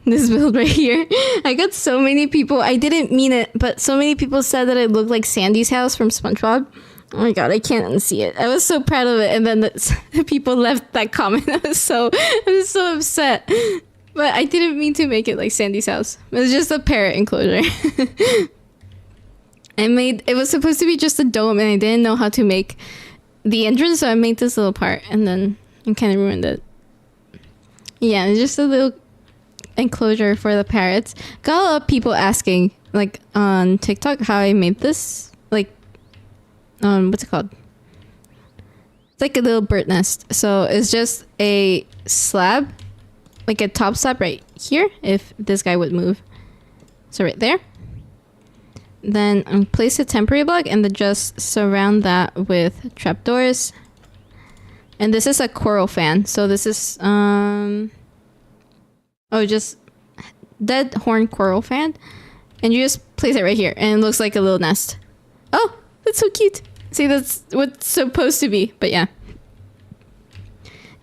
this build right here. I got so many people, I didn't mean it, but so many people said that it looked like Sandy's house from SpongeBob. Oh my god, I can't unsee it. I was so proud of it, and then the people left that comment. I was so upset. But I didn't mean to make it like Sandy's house. It was just a parrot enclosure. It was supposed to be just a dome, and I didn't know how to make the entrance, so I made this little part, and then I kind of ruined it. Yeah, it's just a little enclosure for the parrots. Got a lot of people asking, like, on TikTok how I made this. Like, what's it called? It's like a little bird nest. So it's just a slab, like a top slab right here, if this guy would move. So right there. Then place a temporary block and then just surround that with trapdoors. And this is a coral fan. So this is just dead horn coral fan. And you just place it right here and it looks like a little nest. Oh, that's so cute. See, that's what's supposed to be, but yeah.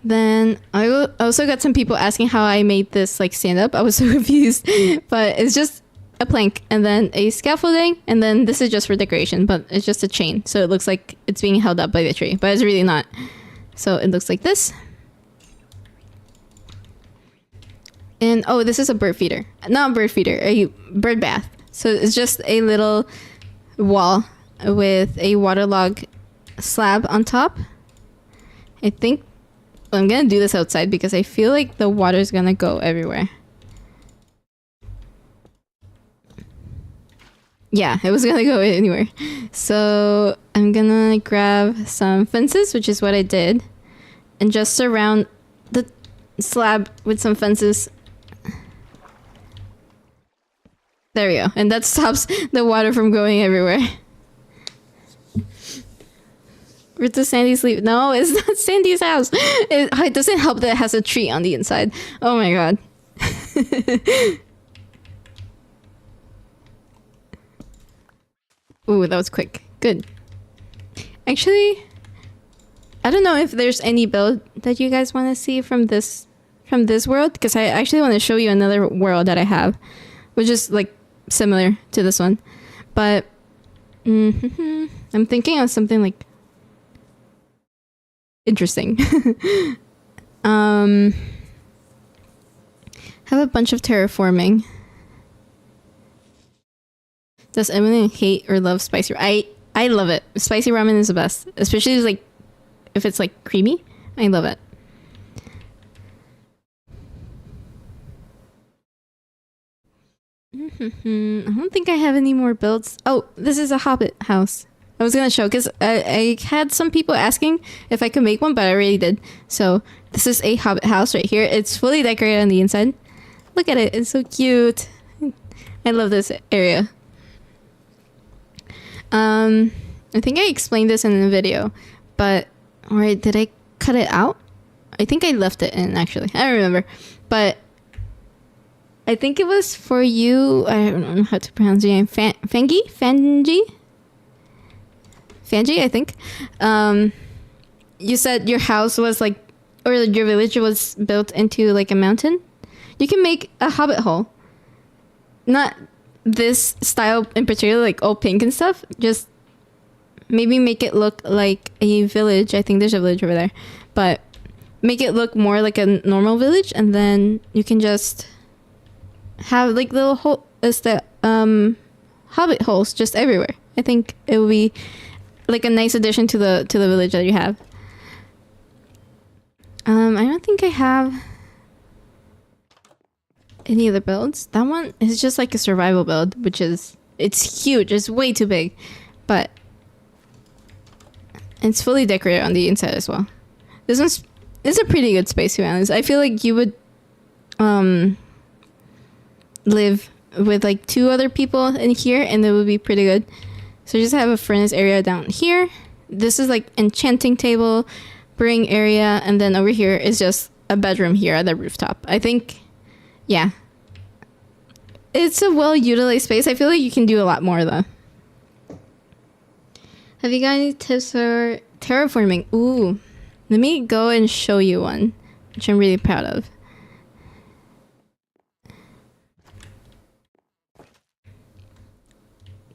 Then I also got some people asking how I made this like stand up. I was so confused, but it's just a plank and then a scaffolding, and then this is just for decoration, but it's just a chain, so it looks like it's being held up by the tree, but it's really not. So it looks like this. And oh, this is a bird feeder. Not a bird feeder, a bird bath. So it's just a little wall with a waterlog slab on top. I think I'm gonna do this outside because I feel like the water is gonna go everywhere. Yeah, it was gonna go anywhere. So I'm gonna grab some fences, which is what I did, and just surround the slab with some fences. There we go. And that stops the water from going everywhere. Where's the Sandy sleep? No, it's not Sandy's house. It doesn't help that it has a tree on the inside. Oh my god. Ooh, that was quick. Good. Actually, I don't know if there's any build that you guys want to see from this world, because I actually want to show you another world that I have, which is like similar to this one. But I'm thinking of something like interesting. Have a bunch of terraforming. Does anyone hate or love spicy? I love it. Spicy ramen is the best, especially like if it's like creamy. I love it. I don't think I have any more builds. Oh, this is a hobbit house. I was gonna show because I had some people asking if I could make one, but I already did. So this is a hobbit house right here. It's fully decorated on the inside. Look at it. It's so cute. I love this area. I think I explained this in the video, but or did I cut it out? I think I left it in actually. I don't remember, but I think it was for you. I don't know how to pronounce your name. Fangi, I think. You said your house was like, or your village was built into like a mountain. You can make a hobbit hole. Not this style in particular, like all pink and stuff. Just maybe make it look like a village. I think there's a village over there, but make it look more like a normal village, and then you can just have like little hobbit holes just everywhere. I think it would be like a nice addition to the village that you have. I don't think I have any other builds. That one is just like a survival build, which is, it's huge. It's way too big, but it's fully decorated on the inside as well. This one's, it's a pretty good space, to be honest. I feel like you would live with like 2 other people in here, and it would be pretty good. So just have a furnace area down here. This is like enchanting table, brewing area, and then over here is just a bedroom here at the rooftop. I think, yeah, it's a well-utilized space. I feel like you can do a lot more though. Have you got any tips for terraforming? Ooh, let me go and show you one, which I'm really proud of.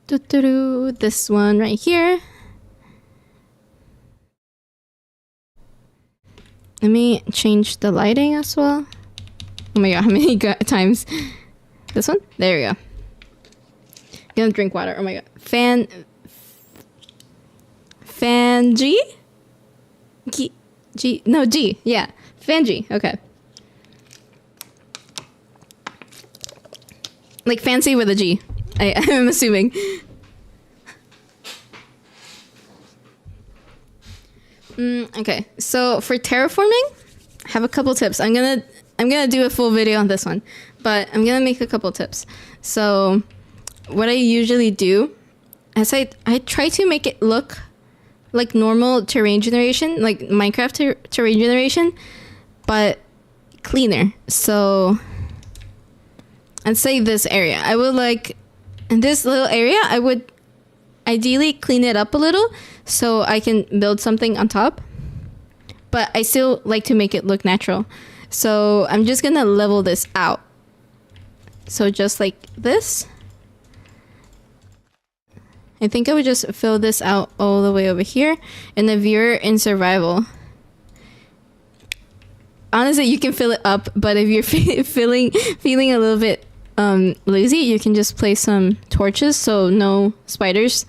This one right here. Let me change the lighting as well. Oh my god, how many times? This one? There we go. Gonna drink water. Oh my god. Fangi? G. Yeah. Fangi. Okay. Like fancy with a G. I'm assuming. Okay, so for terraforming, I have a couple tips. I'm gonna do a full video on this one, but I'm gonna make a couple tips. So what I usually do is I try to make it look like normal terrain generation, like Minecraft terrain generation, but cleaner. So I'd say this area, I would like, in this little area, I would ideally clean it up a little so I can build something on top, but I still like to make it look natural. So I'm just gonna level this out. So just like this. I think I would just fill this out all the way over here. And if you're in survival, honestly, you can fill it up, but if you're feeling a little bit lazy, you can just place some torches so no spiders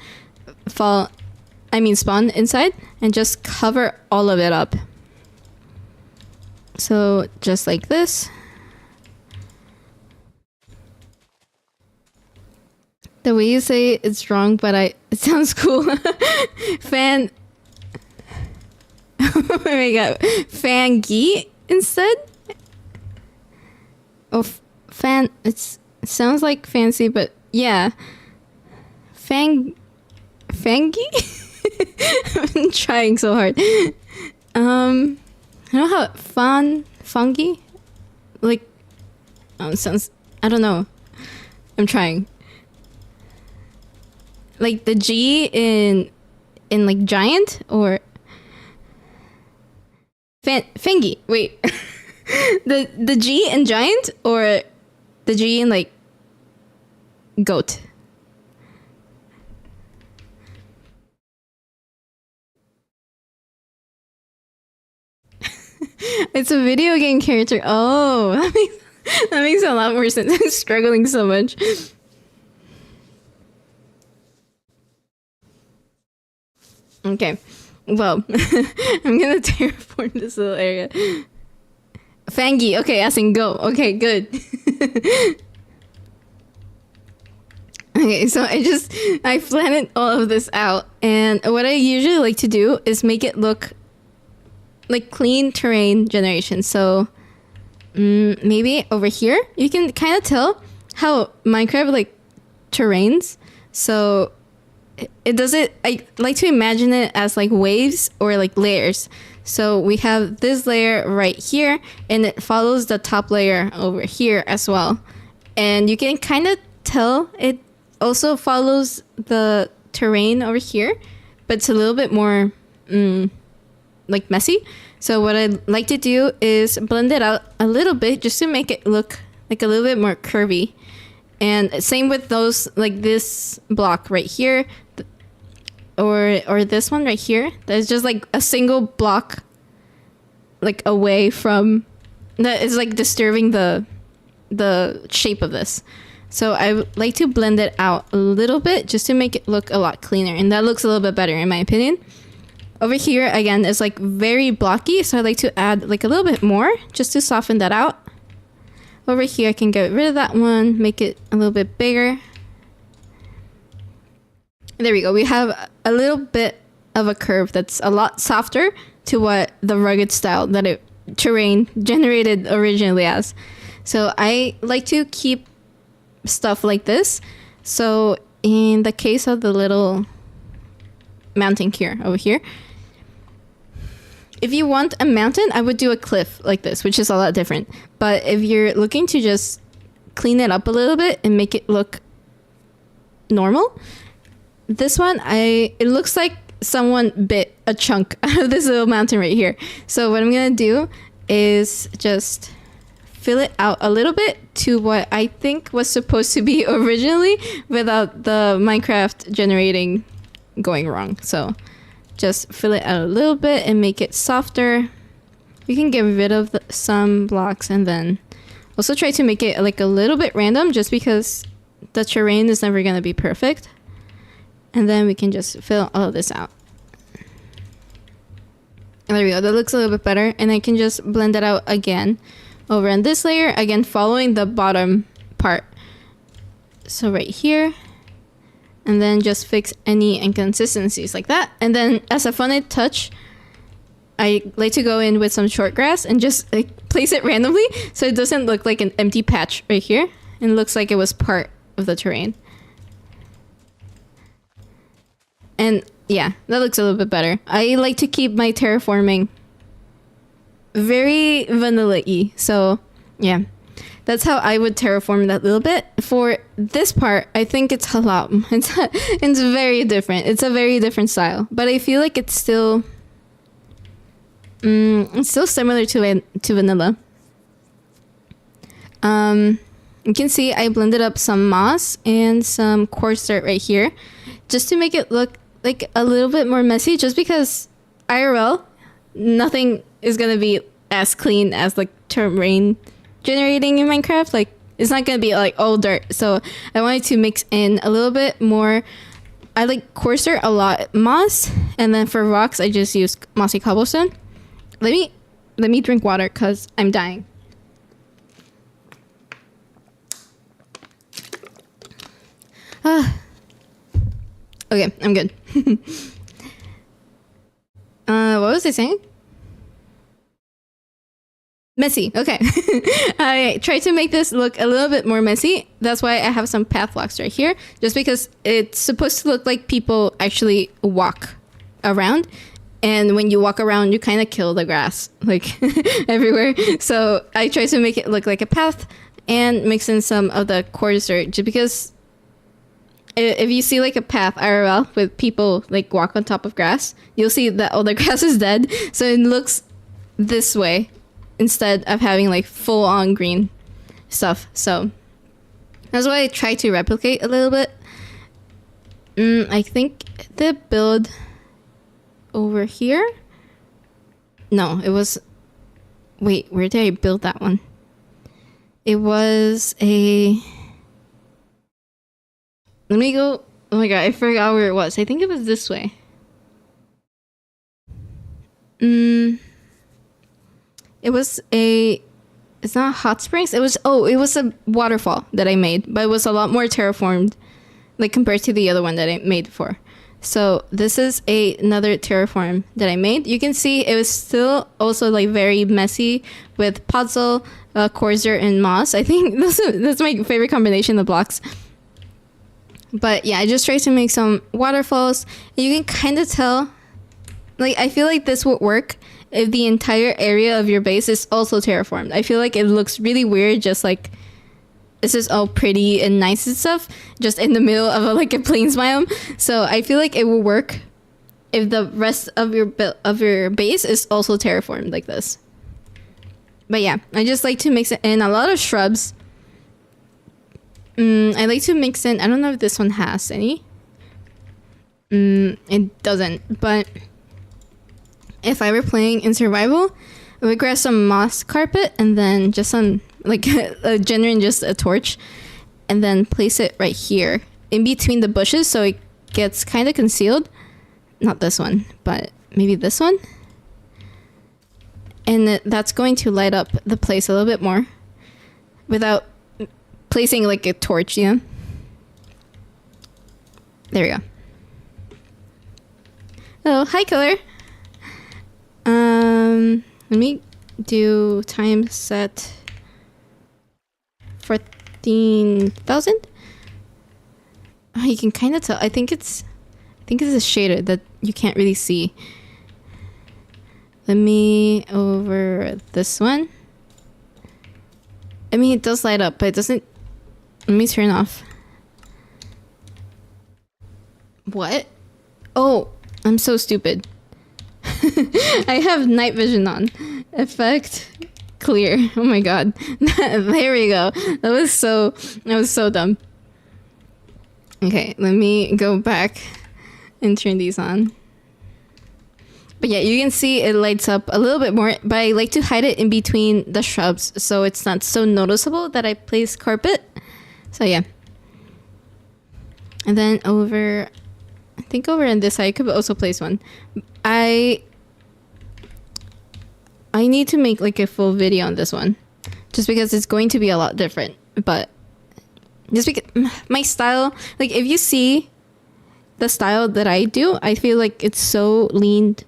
spawn inside, and just cover all of it up. So just like this. The way you say it's wrong, but it sounds cool. Oh my god. Fangi instead? Oh, it sounds like fancy, but yeah. Fangi? I'm trying so hard. I don't know how fungi? Like Sounds, I don't know. I'm trying. Like the G in like giant or Fangy. Wait. the G in giant or the G in like goat? It's a video game character. Oh, that makes a lot more sense. I'm struggling so much. Okay. Well, I'm gonna terraform this little area. Fangy. Okay, as in go. Okay, good. Okay, so I planned all of this out, and what I usually like to do is make it look like clean terrain generation. So maybe over here you can kind of tell how Minecraft like terrains. So it does it. I like to imagine it as like waves or like layers. So we have this layer right here, and it follows the top layer over here as well. And you can kind of tell it also follows the terrain over here, but it's a little bit more like messy. So what I like to do is blend it out a little bit just to make it look like a little bit more curvy. And same with those, like this block right here, or this one right here. That's just like a single block, like away from that is like disturbing the shape of this. So I like to blend it out a little bit just to make it look a lot cleaner, and that looks a little bit better in my opinion. Over here again is like very blocky, so I like to add like a little bit more just to soften that out. Over here I can get rid of that one, make it a little bit bigger. There we go. We have a little bit of a curve that's a lot softer to what the rugged style that it terrain generated originally as. So I like to keep stuff like this. So in the case of the little mountain here over here, if you want a mountain, I would do a cliff like this, which is a lot different. But if you're looking to just clean it up a little bit and make it look normal, this one, it looks like someone bit a chunk out of this little mountain right here. So what I'm gonna do is just fill it out a little bit to what I think was supposed to be originally without the Minecraft generating going wrong. So just fill it out a little bit and make it softer. You can get rid of some blocks and then also try to make it like a little bit random just because the terrain is never going to be perfect. And then we can just fill all of this out. And there we go. That looks a little bit better. And I can just blend it out again over on this layer, again following the bottom part. So right here. And then just fix any inconsistencies like that. And then as a fun touch, I like to go in with some short grass and just like place it randomly so it doesn't look like an empty patch right here. And it looks like it was part of the terrain. And yeah, that looks a little bit better. I like to keep my terraforming very vanilla-y. So yeah, that's how I would terraform that little bit. For this part, I think it's a lot. It's very different. It's a very different style, but I feel like it's still similar to vanilla. You can see I blended up some moss and some coarse dirt right here, just to make it look like a little bit more messy. Just because IRL, nothing is gonna be as clean as like terrain generating in Minecraft. Like it's not gonna be like all dirt. So I wanted to mix in a little bit more. I like coarse dirt a lot, moss, and then for rocks I just use mossy cobblestone. Let me drink water because I'm dying. Okay, I'm good. What was I saying? Messy. Okay. I tried to make this look a little bit more messy. That's why I have some path blocks right here, just because it's supposed to look like people actually walk around. And when you walk around, you kind of kill the grass like everywhere. So I try to make it look like a path. and mix in some of the coarse dirt, just because if you see like a path IRL with people like walk on top of grass, you'll see that all the grass is dead. So it looks this way instead of having like full on green stuff. So that's why I try to replicate a little bit. I think the build over here. No, it was. Wait, where did I build that one? It was a. Let me go. Oh my god, I forgot where it was. I think it was this way. It was a. It's not hot springs. It was. Oh, it was a waterfall that I made, but it was a lot more terraformed, like compared to the other one that I made before. So this is another terraform that I made. You can see it was still also like very messy with puzzle, coarse dirt, and moss. I think that's my favorite combination of blocks. But yeah, I just tried to make some waterfalls. You can kind of tell, like, I feel like this would work if the entire area of your base is also terraformed. I feel like it looks really weird, just like this is all pretty and nice and stuff, just in the middle of a plains biome. So I feel like it will work if the rest of your base is also terraformed like this. But yeah, I just like to mix it in a lot of shrubs. I like to mix in, I don't know if this one has any. It doesn't, but if I were playing in survival, I would grab some moss carpet and then just some, like, genuine just a torch, and then place it right here in between the bushes so it gets kind of concealed. Not this one, but maybe this one. And that's going to light up the place a little bit more without placing like a torch, you know? There we go. Oh, hi, Killer. Let me do time set 14,000. Oh, you can kind of tell. I think it's a shader that you can't really see. Let me over this one. I mean, it does light up, but it doesn't. Let me turn off. What? Oh, I'm so stupid. I have night vision on. Effect clear. Oh my god. There we go. That was so dumb. Okay, let me go back and turn these on. But yeah, you can see it lights up a little bit more, but I like to hide it in between the shrubs so it's not so noticeable that I place carpet. So yeah. And then over, I think over on this side, I could also place one. I need to make like a full video on this one, just because it's going to be a lot different. But just because my style, like if you see the style that I do, I feel like it's so leaned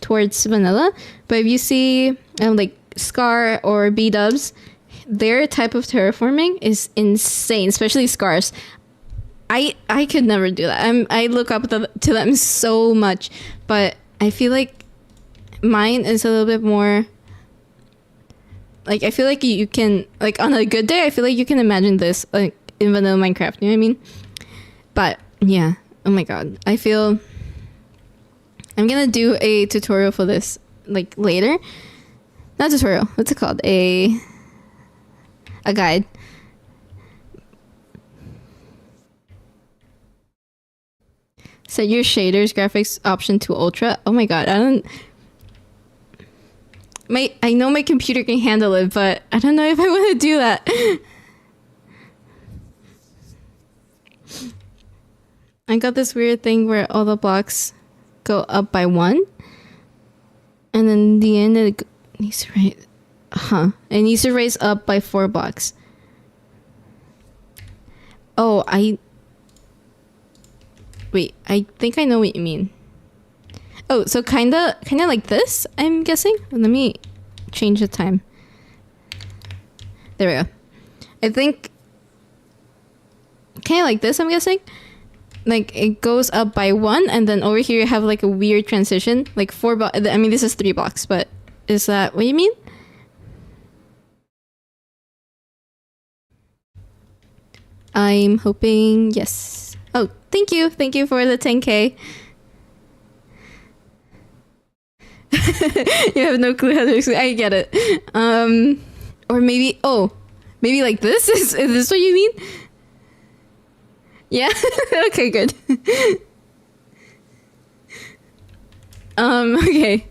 towards vanilla. But if you see like Scar or B-dubs, their type of terraforming is insane, especially Scars. I could never do that. I look up to them so much, but I feel like mine is a little bit more like, I feel like you can, like on a good day, I feel like you can imagine this like in vanilla Minecraft, you know what I mean? But yeah, oh my god, I feel I'm gonna do a tutorial for this like later. Not tutorial, what's it called? A guide. Set your shaders graphics option to ultra. Oh my god, I know my computer can handle it, but I don't know if I want to do that. I got this weird thing where all the blocks go up by 1, and then the end it needs to rise. It needs to raise up by 4 blocks. Oh, wait, I think I know what you mean. Oh, so kinda like this, I'm guessing. Let me change the time. There we go. I think kinda like this, I'm guessing. Like it goes up by 1, and then over here you have like a weird transition, like 4 blocks. I mean, this is 3 blocks, but is that what you mean? I'm hoping yes. Oh, thank you. Thank you for the 10K. You have no clue how to explain. I get it. Or maybe, maybe like this? Is this what you mean? Yeah? Okay, good. Okay.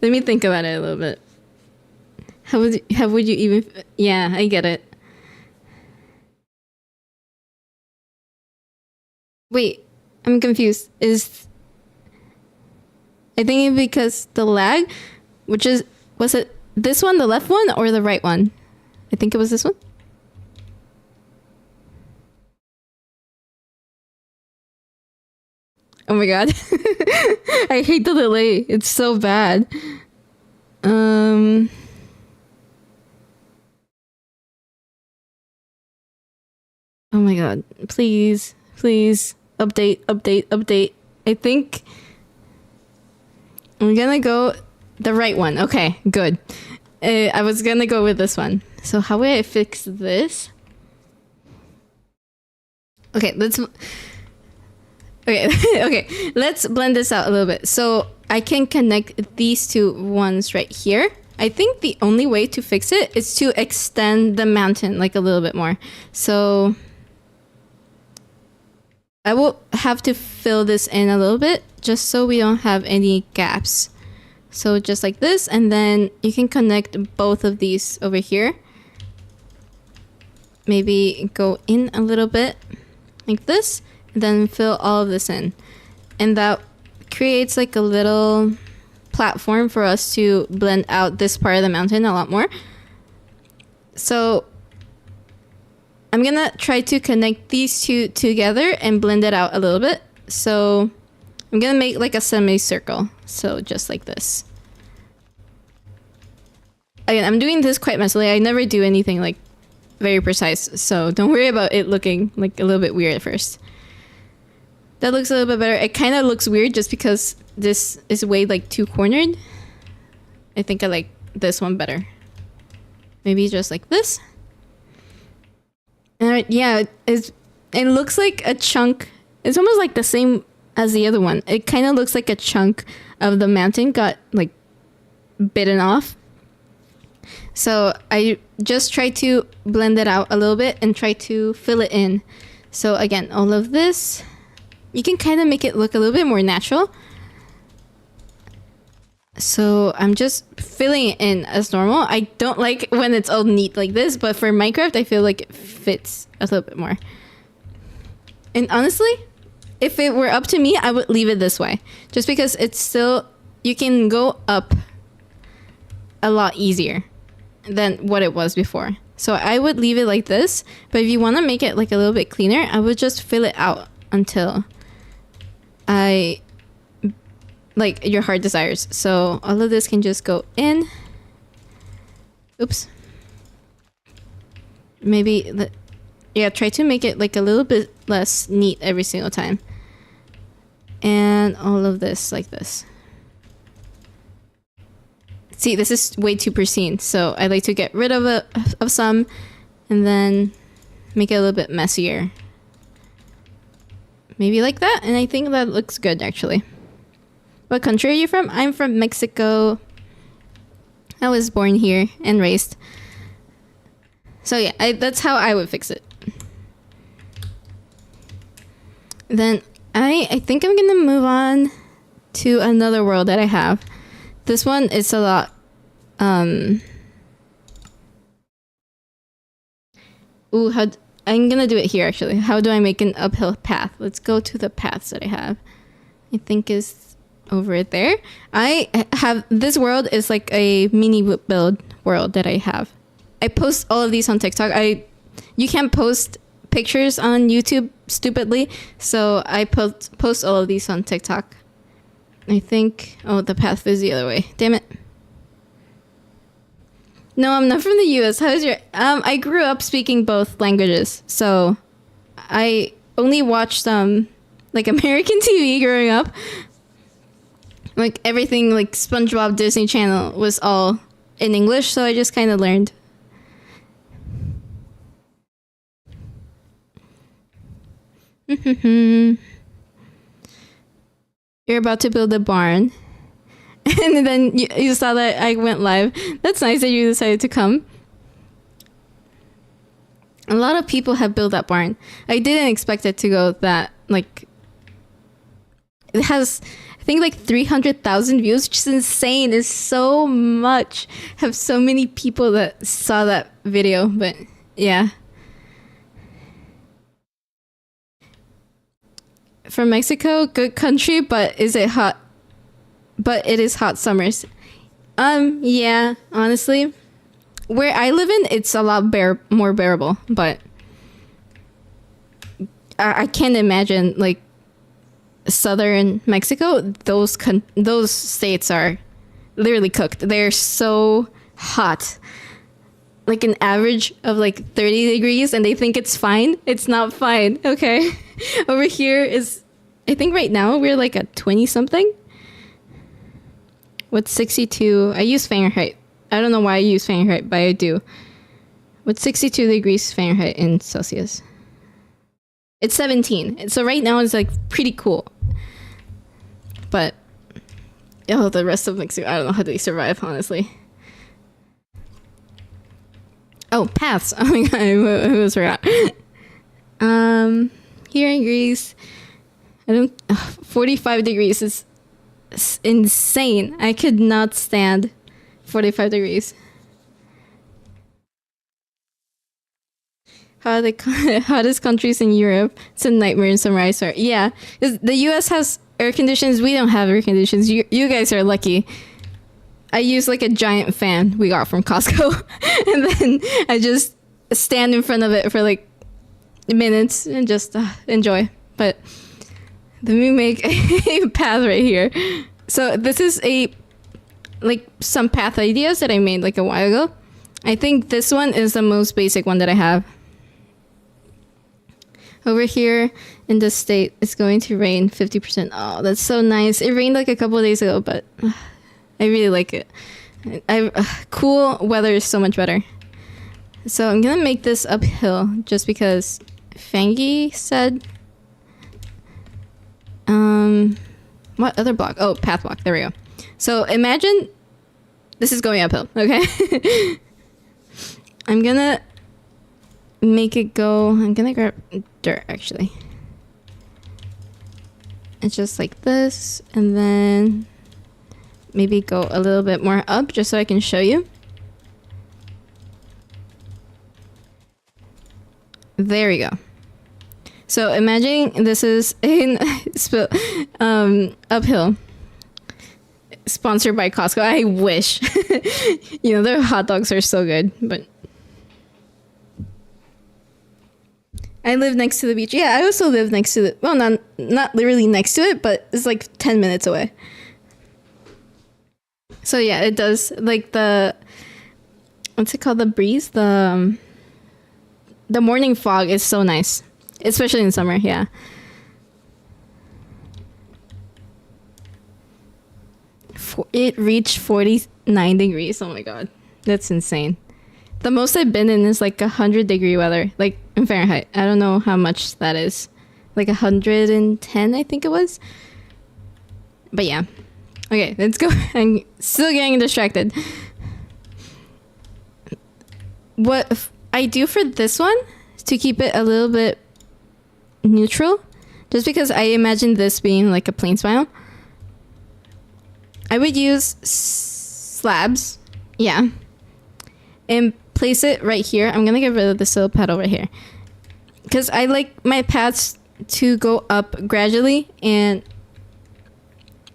Let me think about it a little bit. How would you even... Yeah, I get it. Wait, I'm confused. I think it's because the lag, was it this one, the left one, or the right one? I think it was this one. Oh my god. I hate the delay. It's so bad. Oh my god. Please, please update, update, update. I think I'm gonna go the right one. Okay, good. I was gonna go with this one. So how would I fix this? Okay, okay, let's blend this out a little bit. So I can connect these two ones right here. I think the only way to fix it is to extend the mountain like a little bit more. So I will have to fill this in a little bit just so we don't have any gaps. So just like this, and then you can connect both of these over here. Maybe go in a little bit like this, and then fill all of this in. And that creates like a little platform for us to blend out this part of the mountain a lot more. So I'm gonna try to connect these two together and blend it out a little bit. So I'm gonna make like a semicircle. So just like this. Again, I'm doing this quite messily. I never do anything like very precise. So don't worry about it looking like a little bit weird at first. That looks a little bit better. It kind of looks weird just because this is way like too cornered. I think I like this one better. Maybe just like this. And yeah, it looks like a chunk. It's almost like the same as the other one. It kind of looks like a chunk of the mountain got like bitten off. So I just try to blend it out a little bit and try to fill it in. So again, all of this, you can kind of make it look a little bit more natural. So I'm just filling it in as normal. I don't like when it's all neat like this, but for Minecraft, I feel like it fits a little bit more. And honestly, if it were up to me, I would leave it this way. Just because it's still, you can go up a lot easier than what it was before. So I would leave it like this, but if you want to make it like a little bit cleaner, I would just fill it out until like your heart desires. So all of this can just go in. Oops. Maybe, yeah, try to make it like a little bit less neat every single time. And all of this like this. See, this is way too pristine, so I like to get rid of some and then make it a little bit messier. Maybe like that, and I think that looks good actually. What country are you from? I'm from Mexico. I was born here and raised. So yeah, that's how I would fix it. Then I think I'm gonna move on to another world that I have. This one is a lot. I'm gonna do it here actually. How do I make an uphill path? Let's go to the paths that I have. I think is over there. I have, this world is like a mini build world that I have. I post all of these on TikTok. You can't post pictures on YouTube stupidly, so I post all of these on TikTok. I think, oh, the path is the other way. Damn it. No, I'm not from the US. How is your... I grew up speaking both languages, so I only watched like American TV growing up. Like everything, like SpongeBob, Disney Channel was all in English, so I just kind of learned. You're about to build a barn. And then you saw that I went live. That's nice that you decided to come. A lot of people have built that barn. I didn't expect it to go that, like... It has, I think, like 300,000 views, which is insane. It's so much. Have so many people that saw that video, but yeah. From Mexico, good country, but is it hot? But it is hot summers. Yeah, honestly. Where I live in, it's a lot more bearable, but I can't imagine, like, southern Mexico. Those states are literally cooked. They're so hot. Like an average of like 30 degrees, and they think it's fine. It's not fine, okay? Over here is, I think right now we're like at 20 something. What's 62? I use Fahrenheit. I don't know why I use Fahrenheit, but I do. What's 62 degrees Fahrenheit in Celsius? It's 17. So right now it's like pretty cool. But the rest of Mexico, I don't know how they survive, honestly. Oh, paths. Oh my god, I almost forgot. Here in Greece, 45 degrees is insane. I could not stand 45 degrees. Hottest countries in Europe. It's a nightmare in summer, I swear. Yeah, the US has air conditions. We don't have air conditions. You guys are lucky. I use like a giant fan we got from Costco. And then I just stand in front of it for like minutes and just enjoy. But let me make a path right here. So this is like some path ideas that I made like a while ago. I think this one is the most basic one that I have. Over here in the state, it's going to rain 50%. Oh, that's so nice. It rained like a couple of days ago, but I really like it. Cool weather is so much better. So I'm gonna make this uphill just because Fangy said. What other block? Oh, path block. There we go. So imagine this is going uphill, okay? I'm gonna make it go. I'm gonna grab dirt actually. It's just like this, and then maybe go a little bit more up just so I can show you. There we go. So imagine this is in uphill. Sponsored by Costco. I wish. You know, their hot dogs are so good, but I live next to the beach. Yeah, I also live next to the, well, not literally next to it, but it's like 10 minutes away. So yeah, it does, like the, what's it called? The breeze? The morning fog is so nice, especially in summer, yeah. It reached 49 degrees. Oh my god, that's insane. The most I've been in is like 100-degree weather, like in Fahrenheit. I don't know how much that is. Like 110, I think it was. But yeah. Okay, let's go. I'm still getting distracted. What I do for this one is to keep it a little bit neutral, just because I imagine this being like a plains biome. I would use slabs, yeah, and place it right here. I'm gonna get rid of this little pedal right here because I like my paths to go up gradually, and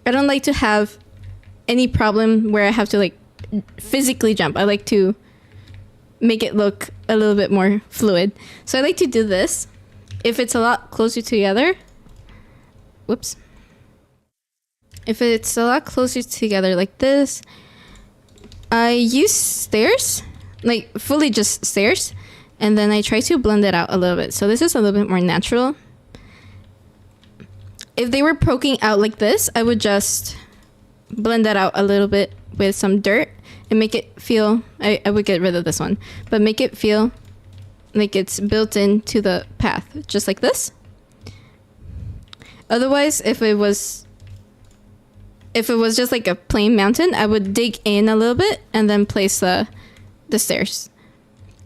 I don't like to have any problem where I have to like physically jump. I like to make it look a little bit more fluid. So I like to do this. If it's a lot closer together, whoops. If it's a lot closer together like this, I use stairs, like fully just stairs, and then I try to blend it out a little bit. So this is a little bit more natural. If they were poking out like this, I would just blend that out a little bit with some dirt and make it feel, I would get rid of this one, but make it feel like it's built into the path, just like this. Otherwise, if it was just like a plain mountain, I would dig in a little bit and then place the stairs.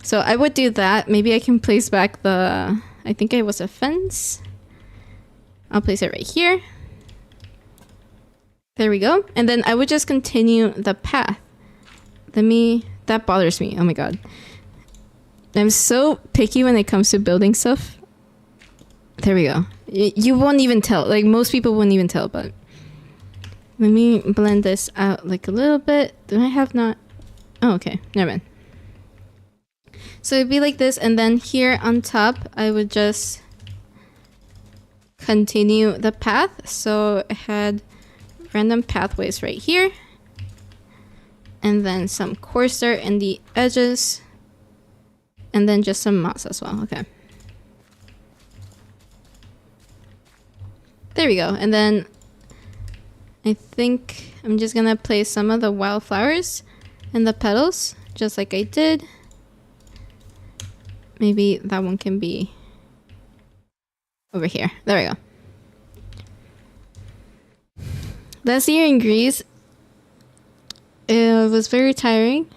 So I would do that. Maybe I can place back I think it was a fence. I'll place it right here. There we go. And then I would just continue the path. That bothers me. Oh my god. I'm so picky when it comes to building stuff. There we go. You won't even tell. Like, most people wouldn't even tell, but let me blend this out like a little bit. Do I have not? Oh, okay. Never mind. So it'd be like this, and then here on top, I would just continue the path. So I had random pathways right here, and then some coarse dirt in the edges, and then just some moss as well. Okay. There we go. And then I think I'm just gonna place some of the wildflowers in the petals, just like I did. Maybe that one can be over here. There we go. Last year in Greece, it was very tiring.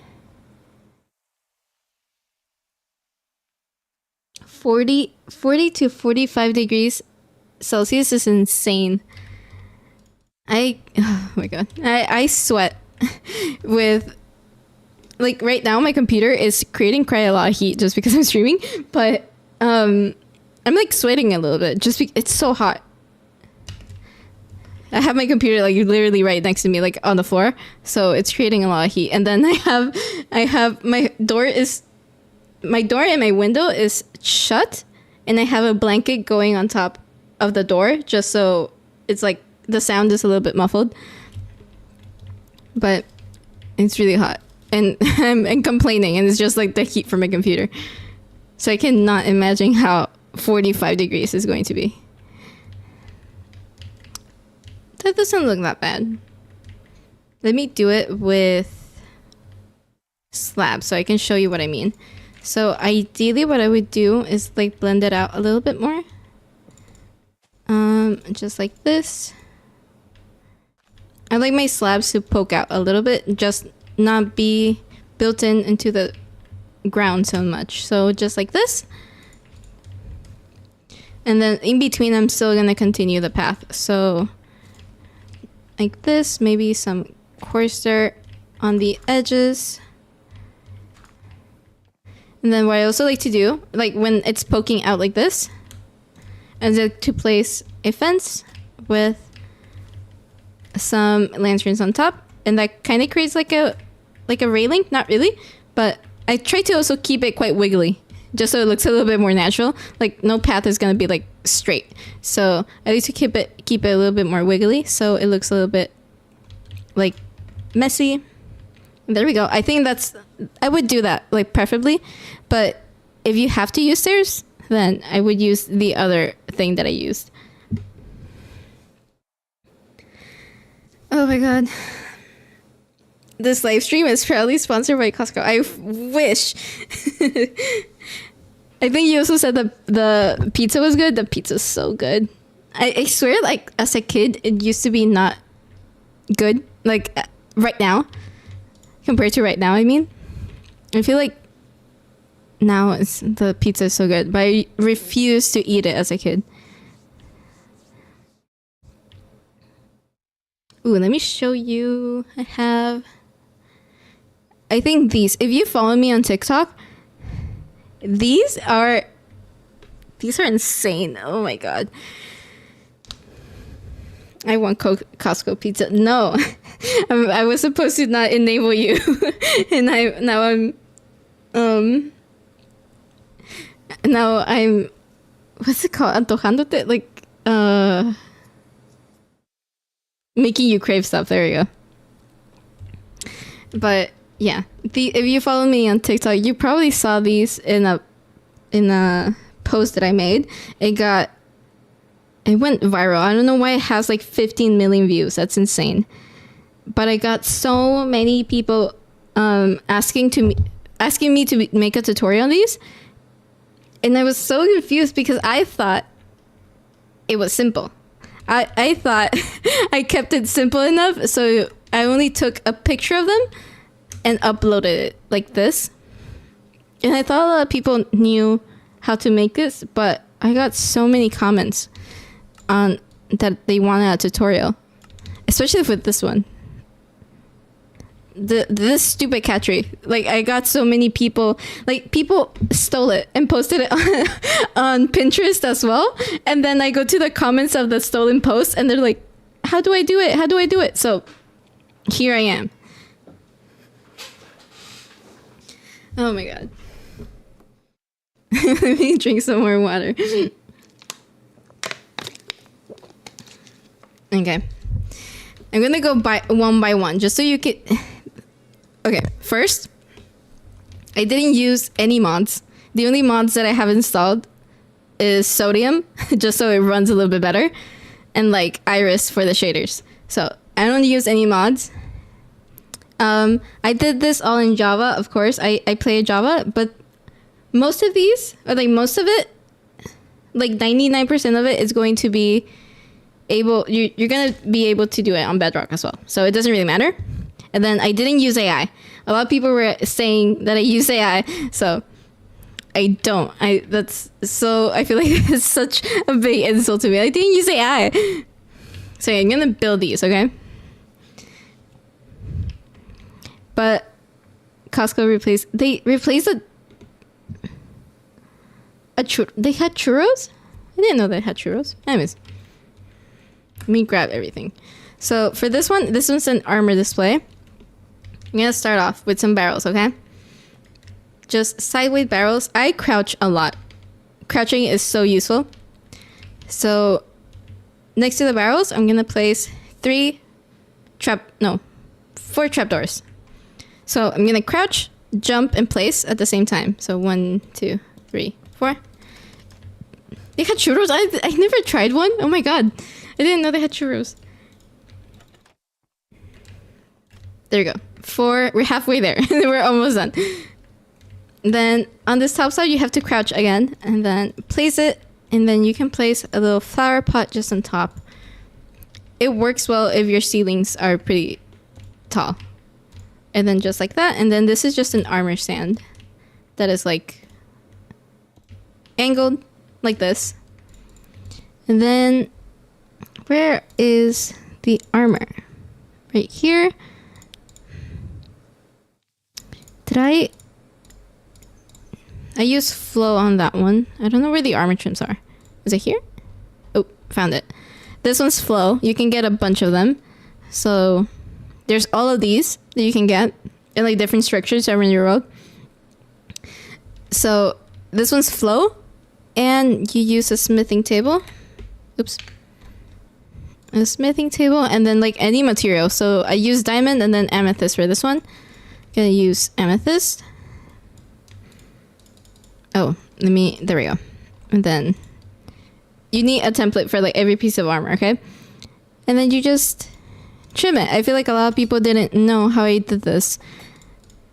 40 to 45 degrees Celsius is insane. Oh my god. I sweat with, like, right now my computer is creating quite a lot of heat just because I'm streaming, but I'm like sweating a little bit just because it's so hot. I have my computer like literally right next to me, like on the floor, so it's creating a lot of heat. And then I have my door and my window is shut, and I have a blanket going on top of the door just so it's like the sound is a little bit muffled. But it's really hot, and I'm complaining, and it's just like the heat from my computer. So I cannot imagine how 45 degrees is going to be. That doesn't look that bad. Let me do it with slabs so I can show you what I mean. So ideally what I would do is like blend it out a little bit more. Just like this. I like my slabs to poke out a little bit, just not be built into the ground so much. So just like this. And then in between, I'm still gonna continue the path. So like this, maybe some coarse dirt on the edges. And then what I also like to do, like when it's poking out like this, is to place a fence with some lanterns on top, and that kind of creates like a railing. Not really, but I try to also keep it quite wiggly, just so it looks a little bit more natural. Like no path is gonna be like straight, so I like to keep it a little bit more wiggly, so it looks a little bit like messy. And there we go. I think I would do that, like preferably, but if you have to use stairs, then I would use the other thing that I used. Oh my god. This live stream is proudly sponsored by Costco. I wish. I think you also said the pizza was good. The pizza's so good. I swear, like, as a kid, it used to be not good. Like, right now. Compared to right now, I mean. I feel like now the pizza is so good. But I refused to eat it as a kid. Ooh, let me show you. I think these. If you follow me on TikTok, these are insane. Oh my god. I want Costco pizza. No. I was supposed to not enable you. And now I'm what's it called? Antojándote? Like making you crave stuff. There you go. But yeah, if you follow me on TikTok, you probably saw these in a post that I made. It went viral. I don't know why it has like 15 million views. That's insane. But I got so many people asking me to make a tutorial on these, and I was so confused because I thought it was simple. I thought I kept it simple enough, so I only took a picture of them and uploaded it like this. And I thought a lot of people knew how to make this, but I got so many comments on that they wanted a tutorial, especially with this one. This stupid cat tree. Like, I got so many people, like, people stole it and posted it on Pinterest as well. And then I go to the comments of the stolen post and they're like, how do I do it? How do I do it? So here I am. Oh my god. Let me drink some more water. Okay. I'm gonna go by one just so you can... Okay, first, I didn't use any mods. The only mods that I have installed is Sodium, just so it runs a little bit better, and like Iris for the shaders. So I don't use any mods. I did this all in Java, of course. I play Java, but most of these, or like most of it, like 99% of it is going to be able, you're going to be able to do it on Bedrock as well. So it doesn't really matter. And then I didn't use AI. A lot of people were saying that I use AI, so I don't. I feel like it's such a big insult to me. I didn't use AI. So yeah, I'm gonna build these, okay? But Costco replaced they had churros? I didn't know they had churros. Anyways, let me grab everything. So for this one's an armor display. I'm gonna start off with some barrels, okay? Just sideways barrels. I crouch a lot. Crouching is so useful. So next to the barrels, I'm gonna place 4 trapdoors. So I'm gonna crouch, jump, and place at the same time. So 1, 2, 3, 4. They had churros? I never tried one. Oh my god. I didn't know they had churros. There you go. 4. We're halfway there. We're almost done. Then on this top side, you have to crouch again and then place it. And then you can place a little flower pot just on top. It works well if your ceilings are pretty tall. And then just like that. And then this is just an armor stand that is like angled like this. And then where is the armor? Right here. I use flow on that one. I don't know where the armor trims are. Is it here? Oh, found it. This one's flow. You can get a bunch of them. So there's all of these that you can get in like different structures around your world. So this one's flow, and you use a smithing table. Oops. A smithing table, and then like any material. So I use diamond and then amethyst for this one. Gonna use amethyst. Oh, there we go. And then you need a template for like every piece of armor, okay? And then you just trim it. I feel like a lot of people didn't know how I did this.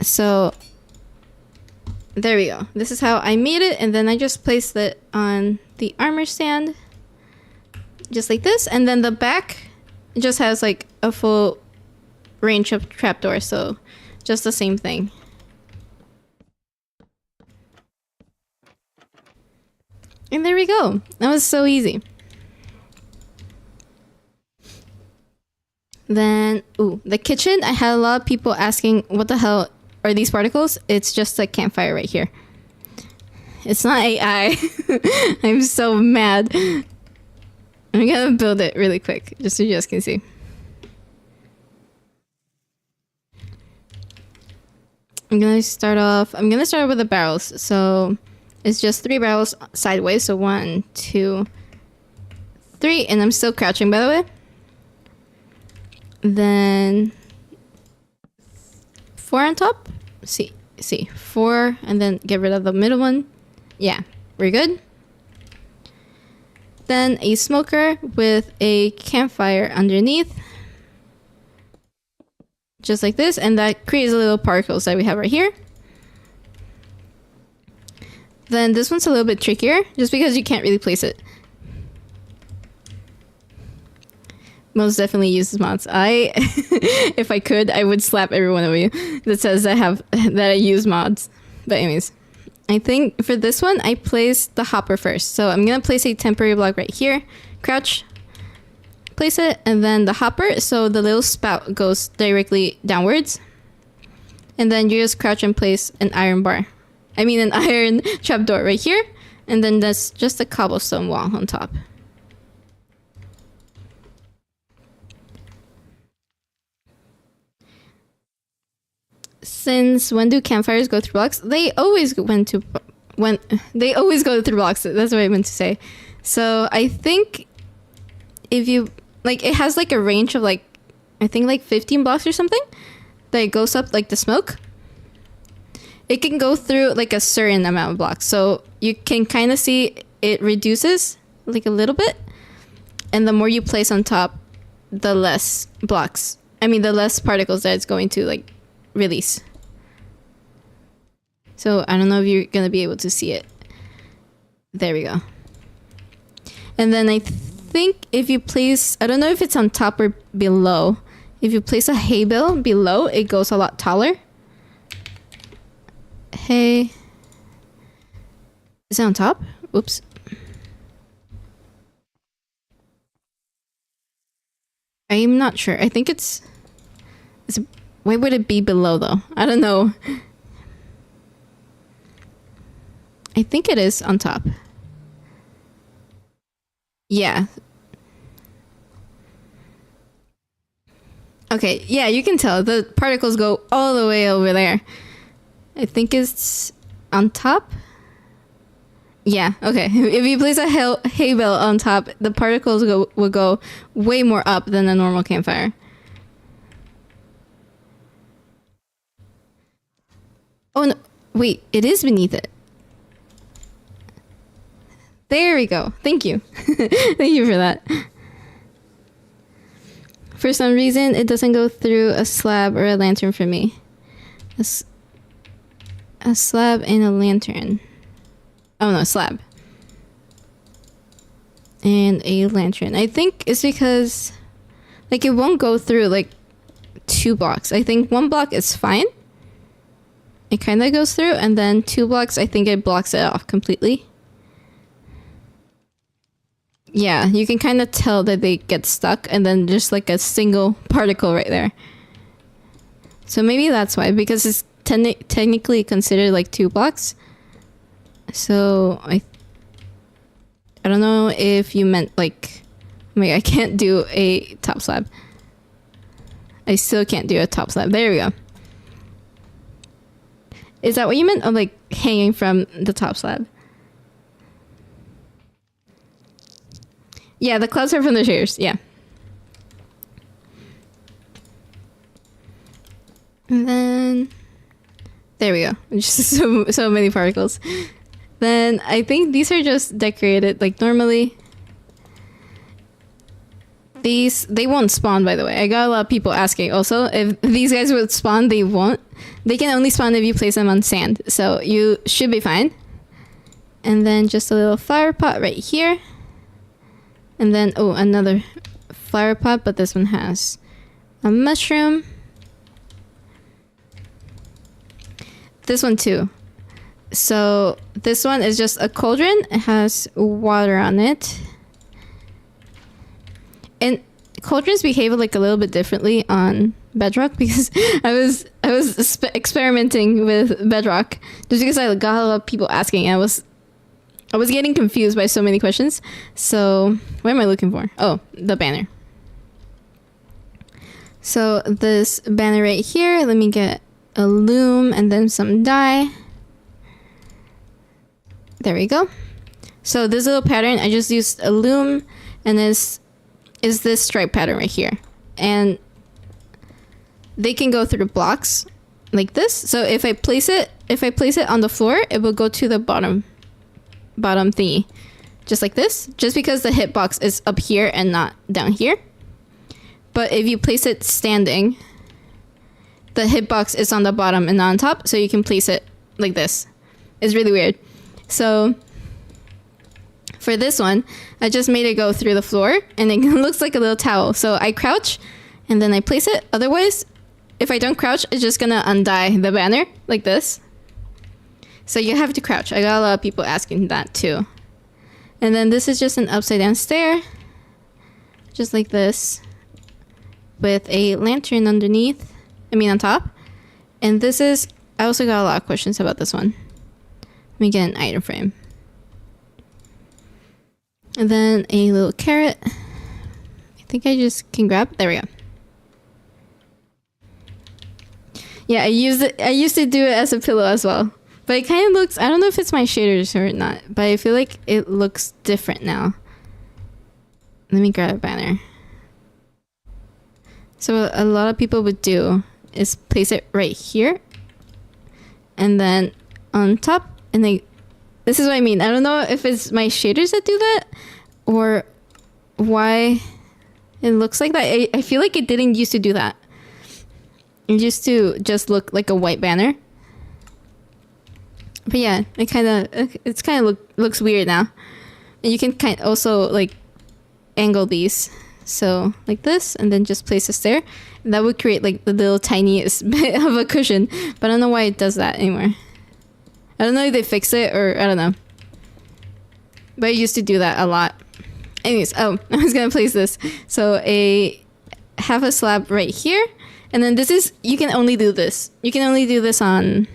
So there we go. This is how I made it, and then I just placed it on the armor stand. Just like this. And then the back just has like a full range of trapdoors, so just the same thing. And there we go. That was so easy. Then, the kitchen. I had a lot of people asking, what the hell are these particles? It's just a campfire right here. It's not AI. I'm so mad. I'm gonna build it really quick, just so you guys can see. I'm gonna start with the barrels. So it's just 3 barrels sideways. So 1, 2, 3, and I'm still crouching, by the way. Then 4 on top. See, 4, and then get rid of the middle one. Yeah, we're good. Then a smoker with a campfire underneath. Just like this, and that creates a little particles that we have right here. Then this one's a little bit trickier, just because you can't really place it. most definitely uses mods. I, if I could, I would slap every one of you that says that I use mods. But anyways, I think for this one, I placed the hopper first. So I'm gonna place a temporary block right here, crouch, place it, and then the hopper, so the little spout goes directly downwards. And then you just crouch and place an iron trapdoor right here. And then that's just a cobblestone wall on top. Since when do campfires go through blocks? They always go through blocks. That's what I meant to say. So I think if you like, it has like a range of like, I think like 15 blocks or something that it goes up like the smoke. It can go through like a certain amount of blocks. So you can kind of see it reduces like a little bit. And the more you place on top, the less the less particles that it's going to like release. So I don't know if you're going to be able to see it. There we go. And then I think if you place, I don't know if it's on top or below. If you place a hay bale below, it goes a lot taller. Hay. Is it on top? Oops. I'm not sure. I think it's why would it be below though? I don't know. I think it is on top. Yeah. Okay, yeah, you can tell. The particles go all the way over there. I think it's on top. Yeah, okay. If you place a hay bale on top, the particles will go way more up than a normal campfire. Oh, no. Wait, it is beneath it. There we go. Thank you. Thank you for that. For some reason, it doesn't go through a slab or a lantern for me. A slab and a lantern. Oh no, slab. And a lantern. I think it's because like it won't go through like 2 blocks. I think 1 block is fine. It kind of goes through, and then 2 blocks, I think it blocks it off completely. Yeah, you can kind of tell that they get stuck, and then just like a single particle right there. So maybe that's why, because it's technically considered like 2 blocks. So I don't know if you meant like, I can't do a top slab. I still can't do a top slab. There we go. Is that what you meant? Or like hanging from the top slab? Yeah, the clouds are from the chairs. Yeah. And then there we go. Just so many particles. Then I think these are just decorated like normally. They won't spawn, by the way. I got a lot of people asking also if these guys would spawn. They won't. They can only spawn if you place them on sand. So you should be fine. And then just a little flower pot right here. And then, oh, another flower pot, but this one has a mushroom. This one too. So this one is just a cauldron. It has water on it. And cauldrons behave like a little bit differently on Bedrock because I was experimenting with Bedrock just because I got a lot of people asking. I was getting confused by so many questions. So what am I looking for? Oh, the banner. So this banner right here, let me get a loom and then some dye. There we go. So this little pattern, I just used a loom, and this is this stripe pattern right here. And they can go through blocks like this. So if I place it on the floor, it will go to the bottom thingy. Just like this. Just because the hitbox is up here and not down here. But if you place it standing, the hitbox is on the bottom and not on top, so you can place it like this. It's really weird. So For this one, I just made it go through the floor and it looks like a little towel. So I crouch and then I place it. Otherwise, if I don't crouch, it's just gonna undie the banner like this. So you have to crouch. I got a lot of people asking that too. And then this is just an upside down stair. Just like this. With a lantern underneath. On top. And this is, I also got a lot of questions about this one. Let me get an item frame. And then a little carrot. I think I just can grab. There we go. Yeah, I used to do it as a pillow as well. But it kind of looks, I don't know if it's my shaders or not, but I feel like it looks different now. Let me grab a banner. So what a lot of people would do is place it right here. And then on top, and this is what I mean. I don't know if it's my shaders that do that or why it looks like that. I feel like it didn't used to do that. It used to just look like a white banner. But yeah, it's kind of looks weird now. And you can also like angle these. So like this, and then just place this there. And that would create like the little tiniest bit of a cushion. But I don't know why it does that anymore. I don't know if they fixed it or I don't know. But I used to do that a lot. Anyways, I was gonna place this. So half a slab right here. And then this is, you can only do this. You can only do this on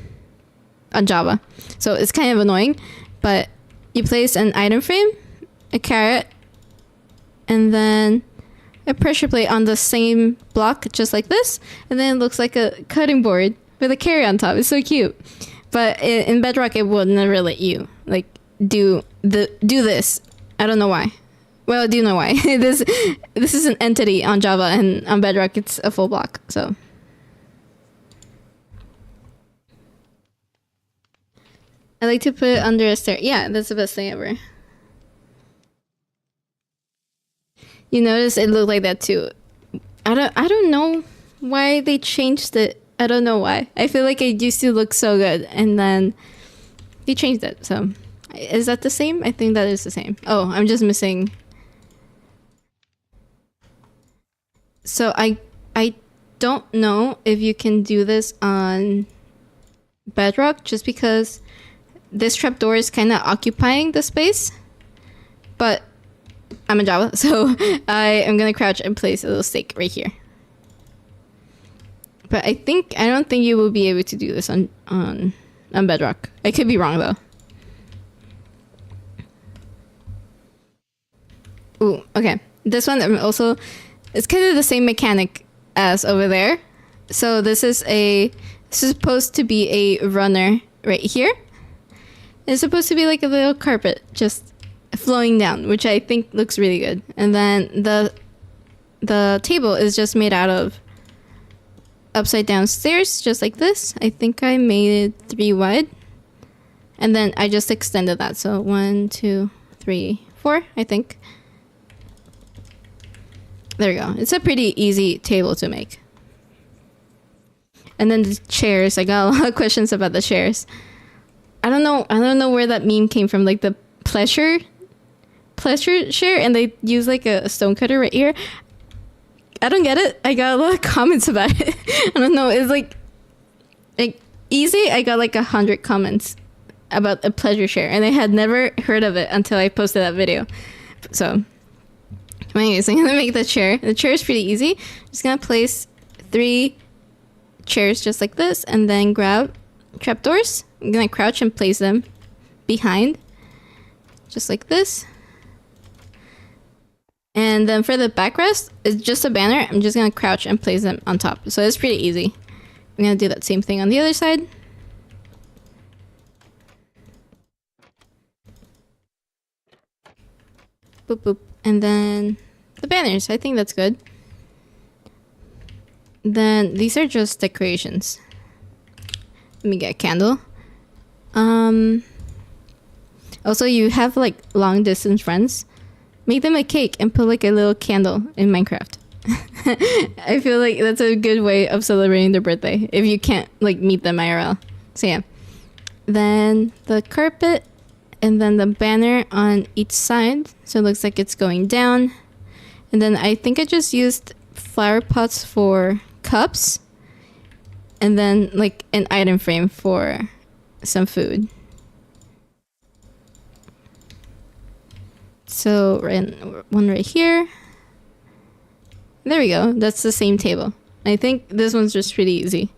Java. So it's kind of annoying. But you place an item frame, a carrot, and then a pressure plate on the same block, just like this. And then it looks like a cutting board with a carrot on top. It's so cute. But in Bedrock, it would never let you like do this. I don't know why. Well, I do know why. This is an entity on Java, and on Bedrock, it's a full block. So I like to put it under a stair. Yeah, that's the best thing ever. You notice it looked like that too. I don't know why they changed it. I don't know why. I feel like it used to look so good, and then they changed it. So is that the same? I think that is the same. Oh, I'm just missing. So I don't know if you can do this on Bedrock, just because this trapdoor is kind of occupying the space. But I'm in Java, so I am gonna crouch and place a little stake right here. But I don't think you will be able to do this on Bedrock. I could be wrong though. Ooh, okay. This one also, it's kind of the same mechanic as over there. So this is supposed to be a runner right here. It's supposed to be like a little carpet just flowing down, which I think looks really good. And then the table is just made out of upside down stairs, just like this. I think I made it 3 wide. And then I just extended that. So 1, 2, 3, 4, I think. There we go. It's a pretty easy table to make. And then the chairs. I got a lot of questions about the chairs. I don't know where that meme came from. Like the pleasure chair, and they use like a stone cutter right here. I don't get it. I got a lot of comments about it. I don't know. It's like easy. I got like 100 comments about a pleasure chair, and I had never heard of it until I posted that video. So anyways, I'm gonna make the chair. The chair is pretty easy. Just gonna place 3 chairs just like this, and then grab trapdoors. I'm gonna crouch and place them behind, just like this. And then for the backrest, it's just a banner. I'm just gonna crouch and place them on top. So it's pretty easy. I'm gonna do that same thing on the other side. Boop, boop. And then the banners. I think that's good. Then these are just decorations. Let me get a candle. Also, you have like long distance friends. Make them a cake and put like a little candle in Minecraft. I feel like that's a good way of celebrating their birthday if you can't like meet them IRL. So yeah. Then the carpet, and then the banner on each side. So it looks like it's going down. And then I think I just used flower pots for cups. And then like an item frame for some food. So one right here. There we go. That's the same table. I think this one's just pretty easy.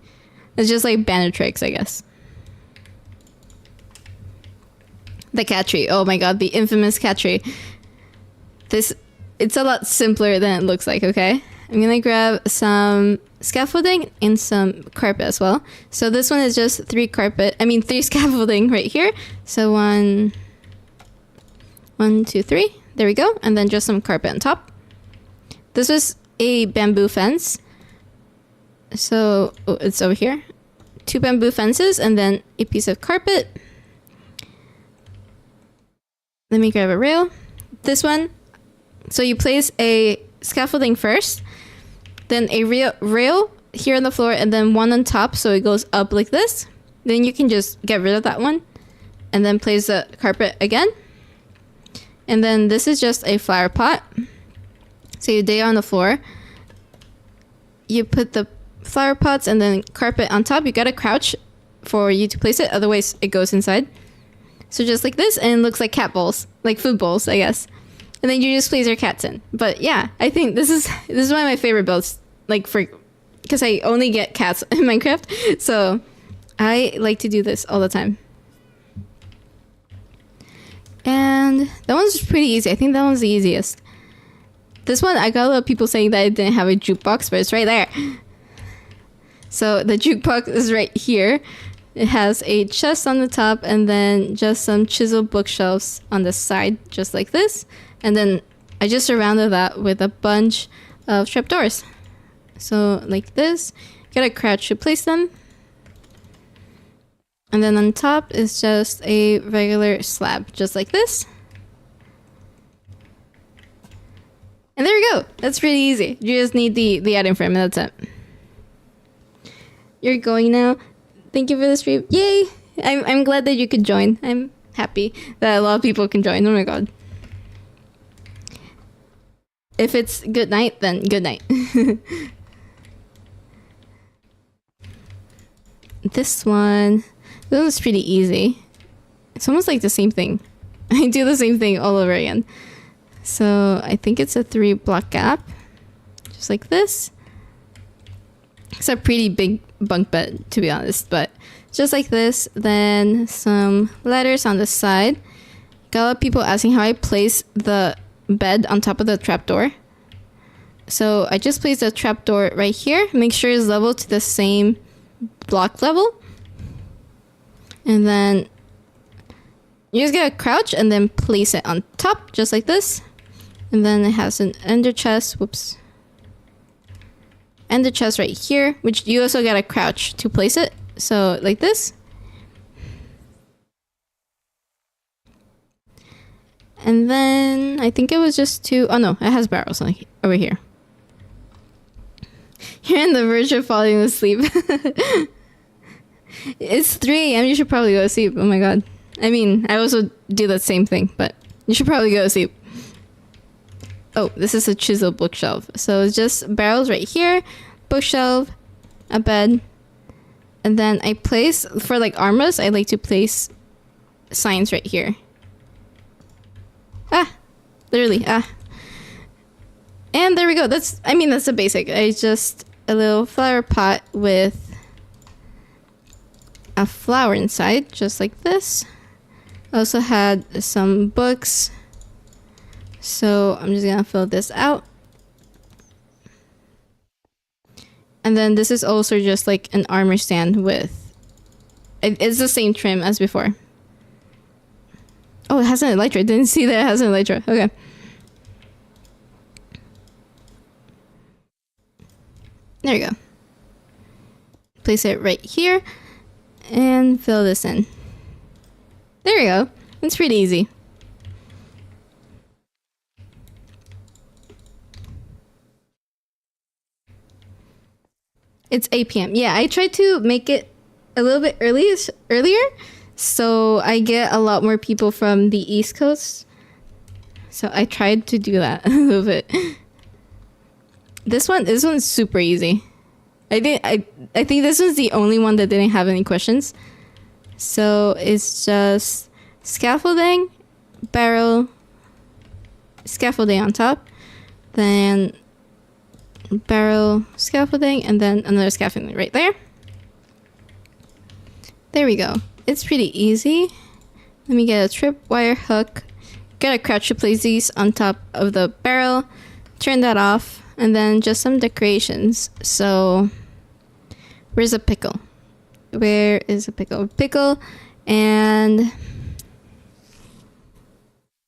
It's just like banner tricks, I guess. The cat tree. Oh my god, the infamous cat tree. It's a lot simpler than it looks like, okay? I'm gonna grab some scaffolding and some carpet as well. So this one is just three scaffolding right here. So one, two, three. There we go. And then just some carpet on top. This was a bamboo fence. So it's over here. 2 bamboo fences and then a piece of carpet. Let me grab a rail. This one. So you place a scaffolding first, then a rail here on the floor, and then one on top so it goes up like this. Then you can just get rid of that one and then place the carpet again. And then this is just a flower pot. So you lay on the floor. You put the flower pots and then carpet on top. You gotta crouch for you to place it, otherwise it goes inside. So just like this, and it looks like cat bowls, like food bowls, I guess. And then you just place your cats in. But yeah, I think this is one of my favorite builds, like because I only get cats in Minecraft, so I like to do this all the time. And that one's pretty easy. I think that one's the easiest. This one, I got a lot of people saying that it didn't have a jukebox, but it's right there. So the jukebox is right here. It has a chest on the top and then just some chiseled bookshelves on the side, just like this. And then I just surrounded that with a bunch of trapdoors. So like this, you gotta crouch to place them. And then on top is just a regular slab, just like this. And there you go. That's pretty easy. You just need the item frame and that's it. You're going now. Thank you for the stream. Yay! I'm glad that you could join. I'm happy that a lot of people can join. Oh my god. If it's good night, then good night. This one's pretty easy. It's almost like the same thing. I do the same thing all over again. So I think it's a 3-block gap. Just like this. It's a pretty big bunk bed, to be honest, but just like this. Then some ladders on the side. Got a lot of people asking how I place the bed on top of the trapdoor. So I just place the trapdoor right here. Make sure it's level to the same block level. And then you just gotta crouch and then place it on top, just like this. And then it has an ender chest. Whoops. Ender chest right here, which you also gotta crouch to place it. So like this. And then I think it was just 2. Oh no, it has barrels like over here. You're on the verge of falling asleep. It's 3 a.m. You should probably go to sleep. Oh my god. I mean, I also do that same thing, but you should probably go to sleep. Oh, this is a chisel bookshelf. So it's just barrels right here, bookshelf, a bed, and then I place, for like armors, I like to place signs right here. Literally, And there we go. That's the basic. It's just a little flower pot with a flower inside, just like this. I also had some books. So I'm just gonna fill this out. And then this is also just like an armor stand with... It's the same trim as before. Oh, it has an elytra. I didn't see that it has an elytra. Okay. There you go. Place it right here. And fill this in. There you go. It's pretty easy. It's 8 p.m. Yeah, I tried to make it a little bit earlier So I get a lot more people from the East Coast. So I tried to do that a little bit. This one's super easy. I think this was the only one that didn't have any questions. So it's just scaffolding, barrel, scaffolding on top, then barrel, scaffolding, and then another scaffolding right there. There we go. It's pretty easy. Let me get a tripwire hook. Gotta crouch to place these on top of the barrel. Turn that off. And then just some decorations. So, where's a pickle? Where is a pickle? Pickle and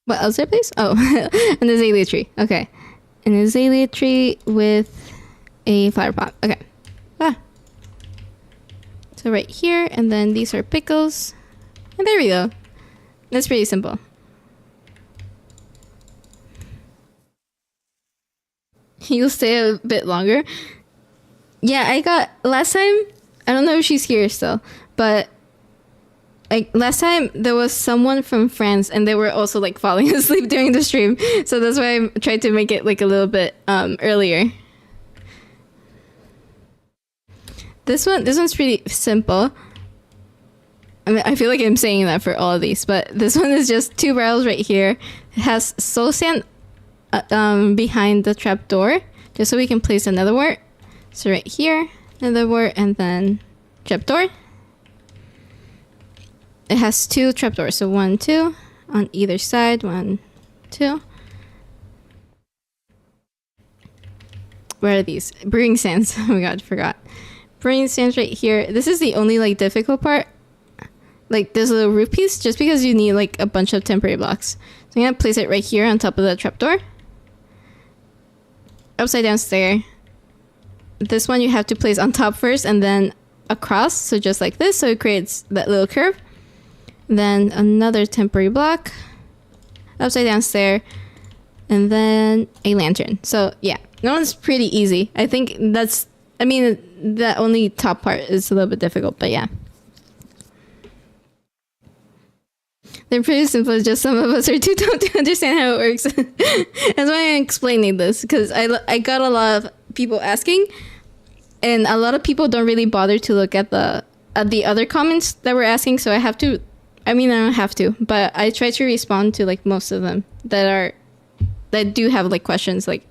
what else did I place? Oh, an azalea tree. Okay. An azalea tree with a flower pot. Okay. So right here, and then these are pickles. And there we go. That's pretty simple. You'll stay a bit longer. Yeah, I got last time. I don't know if she's here still, but like last time there was someone from France, and they were also like falling asleep during the stream. So that's why I tried to make it like a little bit earlier. This one's pretty simple. I mean, I feel like I'm saying that for all of these, but this one is just 2 barrels right here. It has soul sand behind the trap door, just so we can place another wart. So right here, another wart, and then trap door. It has 2 trap doors, so 1, 2 on either side. 1, 2. Where are these? Brewing sands. Oh my god, forgot. Brewing sands right here. This is the only like difficult part. Like there's a little roof piece, just because you need like a bunch of temporary blocks. So I'm gonna place it right here on top of the trapdoor. Upside down stair. This one you have to place on top first and then across, so just like this, so it creates that little curve. Then another temporary block, upside down stair, and then a lantern. So yeah, that one's pretty easy. I think that's, I mean, the only top part is a little bit difficult, but yeah. They're pretty simple, it's just some of us are too dumb to understand how it works. That's why I'm explaining this, because I got a lot of people asking, and a lot of people don't really bother to look at the other comments that were asking, so I have to, I mean, I don't have to, but I try to respond to like most of them that do have like questions. Like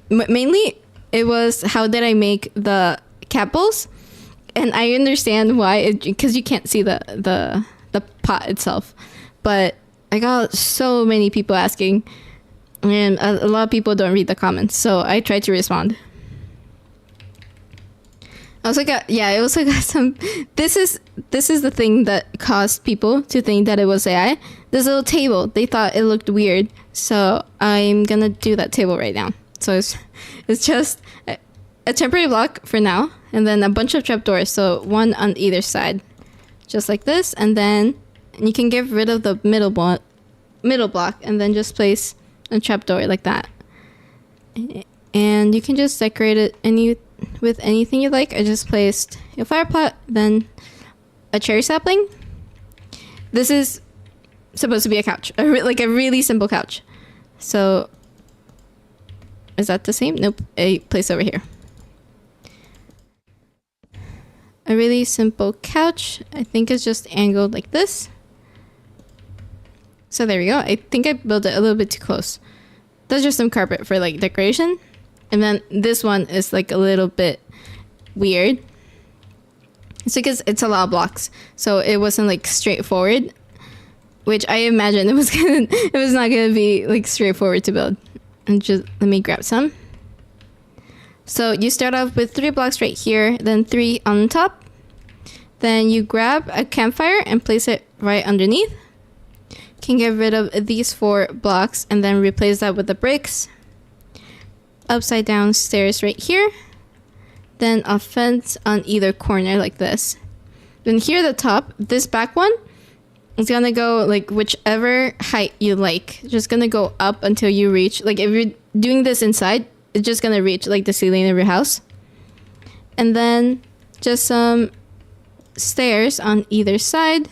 mainly it was, how did I make the cat bowls? And I understand why, because you can't see the pot itself, but I got so many people asking, and a lot of people don't read the comments, so I try to respond. I also got some, this is the thing that caused people to think that it was AI. This little table, they thought it looked weird, so I'm gonna do that table right now. So it's just a temporary block for now, and then a bunch of trapdoors, so 1 on either side, just like this, and then you can get rid of the middle block, and then just place a trapdoor like that. And you can just decorate it with anything you like. I just placed a fire pot, then a cherry sapling. This is supposed to be a couch, like a really simple couch. So is that the same? Nope, a place over here. A really simple couch. I think it's just angled like this. So there we go. I think I built it a little bit too close. That's just some carpet for like decoration. And then this one is like a little bit weird. It's because it's a lot of blocks, so it wasn't like straightforward, which I imagine it was not gonna be like straightforward to build. And just let me grab some. So you start off with 3 blocks right here, then 3 on top. Then you grab a campfire and place it right underneath. You can get rid of these 4 blocks and then replace that with the bricks. Upside down stairs right here. Then a fence on either corner like this. Then here at the top, this back one is gonna go like whichever height you like. Just gonna go up until you reach, like if you're doing this inside, it's just gonna reach like the ceiling of your house. And then just some stairs on either side.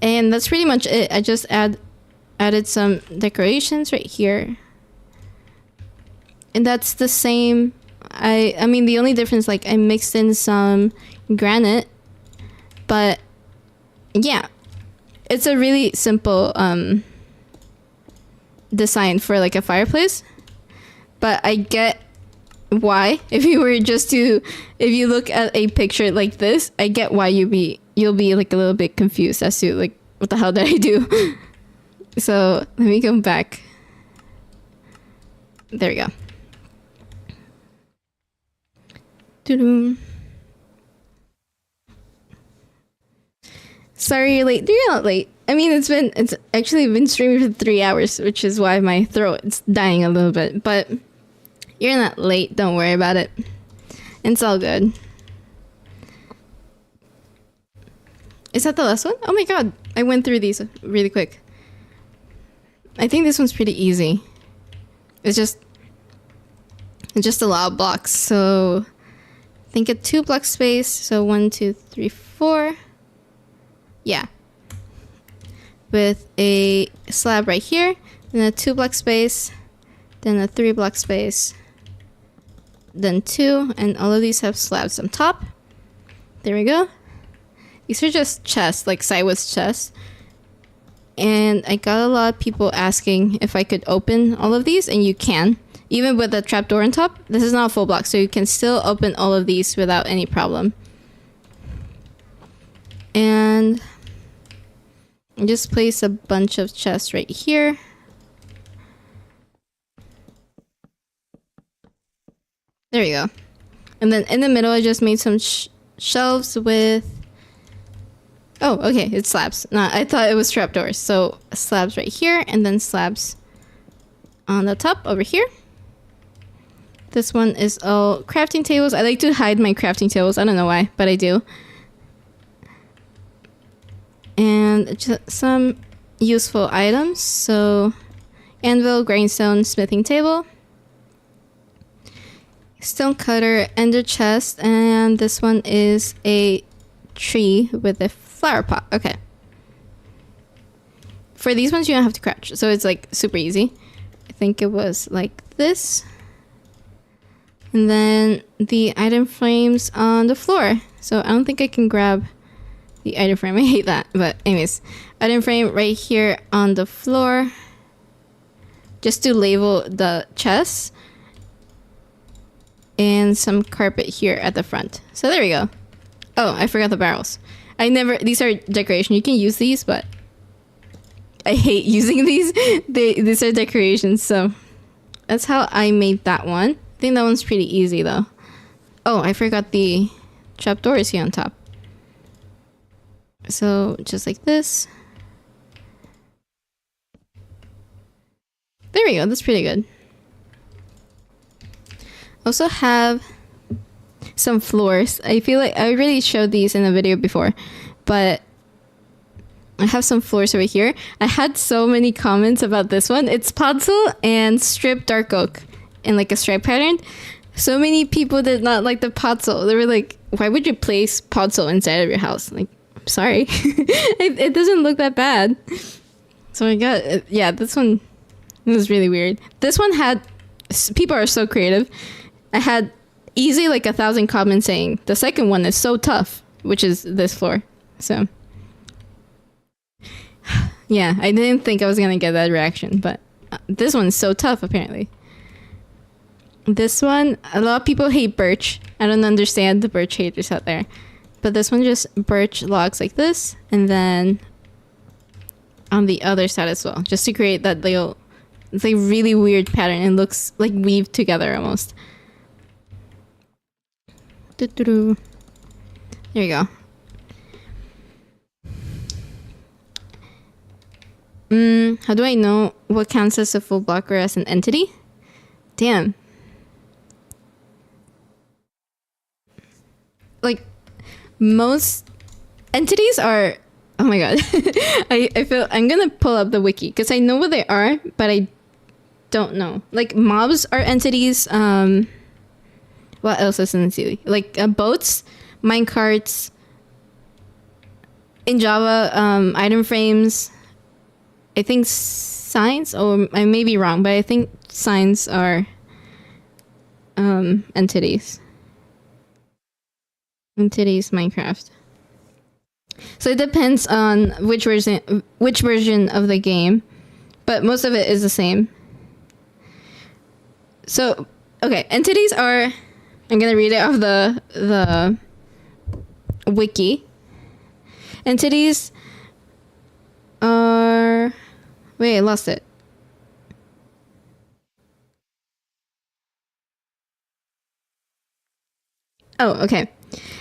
And that's pretty much it. I just added some decorations right here. And that's the same. I mean, the only difference, like, I mixed in some granite. But, yeah. It's a really simple design for, like, a fireplace. But I get why. If you look at a picture like this, I get why you'll be, like, a little bit confused as to, like, what the hell did I do? So, let me go back. There we go. Doo-doo. Sorry you're late. You're not late. I mean, it's actually been streaming for 3 hours, which is why my throat is dying a little bit. But you're not late. Don't worry about it. It's all good. Is that the last one? Oh my god. I went through these really quick. I think this one's pretty easy. It's just a lot of blocks. So think a 2 block space. So 1, 2, 3, 4. Yeah. With a slab right here, then a 2 block space, then a 3 block space, then 2, and all of these have slabs on top. There we go. These are just chests, like sideways chests. And I got a lot of people asking if I could open all of these, and you can. Even with the trapdoor on top, this is not a full block, so you can still open all of these without any problem. And just place a bunch of chests right here. There we go. And then in the middle, I just made some shelves with... Oh, okay, it's slabs. No, I thought it was trapdoors. So slabs right here, and then slabs on the top over here. This one is all crafting tables. I like to hide my crafting tables. I don't know why, but I do. And just some useful items. So anvil, grindstone, smithing table, stone cutter, ender chest, and this one is a tree with a flower pot. Okay. For these ones, you don't have to crouch, so it's like super easy. I think it was like this. And then the item frames on the floor. So I don't think I can grab the item frame. I hate that. But anyways, item frame right here on the floor. Just to label the chests. And some carpet here at the front. So there we go. Oh, I forgot the barrels. These are decoration. You can use these, but I hate using these. These are decorations, so that's how I made that one. I think that one's pretty easy though. Oh, I forgot the trapdoors here on top. So just like this. There we go. That's pretty good. Also have some floors. I feel like I already showed these in a video before, but I have some floors over here. I had so many comments about this one. It's podzol and strip dark oak in like a stripe pattern. So many people did not like the podzol. They were like, why would you place podzol inside of your house? Like, I'm sorry. it doesn't look that bad. So I got, yeah, this one was really weird. This one had, people are so creative. I had easily like 1,000 comments saying the second one is so tough, which is this floor. So yeah, I didn't think I was gonna get that reaction, but this one's so tough apparently. This one, a lot of people hate birch. I don't understand the birch haters out there, but this one just birch logs like this, and then on the other side as well, just to create that little, it's like really weird pattern. It looks like weaved together almost. There you go. How do I know what counts as a full block or as an entity? Damn. Like, most entities are... Oh my god. I feel... I'm gonna pull up the wiki, because I know what they are, but I don't know. Like, mobs are entities. What else is an entity? Like, boats, minecarts, in Java, item frames, I think signs, or I may be wrong, but I think signs are entities. Entities Minecraft. So it depends on which version of the game, but most of it is the same. So, okay, entities are, I'm gonna read it off the wiki. Entities are, wait, I lost it. Oh, okay.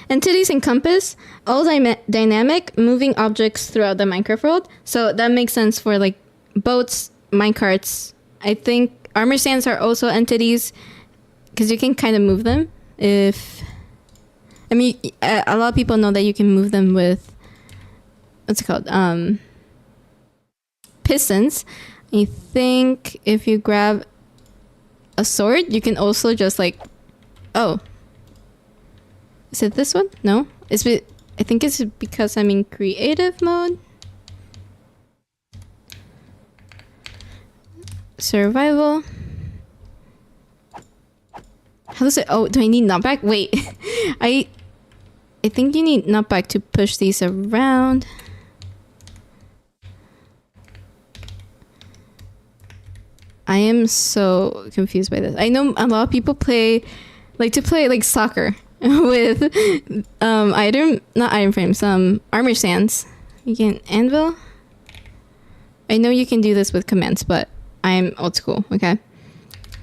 Entities encompass all dynamic moving objects throughout the Minecraft world. So that makes sense for like boats, minecarts. I think armor stands are also entities because you can kind of move them. I mean, a lot of people know that you can move them with, what's it called? Pistons. I think if you grab a sword, you can also just like, oh. Is it this one? No? I think it's because I'm in creative mode. Survival. How does it? Oh, do I need knockback? Wait. I think you need knockback to push these around. I am so confused by this. I know a lot of people like to play like soccer with not item frames, armor stands. You can anvil. I know you can do this with commands, but I'm old school, okay?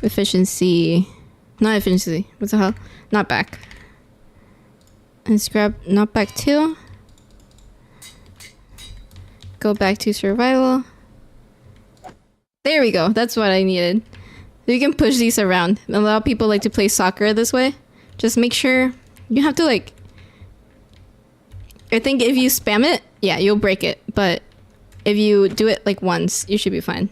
Efficiency. Not efficiency. What the hell? Not back. Let's grab not back 2. Go back to survival. There we go. That's what I needed. You can push these around. A lot of people like to play soccer this way. Just make sure you have to like, I think if you spam it, yeah, you'll break it. But if you do it like once, you should be fine.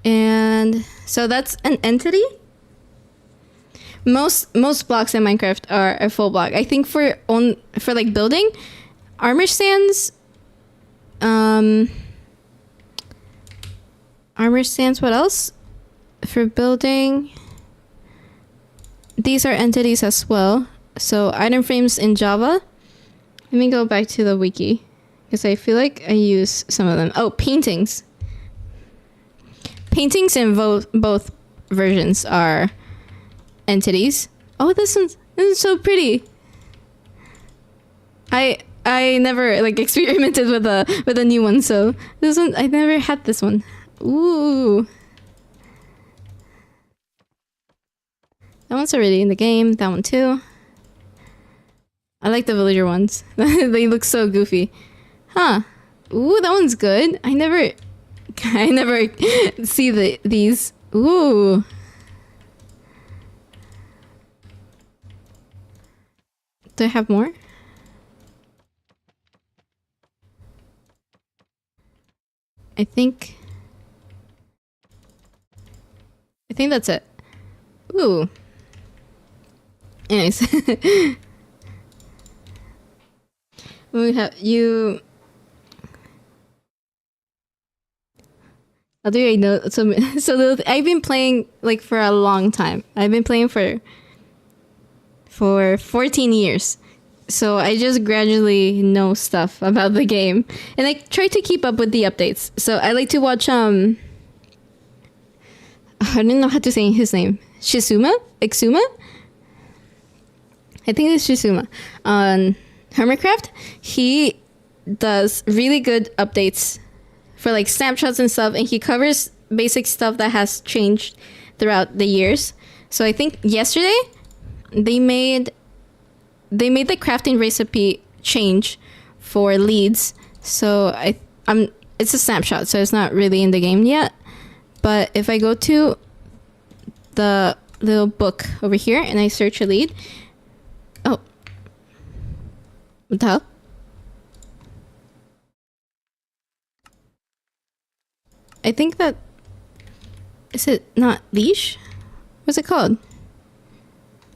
And so that's an entity. Most blocks in Minecraft are a full block. I think for like building, armor stands, what else? For building, these are entities as well. So item frames in Java. Let me go back to the wiki because I feel like I use some of them. Oh, paintings. Paintings in both versions are entities. Oh, this is so pretty. I never like experimented with a new one, so this one I never had this one. Ooh. That one's already in the game. That one too. I like the villager ones. They look so goofy. Huh. Ooh, that one's good. I never see these. Ooh. Do I have more? I think that's it. Ooh. Anyways. We have you. How do I know? So I've been playing like for a long time. I've been playing for 14 years. So I just gradually know stuff about the game. And I try to keep up with the updates. So I like to watch I don't know how to say his name. Exuma? I think it's Shizuma. On Hermitcraft, he does really good updates for like snapshots and stuff, and he covers basic stuff that has changed throughout the years. So I think yesterday they made the crafting recipe change for leads. So it's a snapshot, so it's not really in the game yet. But if I go to the little book over here and I search a lead, oh, what the hell? I think that, is it not leash? What's it called?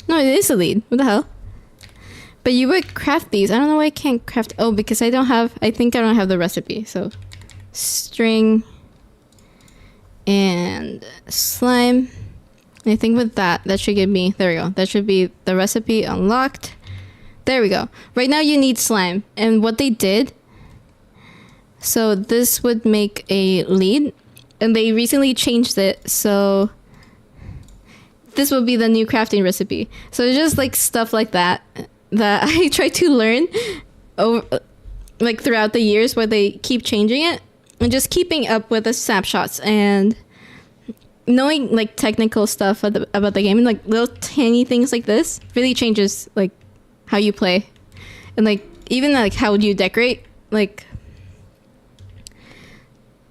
No, it is a lead. What the hell? But you would craft these. I don't know why I can't craft. Oh, because I think I don't have the recipe. So string and slime. And I think with that should give me, there we go. That should be the recipe unlocked. There we go. Right now you need slime. And what they did, so this would make a lead. And they recently changed it. So this will be the new crafting recipe. So it's just like stuff like that I try to learn over, like throughout the years where they keep changing it. And just keeping up with the snapshots and knowing like technical stuff about the game and like little tiny things like this really changes like how you play and like even like how you decorate, like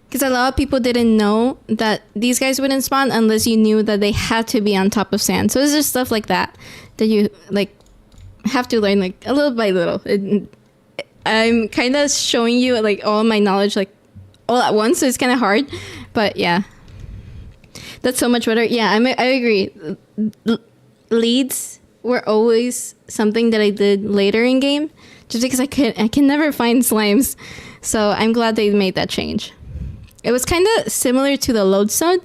because a lot of people didn't know that these guys wouldn't spawn unless you knew that they had to be on top of sand. So it's just stuff like that you like have to learn like a little by little. I'm kind of showing you like all my knowledge like all at once, so it's kind of hard, but yeah, that's so much better. Yeah, I agree. Leads were always something that I did later in game, just because I can never find slimes, so I'm glad they made that change. It was kind of similar to the lodestone.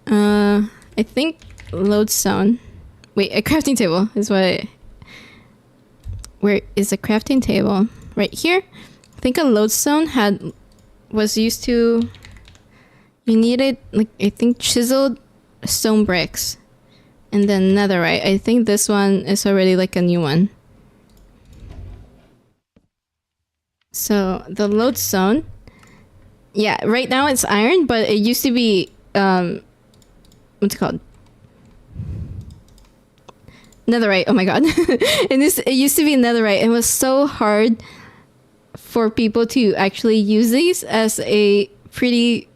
I think lodestone. Wait, a crafting table is what. Where is a crafting table? Right here. I think a lodestone was used to, you needed like I think chiseled stone bricks and then netherite. I think this one is already like a new one. So the lodestone, yeah, right now it's iron, but it used to be what's it called? Netherite. Oh my god. And it used to be netherite. It was so hard for people to actually use these as a pretty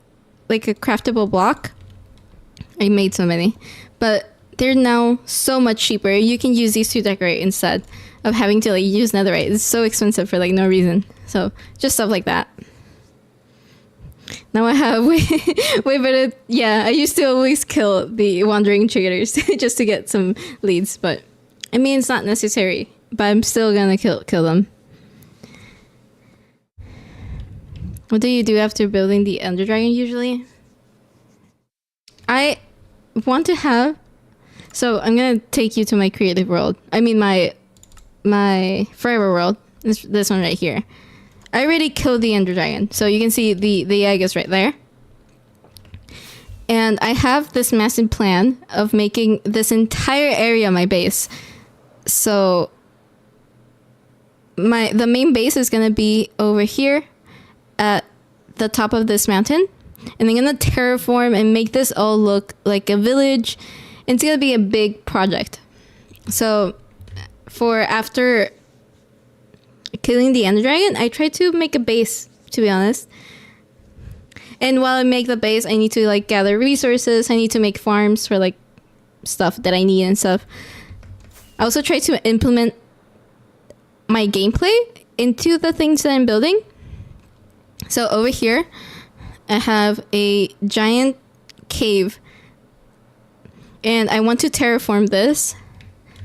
like a craftable block. I made so many, but they're now so much cheaper. You can use these to decorate instead of having to like use netherite. It's so expensive for like no reason. So just stuff like that. Now I have way better. Yeah, I used to always kill the wandering traders just to get some leads, but I mean it's not necessary. But I'm still gonna kill them. What do you do after building the Ender Dragon usually? I want to have... So I'm going to take you to my creative world. I mean my forever world. This one right here. I already killed the Ender Dragon. So you can see the egg is right there. And I have this massive plan of making this entire area my base. So the main base is going to be over here at the top of this mountain, and I'm gonna terraform and make this all look like a village. It's gonna be a big project. So for after killing the Ender Dragon, I tried to make a base, to be honest. And while I make the base, I need to like gather resources. I need to make farms for like stuff that I need and stuff. I also try to implement my gameplay into the things that I'm building. So over here, I have a giant cave, and I want to terraform this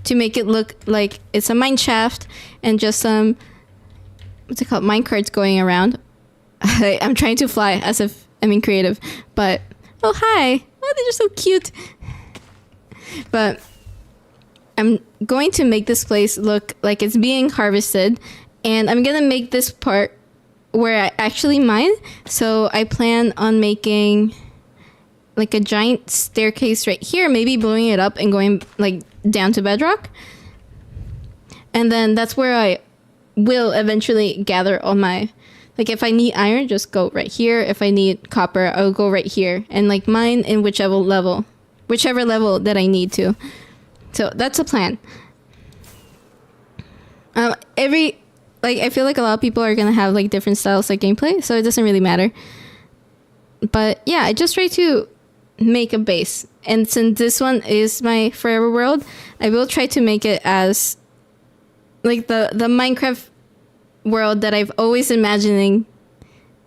to make it look like it's a mine shaft and just some, what's it called, mine carts going around. I'm trying to fly as if I'm in creative, but oh hi, oh they're just so cute. But I'm going to make this place look like it's being harvested, and I'm gonna make this part where I actually mine. So I plan on making like a giant staircase right here, maybe blowing it up and going like down to bedrock. And then that's where I will eventually gather all my, like if I need iron, just go right here. If I need copper, I'll go right here and like mine in whichever level that I need to. So that's a plan. I feel like a lot of people are gonna have like different styles of gameplay, so it doesn't really matter. But yeah, I just try to make a base, and since this one is my forever world, I will try to make it as like the Minecraft world that I've always imagining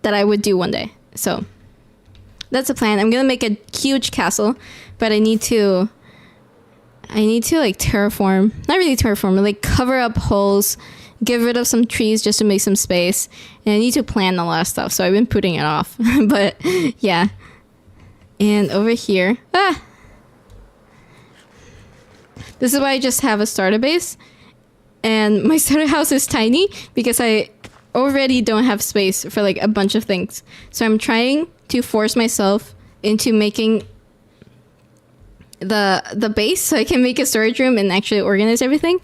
that I would do one day. So that's a plan. I'm gonna make a huge castle, but I need to I need to like terraform, not really terraform, but like cover up holes, get rid of some trees just to make some space. And I need to plan a lot of stuff. So I've been putting it off. But yeah. And over here, this is why I just have a starter base. And my starter house is tiny because I already don't have space for like a bunch of things. So I'm trying to force myself into making the base so I can make a storage room and actually organize everything.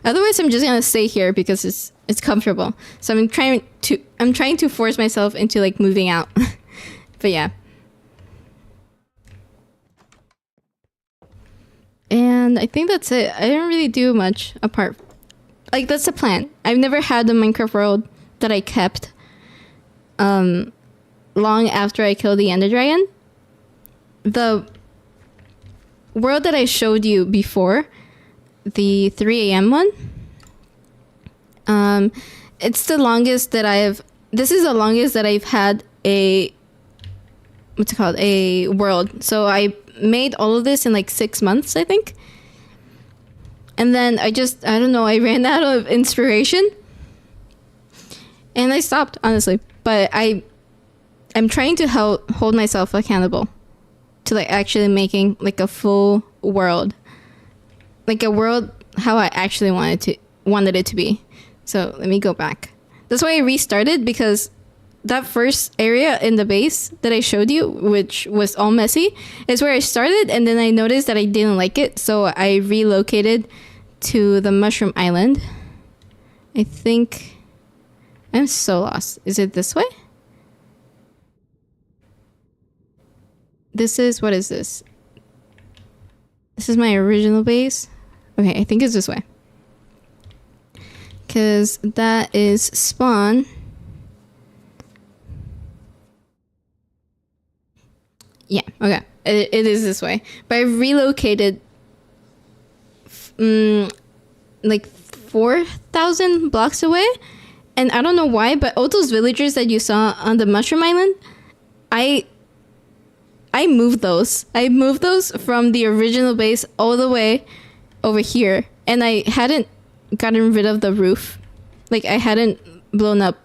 Otherwise, I'm just gonna stay here because it's comfortable. So I'm trying to force myself into like moving out. But yeah. And I think that's it. I didn't really do much apart. Like, that's the plan. I've never had a Minecraft world that I kept long after I killed the Ender Dragon. The world that I showed you before, the 3 a.m. one, it's the longest that this is the longest that I've had a world. So I made all of this in like 6 months, I think. And then I don't know, I ran out of inspiration. And I stopped, honestly. But I'm trying to hold myself accountable to like actually making like a full world. Like a world how I actually wanted it to be. So let me go back. That's why I restarted, because that first area in the base that I showed you, which was all messy, is where I started, and then I noticed that I didn't like it, so I relocated to the Mushroom Island. I think I'm so lost. Is it this way? What is this? This is my original base. Okay, I think it's this way. Because that is spawn. Yeah, okay. It is this way. But I relocated like 4,000 blocks away. And I don't know why, but all those villagers that you saw on the Mushroom Island, I moved those. I moved those from the original base all the way over here. And I hadn't gotten rid of the roof. Like, I hadn't blown up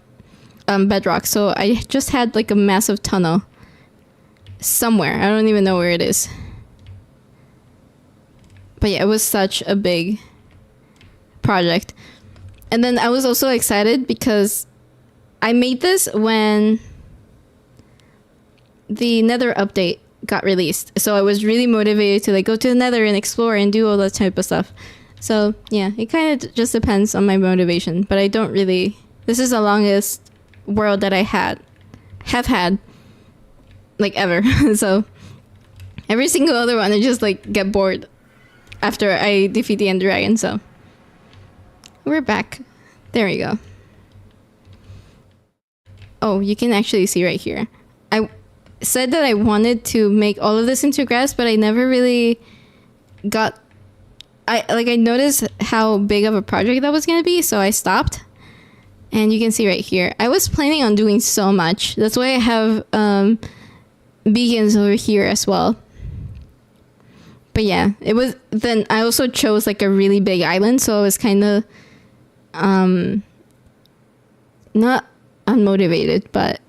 bedrock. So I just had like a massive tunnel somewhere. I don't even know where it is. But yeah, it was such a big project. And then I was also excited because I made this when the Nether update got released. So I was really motivated to like go to the Nether and explore and do all that type of stuff. So yeah, it kind of just depends on my motivation. But I don't really... This is the longest world that I have had, like, ever. So every single other one, I just like get bored after I defeat the Ender Dragon. So we're back. There we go. Oh, you can actually see right here. I said that I wanted to make all of this into grass, but I never really got... I noticed how big of a project that was going to be, so I stopped. And you can see right here. I was planning on doing so much. That's why I have beacons over here as well. But yeah, it was... Then I also chose like a really big island, so I was kind of not unmotivated, but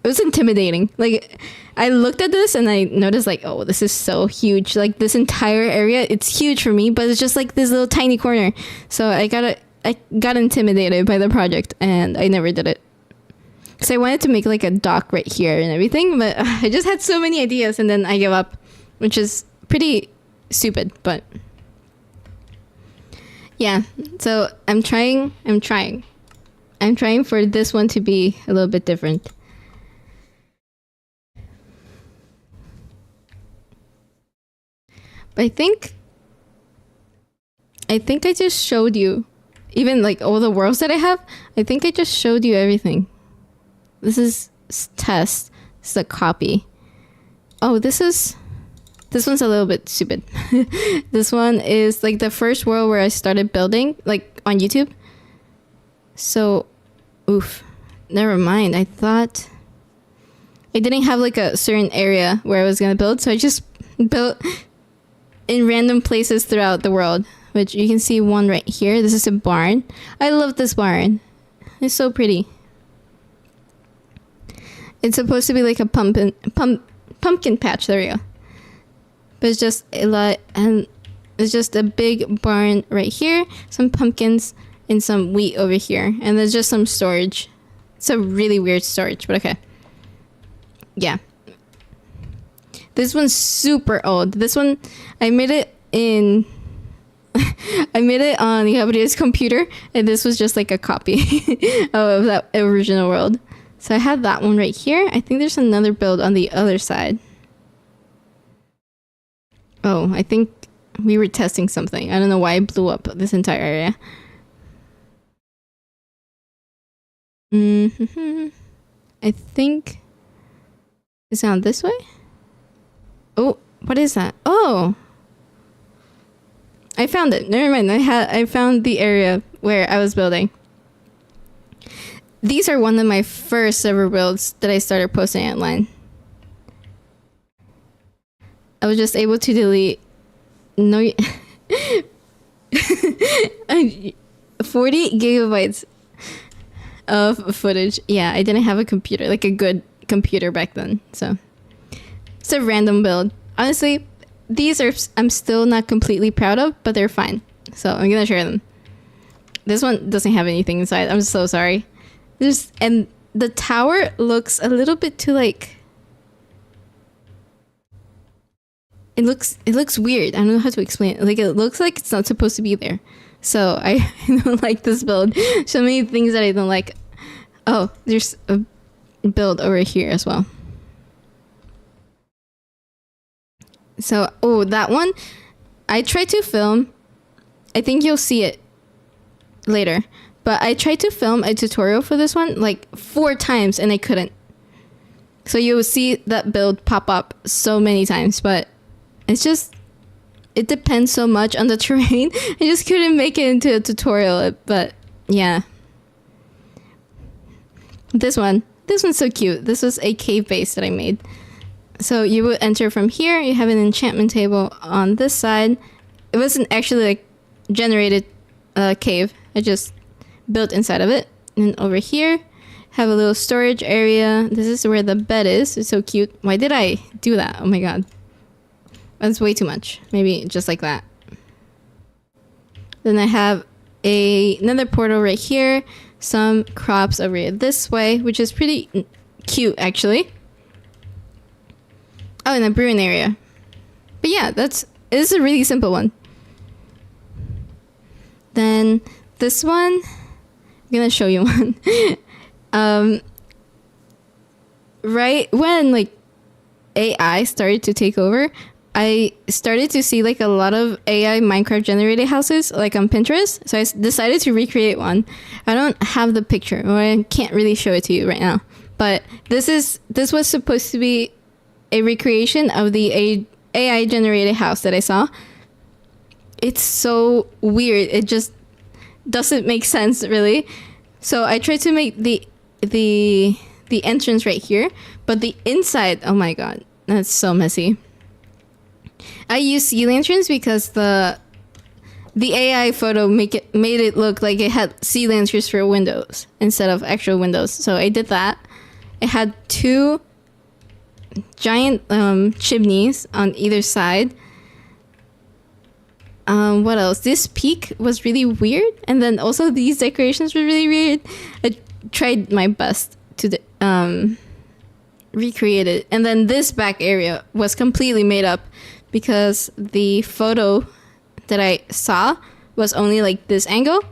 it was intimidating. Like, I looked at this and I noticed like, oh, this is so huge. Like, this entire area, it's huge for me, but it's just like this little tiny corner. So I got intimidated by the project and I never did it. So I wanted to make like a dock right here and everything, but I just had so many ideas and then I gave up, which is pretty stupid, but yeah. So I'm trying for this one to be a little bit different. But I think I just showed you, even like all the worlds that I have, I think I just showed you everything. This is test. This is a copy. Oh, this one's a little bit stupid. This one is like the first world where I started building, like on YouTube. So, oof, never mind. I thought I didn't have like a certain area where I was gonna build, so I just built in random places throughout the world, which you can see one right here. This is a barn. I love this barn. It's so pretty. It's supposed to be like a pumpkin patch. There we go. But it's just a lot, and it's just a big barn right here. Some pumpkins and some wheat over here, and there's just some storage. It's a really weird storage, but okay. Yeah. This one's super old. This one, I made it in... I made it on Gabriel's computer, and this was just like a copy of that original world. So I have that one right here. I think there's another build on the other side. Oh, I think we were testing something. I don't know why I blew up this entire area. I think it's on this way. Oh, what is that? Oh, I found it. Never mind. I found the area where I was building. These are one of my first ever builds that I started posting online. I was just able to delete 40 gigabytes of footage. Yeah, I didn't have a computer, like a good computer back then. So it's a random build. Honestly, these are I'm still not completely proud of, but they're fine. So I'm gonna share them. This one doesn't have anything inside. I'm so sorry. And the tower looks a little bit too like... It looks weird. I don't know how to explain it. Like, it looks like it's not supposed to be there. So I don't like this build. So many things that I don't like. Oh, there's a build over here as well. So, oh, that one, I tried to film. I think you'll see it later. But I tried to film a tutorial for this one like 4 times and I couldn't. So you will see that build pop up so many times, but it's just, it depends so much on the terrain. I just couldn't make it into a tutorial, but yeah. This one's so cute. This was a cave base that I made. So you would enter from here. You have an enchantment table on this side. It wasn't actually like generated cave. I just built inside of it. And over here, have a little storage area. This is where the bed is. It's so cute. Why did I do that? Oh my god. That's way too much. Maybe just like that. Then I have another portal right here. Some crops over here this way, which is pretty cute actually. Oh, and a brewing area. But yeah, this is a really simple one. Then this one, I'm gonna show you one. Right when like AI started to take over, I started to see like a lot of AI Minecraft generated houses like on Pinterest. So I decided to recreate one. I don't have the picture, or I can't really show it to you right now. But this was supposed to be a recreation of the AI generated house that I saw. It's so weird. It just doesn't make sense really. So I tried to make the entrance right here, but the inside, oh my god, that's so messy. I used sea lanterns because the AI photo made it look like it had sea lanterns for windows instead of actual windows. So I did that. It had 2 giant chimneys on either side. What else? This peak was really weird, and then also these decorations were really weird. I tried my best to recreate it, and then this back area was completely made up because the photo that I saw was only like this angle.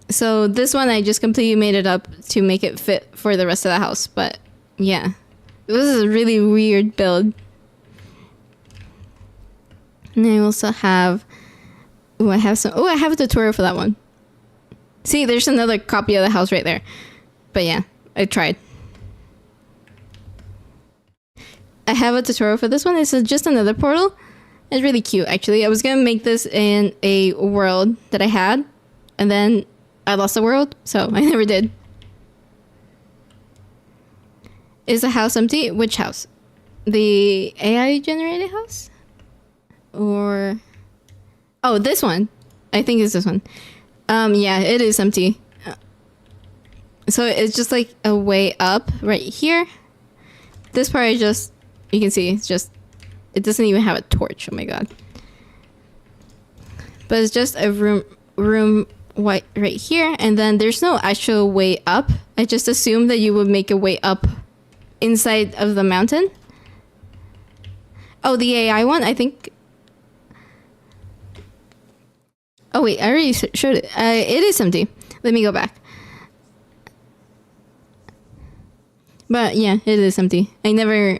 So this one I just completely made it up to make it fit for the rest of the house. But yeah, it was a really weird build. And I also have, I have a tutorial for that one. See, there's another copy of the house right there. But yeah, I tried. I have a tutorial for this one. It's just another portal. It's really cute, actually. I was going to make this in a world that I had, and then I lost the world, so I never did. Is the house empty? Which house? The AI generated house? or oh, this one. I think it's this one. Yeah, it is empty. So it's just like a way up right here. This part is just, you can see, it's just, it doesn't even have a torch. Oh my god. But it's just a room right here, and then there's no actual way up. I just assumed that you would make a way up inside of the mountain. Oh, the AI one, I think. Oh wait, I already showed it. It is empty. Let me go back. But yeah, it is empty. I never,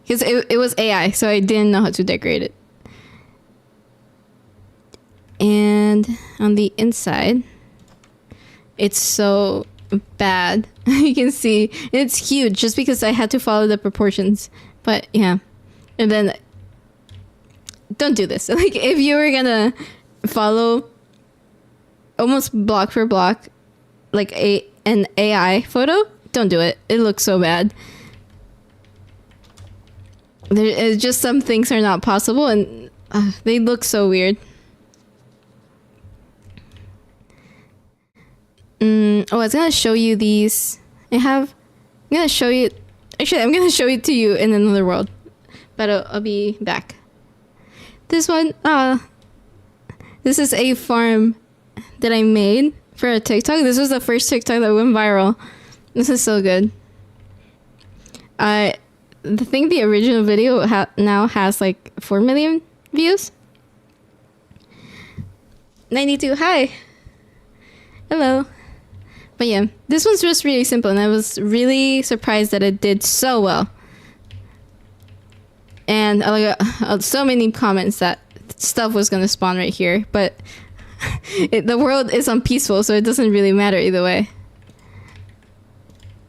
because it was AI, so I didn't know how to decorate it. And on the inside, it's so bad. You can see it's huge just because I had to follow the proportions. But yeah, and then don't do this. Like if you were gonna follow almost block for block like an AI photo, don't do it. It looks so bad. It's just some things are not possible, and they look so weird. Oh, I was gonna show you these. I'm gonna show you. Actually, I'm gonna show it to you in another world, but I'll be back. This one, this is a farm that I made for a TikTok. This was the first TikTok that went viral. This is so good. I think the original video now has like 4 million views. 92. Hi. Hello. But yeah, this one's just really simple, and I was really surprised that it did so well. And I got so many comments that stuff was gonna spawn right here, but the world is unpeaceful, so it doesn't really matter either way.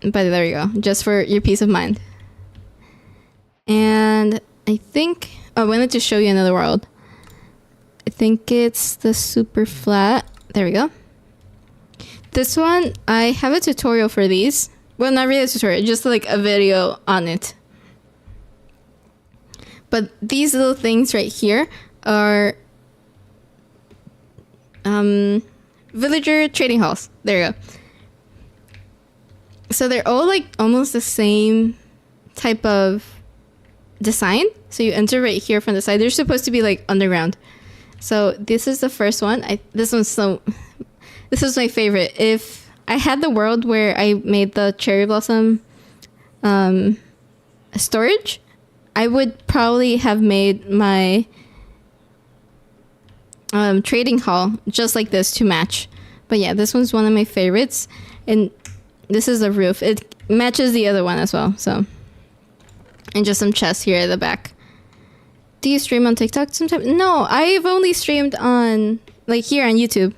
But there you go, just for your peace of mind. And I think I wanted to show you another world. I think it's the super flat. There we go. This one, I have a tutorial for these. Well, not really a tutorial, just like a video on it. But these little things right here are villager trading halls. There you go. So they're all like almost the same type of design. So you enter right here from the side. They're supposed to be like underground. So this is the first one. This is my favorite. If I had the world where I made the cherry blossom storage, I would probably have made my trading hall just like this to match. But yeah, this one's one of my favorites. And this is the roof. It matches the other one as well. So, and just some chests here at the back. Do you stream on TikTok sometimes? No, I've only streamed on like here on YouTube.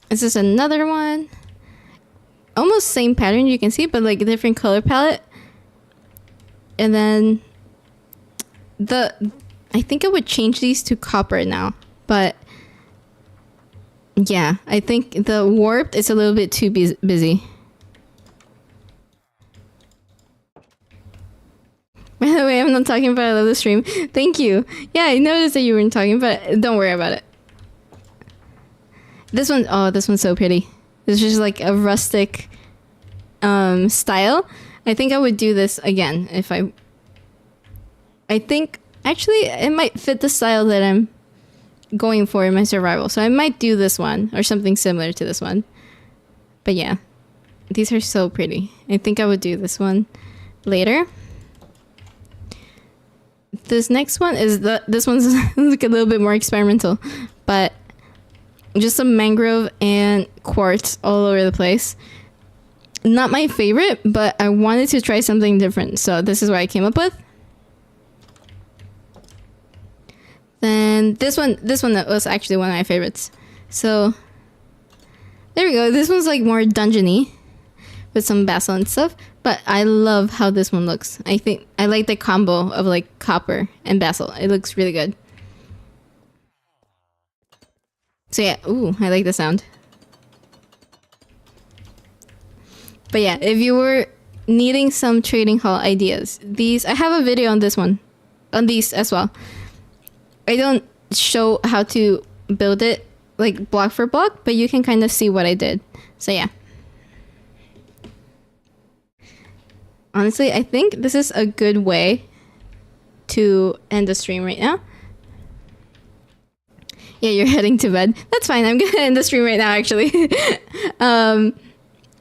This is another one. Almost same pattern, you can see, but like a different color palette. And then I think I would change these to copper now, but yeah, I think the warped is a little bit too busy. By the way, I'm not talking about I love the stream. Thank you. Yeah, I noticed that you weren't talking, but don't worry about it. This one, oh, this one's so pretty. It's just like a rustic style. I think I would do this again if I think actually it might fit the style that I'm going for in my survival. So I might do this one or something similar to this one. But yeah, these are so pretty. I think I would do this one later. This next one is this one's like a little bit more experimental, but just some mangrove and quartz all over the place. Not my favorite, but I wanted to try something different, so this is what I came up with. Then this one was actually one of my favorites. So there we go. This one's like more dungeony with some basil and stuff, but I love how this one looks. I think I like the combo of like copper and basil. It looks really good. So yeah, ooh, I like the sound. But yeah, if you were needing some trading hall ideas. These, I have a video on this one, on these as well. I don't show how to build it like block for block, but you can kind of see what I did. So yeah. Honestly, I think this is a good way to end the stream right now. Yeah, you're heading to bed. That's fine. I'm gonna end the stream right now, actually.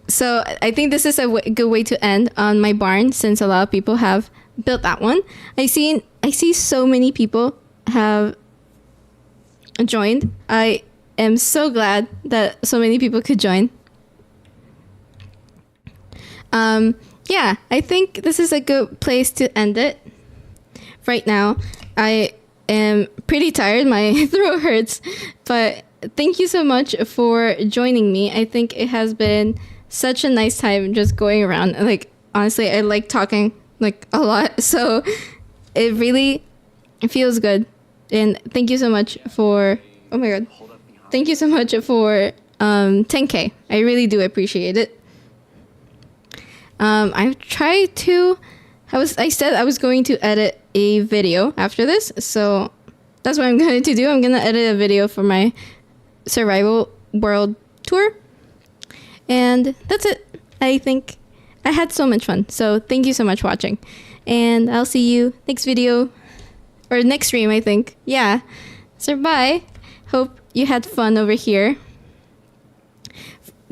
So I think this is a good way to end on my barn, since a lot of people have built that one. I see so many people have joined. I am so glad that so many people could join. Yeah, I think this is a good place to end it. Right now, I am pretty tired. My throat hurts, but thank you so much for joining me. I think it has been such a nice time just going around. Like, honestly, I like talking like a lot, so it really feels good. And thank you so much for, oh my god, thank you so much for 10K. I really do appreciate it. I've tried to, I said I was going to edit a video after this, so that's what I'm going to do. I'm going to edit a video for my survival world tour. And that's it. I think I had so much fun. So thank you so much for watching. And I'll see you next video, or next stream, I think. Yeah. So bye. Hope you had fun over here.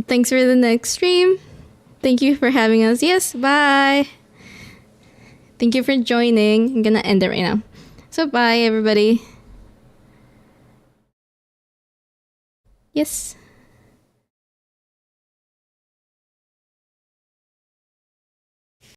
Thanks for the next stream. Thank you for having us. Yes, bye. Thank you for joining. I'm gonna end it right now. So bye, everybody. Yes.